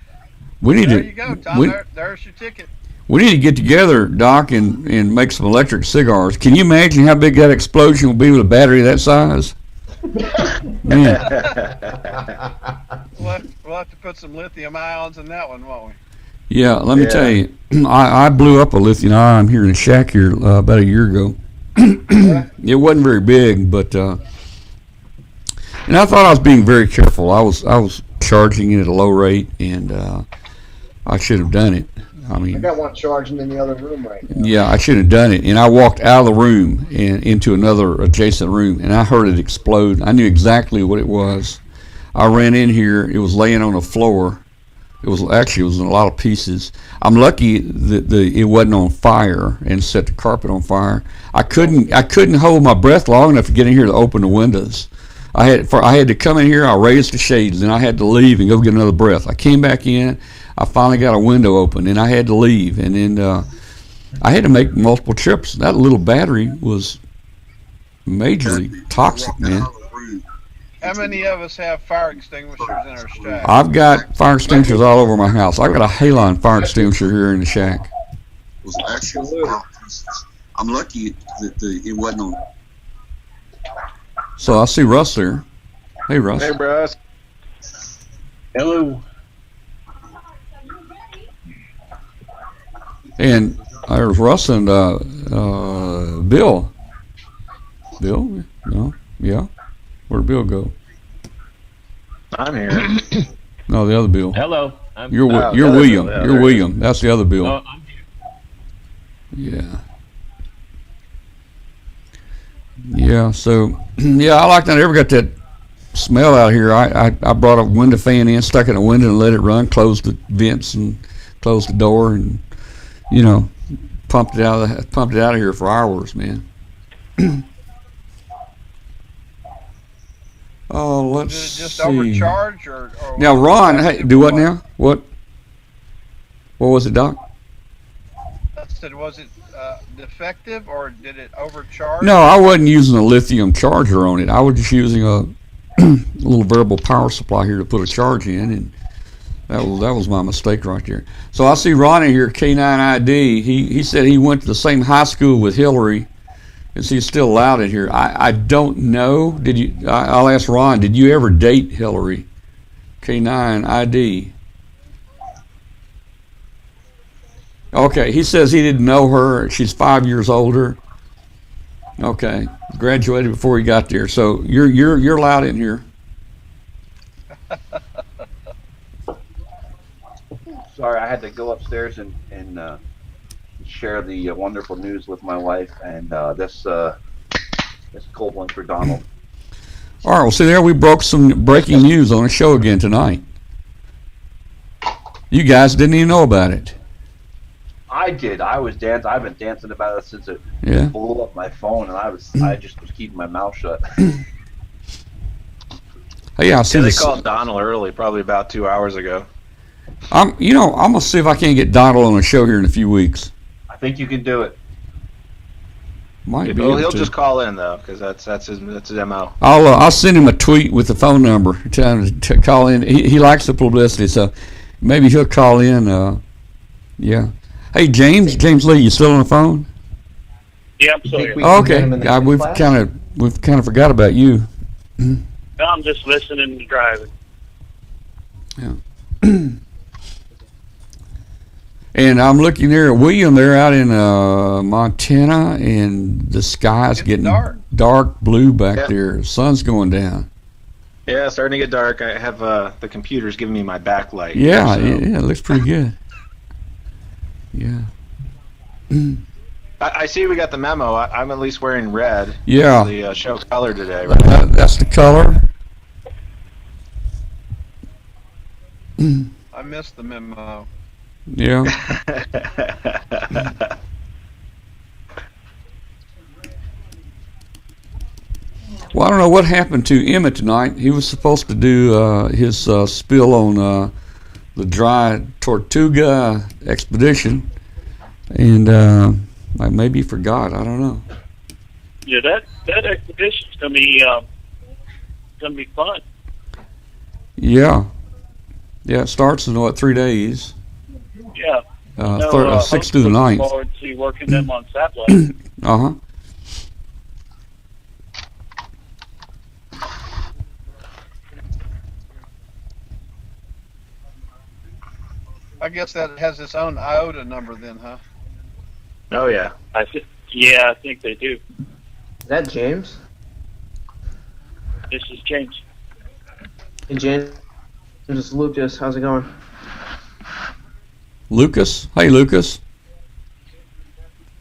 Speaker 9: There you go, Tom. There's your ticket.
Speaker 1: We need to get together, Doc, and make some electric cigars. Can you imagine how big that explosion will be with a battery that size? Man.
Speaker 9: We'll have to put some lithium ions in that one, won't we?
Speaker 1: Yeah, let me tell you, I blew up a lithium ion here in the shack here about a year ago. It wasn't very big, but and I thought I was being very careful. I was charging it at a low rate, and I should have done it. I
Speaker 13: got one charging in the other room right now.
Speaker 1: Yeah, I should have done it. And I walked out of the room and into another adjacent room, and I heard it explode. I knew exactly what it was. I ran in here. It was laying on the floor. It was in a lot of pieces. I'm lucky that it wasn't on fire and set the carpet on fire. I couldn't hold my breath long enough to get in here to open the windows. I had to come in here. I raised the shades, and I had to leave and go get another breath. I came back in. I finally got a window open, and I had to leave, and then I had to make multiple trips. That little battery was majorly toxic, man.
Speaker 9: How many of us have fire extinguishers in our shack?
Speaker 1: I've got fire extinguishers all over my house. I've got a Halon fire extinguisher here in the shack.
Speaker 20: I'm lucky that it wasn't on.
Speaker 1: So I see Russ there. Hey, Russ.
Speaker 18: Hey, Russ.
Speaker 20: Hello.
Speaker 1: And there's Russ and Bill. Bill? No? Yeah? Where'd Bill go?
Speaker 18: I'm here.
Speaker 1: No, the other Bill.
Speaker 21: Hello.
Speaker 1: You're William. You're William. That's the other Bill.
Speaker 21: I'm here.
Speaker 1: Yeah. Yeah. So yeah, I like that. I never got that smell out here. I brought a window fan in, stuck it in a window, and let it run. Closed the vents and closed the door, and pumped it out of here for hours, man. Oh, let's
Speaker 9: Did it just
Speaker 1: see.
Speaker 9: overcharge or
Speaker 1: Now, Ron, hey, do what now? What was it, Doc?
Speaker 9: I said, was it defective or did it overcharge?
Speaker 1: No, I wasn't using a lithium charger on it. I was just using a little variable power supply here to put a charge in, and that was my mistake right there. So I see Ron in here, K9ID. He said he went to the same high school with Hillary. Is he still allowed in here? I don't know. Did you? I'll ask Ron. Did you ever date Hillary? K9ID. Okay, he says he didn't know her. She's 5 years older. Okay, graduated before he got there. So you're allowed in here.
Speaker 8: Sorry, I had to go upstairs and share the wonderful news with my wife, and this cold one for Donald.
Speaker 1: All right, well, see there, we broke some breaking news on a show again tonight. You guys didn't even know about it.
Speaker 8: I did. I was dancing. I've been dancing about it since it blew up my phone, and I just was keeping my mouth shut.
Speaker 1: Hey, I see
Speaker 18: they
Speaker 1: this.
Speaker 18: called Donald early, probably about 2 hours ago.
Speaker 1: I'm gonna see if I can't get Donald on a show here in a few weeks.
Speaker 8: I think you can do it.
Speaker 1: Might be.
Speaker 18: Well,
Speaker 1: able
Speaker 18: he'll
Speaker 1: to.
Speaker 18: just call in though, because that's his MO.
Speaker 1: I'll send him a tweet with the phone number, telling him to call in. He likes the publicity, so maybe he'll call in. Yeah. Hey, James Lee, you still on the phone?
Speaker 11: Yeah, I'm still here.
Speaker 1: Okay. We've kind of forgot about you.
Speaker 11: No, I'm just listening and driving.
Speaker 1: Yeah. And I'm looking there at William. They're out in Montana, and the sky's getting dark blue back there. The sun's going down.
Speaker 18: Yeah, it's starting to get dark. I have the computer's giving me my backlight.
Speaker 1: Yeah,
Speaker 18: so.
Speaker 1: yeah, it looks pretty good. Yeah.
Speaker 18: I see we got the memo. I'm at least wearing red.
Speaker 1: Yeah.
Speaker 18: The show color today, right?
Speaker 1: That's the color.
Speaker 9: I missed the memo.
Speaker 1: Yeah. Well, I don't know what happened to Emmett tonight. He was supposed to do his spill on the Dry Tortuga Expedition, and maybe he forgot. I don't know.
Speaker 11: Yeah, that expedition's gonna be fun.
Speaker 1: Yeah. Yeah, it starts in 3 days.
Speaker 11: Yeah.
Speaker 1: 6 to the 9th.
Speaker 11: Looking forward to working them on satellite.
Speaker 1: Uh-huh.
Speaker 9: I guess that has its own IOTA number then, huh?
Speaker 18: Oh yeah.
Speaker 11: I think they do.
Speaker 10: Is that James?
Speaker 11: This is James.
Speaker 10: Hey James, this is Lucas. How's it going?
Speaker 1: Lucas? Hey, Lucas.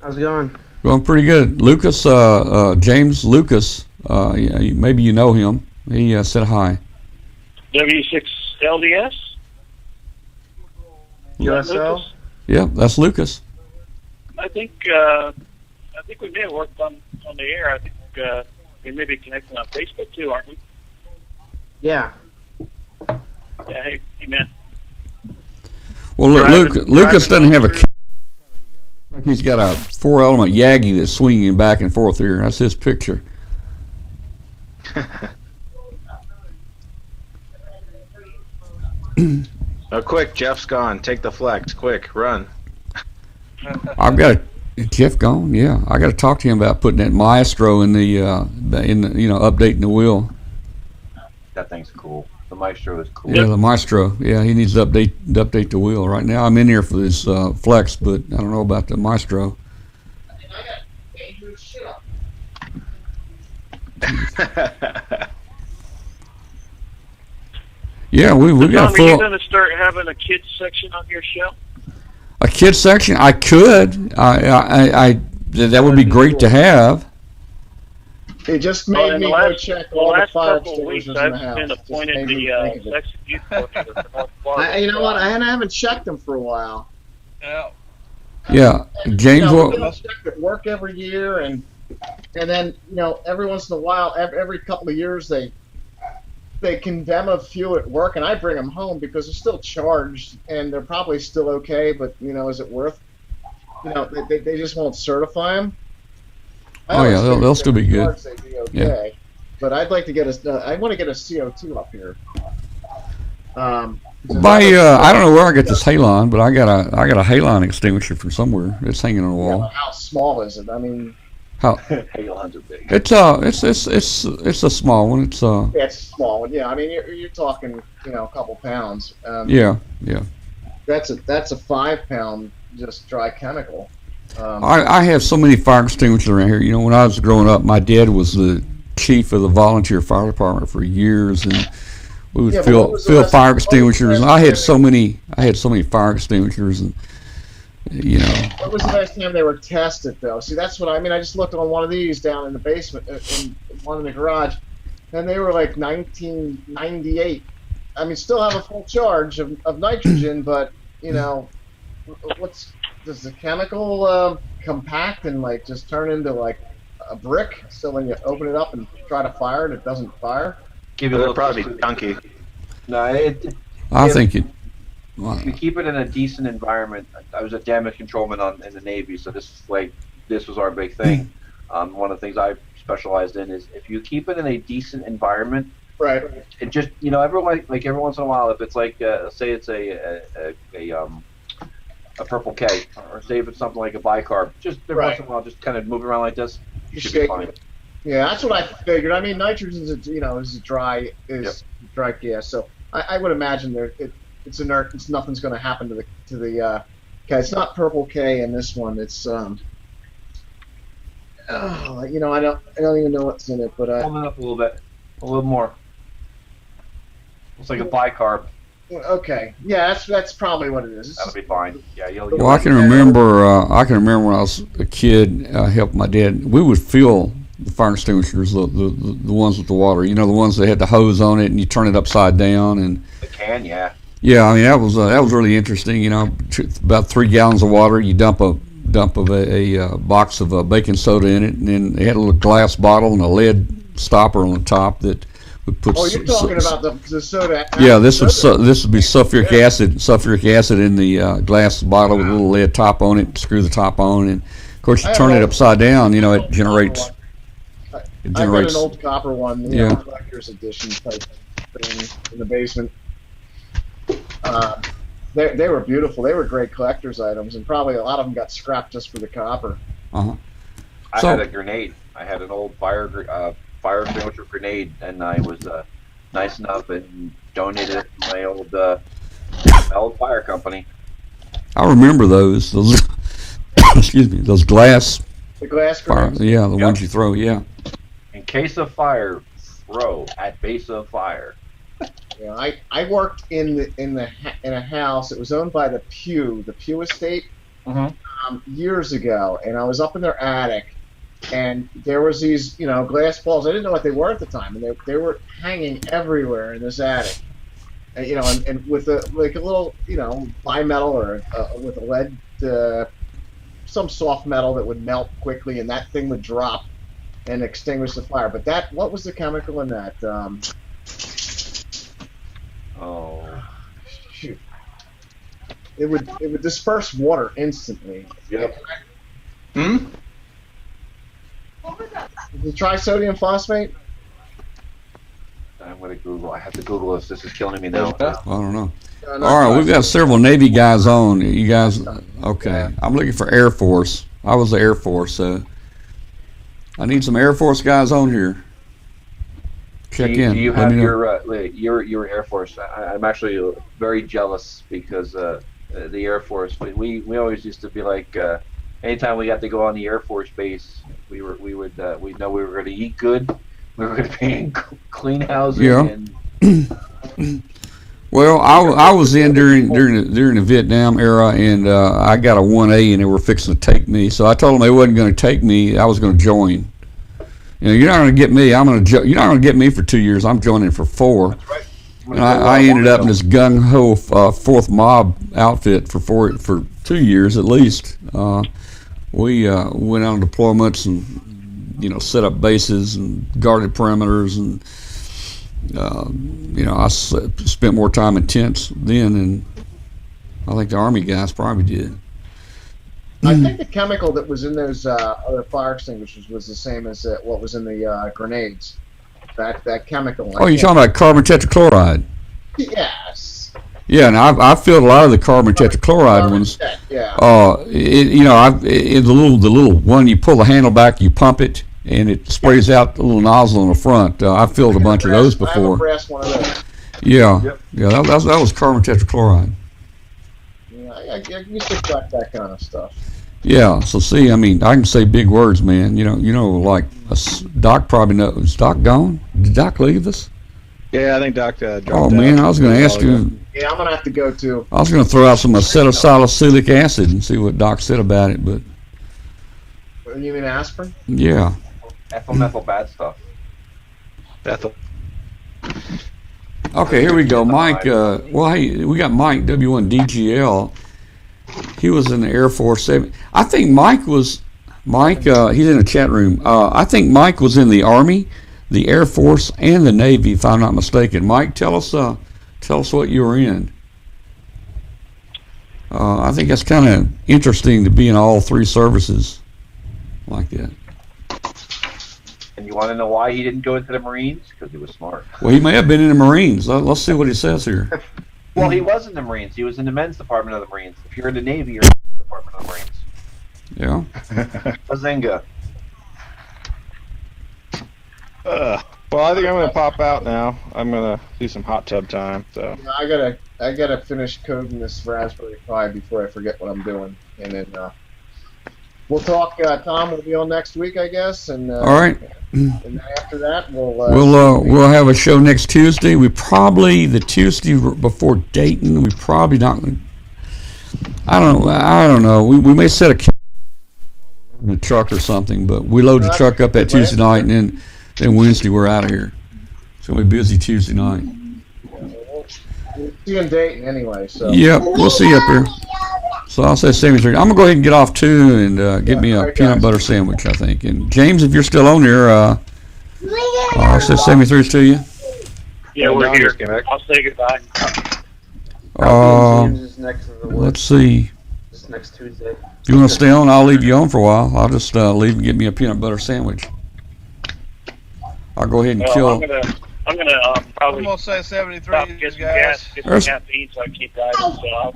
Speaker 10: How's it going?
Speaker 1: Going pretty good. Lucas, James Lucas, maybe you know him. He said hi.
Speaker 11: W6LDS?
Speaker 10: USL?
Speaker 1: Yeah, that's Lucas.
Speaker 11: I think we may have worked on the air. I think we may be connected on Facebook too, aren't we?
Speaker 10: Yeah.
Speaker 11: Yeah, hey man.
Speaker 1: Well, look, Lucas doesn't have a. He's got a 4-element Yagi that's swinging back and forth here. That's his picture.
Speaker 18: Oh, quick! Jeff's gone. Take the flex. Quick, run.
Speaker 1: I've got Jeff gone. Yeah, I got to talk to him about putting that Maestro in the updating the wheel.
Speaker 8: That thing's cool. The Maestro is cool.
Speaker 1: Yeah, the Maestro. Yeah, he needs to update the wheel. Right now, I'm in here for this Flex, but I don't know about the Maestro. Yeah, we got a full.
Speaker 11: Are you going to start having a kids section on your show?
Speaker 1: A kids section? I could. I that would be great to have.
Speaker 13: They just made me go check all the fire
Speaker 11: couple of weeks,
Speaker 13: extinguishers in the
Speaker 11: I've been
Speaker 13: house.
Speaker 11: appointed the sex abuse coordinator for North Florida.
Speaker 13: You know what? I haven't checked them for a while.
Speaker 1: Yeah, James.
Speaker 13: I'll check at work every year, and then every once in a while, every couple of years, they condemn a few at work, and I bring them home because they're still charged, and they're probably still okay. But is it worth? They just won't certify them.
Speaker 1: Oh yeah, they'll still be good.
Speaker 13: They'd be okay. Yeah. But I'd like to get I want to get a CO2 up here.
Speaker 1: I don't know where I got this halon, but I got a halon extinguisher from somewhere. It's hanging on the wall.
Speaker 13: Yeah, how small is it? I mean,
Speaker 1: how?
Speaker 13: Halons are big.
Speaker 1: It's a small one. It's
Speaker 13: Yeah, it's a small one. Yeah, I mean you're talking a couple pounds.
Speaker 1: Yeah.
Speaker 13: That's a 5 pound just dry chemical.
Speaker 1: I have so many fire extinguishers around here. When I was growing up, my dad was the chief of the volunteer fire department for years, and we would fill fire extinguishers. And I had so many fire extinguishers, and
Speaker 13: What was the last time they were tested, though? See, that's what I mean. I just looked on one of these down in the basement, in one in the garage, and they were like 1998. I mean, still have a full charge of nitrogen, but does the chemical compact and just turn into like a brick? So when you open it up and try to fire it, it doesn't fire.
Speaker 18: Give it a little probably chunky.
Speaker 8: No,
Speaker 1: I think it.
Speaker 8: If you keep it in a decent environment, I was a damage controlman in the Navy, so this was our big thing. One of the things I specialized in is if you keep it in a decent environment,
Speaker 13: right?
Speaker 8: It just every once in a while, if it's like say it's a purple K, or say if it's something like a bicarb, just every once in a while, just kind of move it around like this, you should be fine.
Speaker 13: Yeah, that's what I figured. I mean, nitrogen is dry gas, so I would imagine it's inert. Nothing's going to happen to the K. It's not purple K in this one. It's I don't even know what's in it, but
Speaker 8: hold it up a little more. Looks like a bicarb.
Speaker 13: Okay, yeah, that's probably what it is.
Speaker 8: That'll be fine. Yeah,
Speaker 1: Well, I can remember. When I was a kid, helped my dad. We would fill the fire extinguishers, the ones with the water. The ones that had the hose on it, and you turn it upside down, and
Speaker 8: the can, yeah.
Speaker 1: Yeah, I mean that was really interesting. About 3 gallons of water, you dump a box of baking soda in it, and then they had a little glass bottle and a lead stopper on the top that.
Speaker 13: Oh, you're talking about the soda.
Speaker 1: Yeah, this would be sulfuric acid in the glass bottle with a little lead top on it. Screw the top on, and of course you turn it upside down. It generates.
Speaker 13: I've got an old copper one, collector's edition type thing in the basement. They were beautiful. They were great collector's items, and probably a lot of them got scrapped just for the copper.
Speaker 1: Uh-huh.
Speaker 8: I had a grenade. I had an old fire extinguisher grenade, and I was nice enough and donated it to my old fire company.
Speaker 1: I remember those excuse me, those glass.
Speaker 13: The glass
Speaker 1: grenades. Yeah, the ones you throw. Yeah.
Speaker 8: In case of fire, throw at base of fire.
Speaker 13: Yeah, I worked in a house. It was owned by the Pew estate, years ago, and I was up in their attic. And there was these, glass balls. I didn't know what they were at the time, and they were hanging everywhere in this attic. And, and with a little, bimetal or with a lead, some soft metal that would melt quickly, and that thing would drop and extinguish the fire. But what was the chemical in that? Shoot! It would disperse water instantly.
Speaker 8: Yep.
Speaker 13: The trisodium phosphate?
Speaker 8: I'm going to Google. I have to Google this. This is killing me now.
Speaker 1: I don't know. All right, we've got several Navy guys on. You guys, okay. I'm looking for Air Force. I was the Air Force. I need some Air Force guys on here. Check in.
Speaker 8: Do you have your Air Force? I'm actually very jealous because the Air Force. We always used to be like. Anytime we got to go on the Air Force base, we know we were going to eat good. We were going to be in clean housing.
Speaker 1: Yeah.
Speaker 8: And
Speaker 1: well, I was in during the Vietnam era, and I got a 1A, and they were fixing to take me. So I told them they wasn't going to take me. I was going to join. you're not going to get me. You're not going to get me for 2 years. I'm joining for 4.
Speaker 8: That's right.
Speaker 1: And I ended up in this gung ho fourth mob outfit for 2 years at least. We went on deployments and set up bases and guarded perimeters, and I spent more time in tents then than I think the Army guys probably did.
Speaker 13: I think the chemical that was in those other fire extinguishers was the same as what was in the grenades. That chemical.
Speaker 1: Oh, you're talking about carbon tetrachloride?
Speaker 13: Yes.
Speaker 1: Yeah, and I've filled a lot of the carbon tetrachloride ones.
Speaker 13: Yeah.
Speaker 1: The little one, you pull the handle back, you pump it, and it sprays out the little nozzle on the front. I've filled a bunch of those before.
Speaker 13: I have a brass one of those.
Speaker 1: Yeah. Yep. Yeah, that was carbon tetrachloride.
Speaker 13: Yeah, I used to collect that kind of stuff.
Speaker 1: Yeah, so see, I can say big words, man. Like Doc probably knows. Is Doc gone? Did Doc leave us?
Speaker 21: Yeah, I think Doc dropped
Speaker 1: out. Man, I was going to ask you.
Speaker 13: Yeah, I'm going to have to go too.
Speaker 1: I was going to throw out some acetylsalicylic acid and see what Doc said about it, but.
Speaker 13: You mean aspirin?
Speaker 1: Yeah.
Speaker 8: Ethyl bad stuff.
Speaker 21: Ethyl.
Speaker 1: Okay, here we go. Mike, hey, we got Mike, W1DGL. He was in the Air Force. I think he's in the chat room. I think Mike was in the Army, the Air Force, and the Navy, if I'm not mistaken. Mike, tell us what you were in. I think that's kind of interesting to be in all 3 services like that.
Speaker 8: And you want to know why he didn't go into the Marines? Because he was smart.
Speaker 1: Well, he may have been in the Marines. Let's see what he says here.
Speaker 8: Well, he was in the Marines. He was in the men's department of the Marines. If you're in the Navy, you're in the department of the Marines.
Speaker 1: Yeah.
Speaker 8: Bazinga.
Speaker 21: Well, I think I'm gonna pop out now. I'm gonna do some hot tub time. So
Speaker 13: yeah, I gotta finish coding this Raspberry Pi before I forget what I'm doing, and then we'll talk. Tom will be on next week, I guess, and
Speaker 1: all right.
Speaker 13: And then after that,
Speaker 1: we'll have a show next Tuesday. We probably the Tuesday before Dayton. We probably not. I don't know. We may set a in the truck or something, but we load the truck up that Tuesday night, and then Wednesday we're out of here. It's gonna be busy Tuesday night.
Speaker 13: We'll see you in Dayton anyway. So.
Speaker 1: Yep, we'll see you up here. So I'll say 73. I'm gonna go ahead and get off too, and get me a peanut butter sandwich, I think. And James, if you're still on there, I'll say 73s to you.
Speaker 11: Yeah, we're here. I'll say goodbye.
Speaker 1: Let's see.
Speaker 16: This next Tuesday.
Speaker 1: If you want to stay on, I'll leave you on for a while. I'll just leave and get me a peanut butter sandwich. I'll go ahead and kill.
Speaker 11: I'm gonna probably.
Speaker 9: I'm gonna say 73,
Speaker 11: get some
Speaker 9: guys.
Speaker 11: gas, get some caffeine, so I can keep driving. So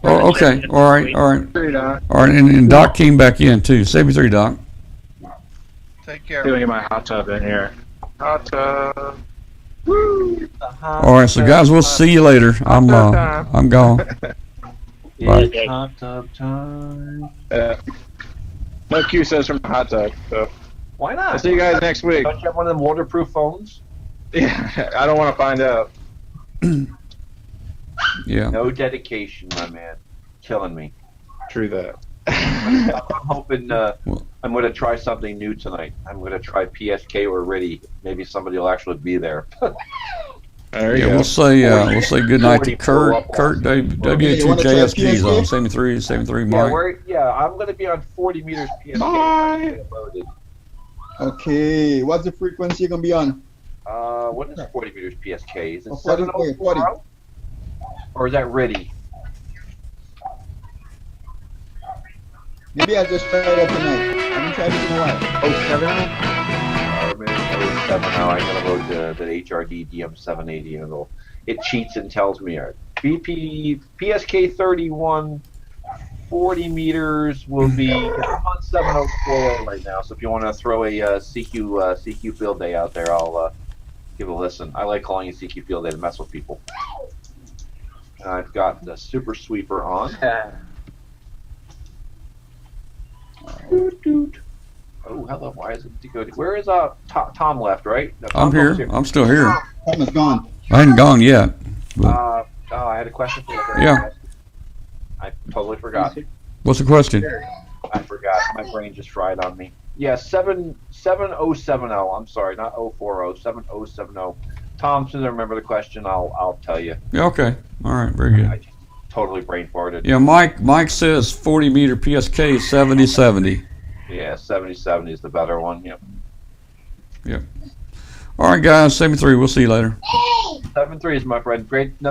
Speaker 1: Oh, okay. All right. All right. And Doc came back in too. 73, Doc.
Speaker 9: Take care.
Speaker 21: Let me get my hot tub in here. Hot tub.
Speaker 1: Woo! All right, so guys, we'll see you later. I'm gone. Bye.
Speaker 8: Hot tub time.
Speaker 21: No Q says from the hot tub. So
Speaker 8: why not?
Speaker 21: I'll see you guys next week.
Speaker 8: Don't you have one of them waterproof phones?
Speaker 21: Yeah, I don't want to find out.
Speaker 1: Yeah.
Speaker 8: No dedication, my man. Killing me.
Speaker 21: True that.
Speaker 8: I'm hoping I'm going to try something new tonight. I'm going to try PSK or Ready. Maybe somebody will actually be there.
Speaker 21: There you go.
Speaker 1: We'll say good night to Kurt W2JSG's on 73, Mike.
Speaker 8: I'm going to be on 40 meters PSK.
Speaker 21: Bye.
Speaker 12: Okay, what's the frequency you're going to be on?
Speaker 8: What is 40 meters PSK? Is it
Speaker 12: 40.
Speaker 8: Or is that Ready?
Speaker 12: Maybe I'll just try that tonight. I haven't tried it in a while.
Speaker 8: 07 now. I'm going to go to the HRD DM780 and it cheats and tells me BP PSK 31 40 meters will be I'm on 7040 right now. So if you want to throw a CQ field day out there, I'll give it a listen. I like calling it CQ field day to mess with people. I've got the super sweeper on. Oh, hello. Why is it good? Where is Tom left, right? No,
Speaker 1: I'm here. I'm still here.
Speaker 12: Tom is gone.
Speaker 1: I hadn't gone yet.
Speaker 8: I had a question for you.
Speaker 1: Yeah.
Speaker 8: I totally forgot.
Speaker 1: What's the question?
Speaker 8: I forgot. My brain just fried on me. Yeah, 7070. I'm sorry, not 040, 7070. Tom, as soon as I remember the question, I'll tell you.
Speaker 1: Yeah, okay. All right, very good.
Speaker 8: I just totally brain farted.
Speaker 1: Yeah, Mike says 40 meter PSK 7070.
Speaker 8: Yeah, 7070 is the better one. Yep.
Speaker 1: Yep. All right, guys, 73. We'll see you later.
Speaker 8: 73 is my friend. Great. Another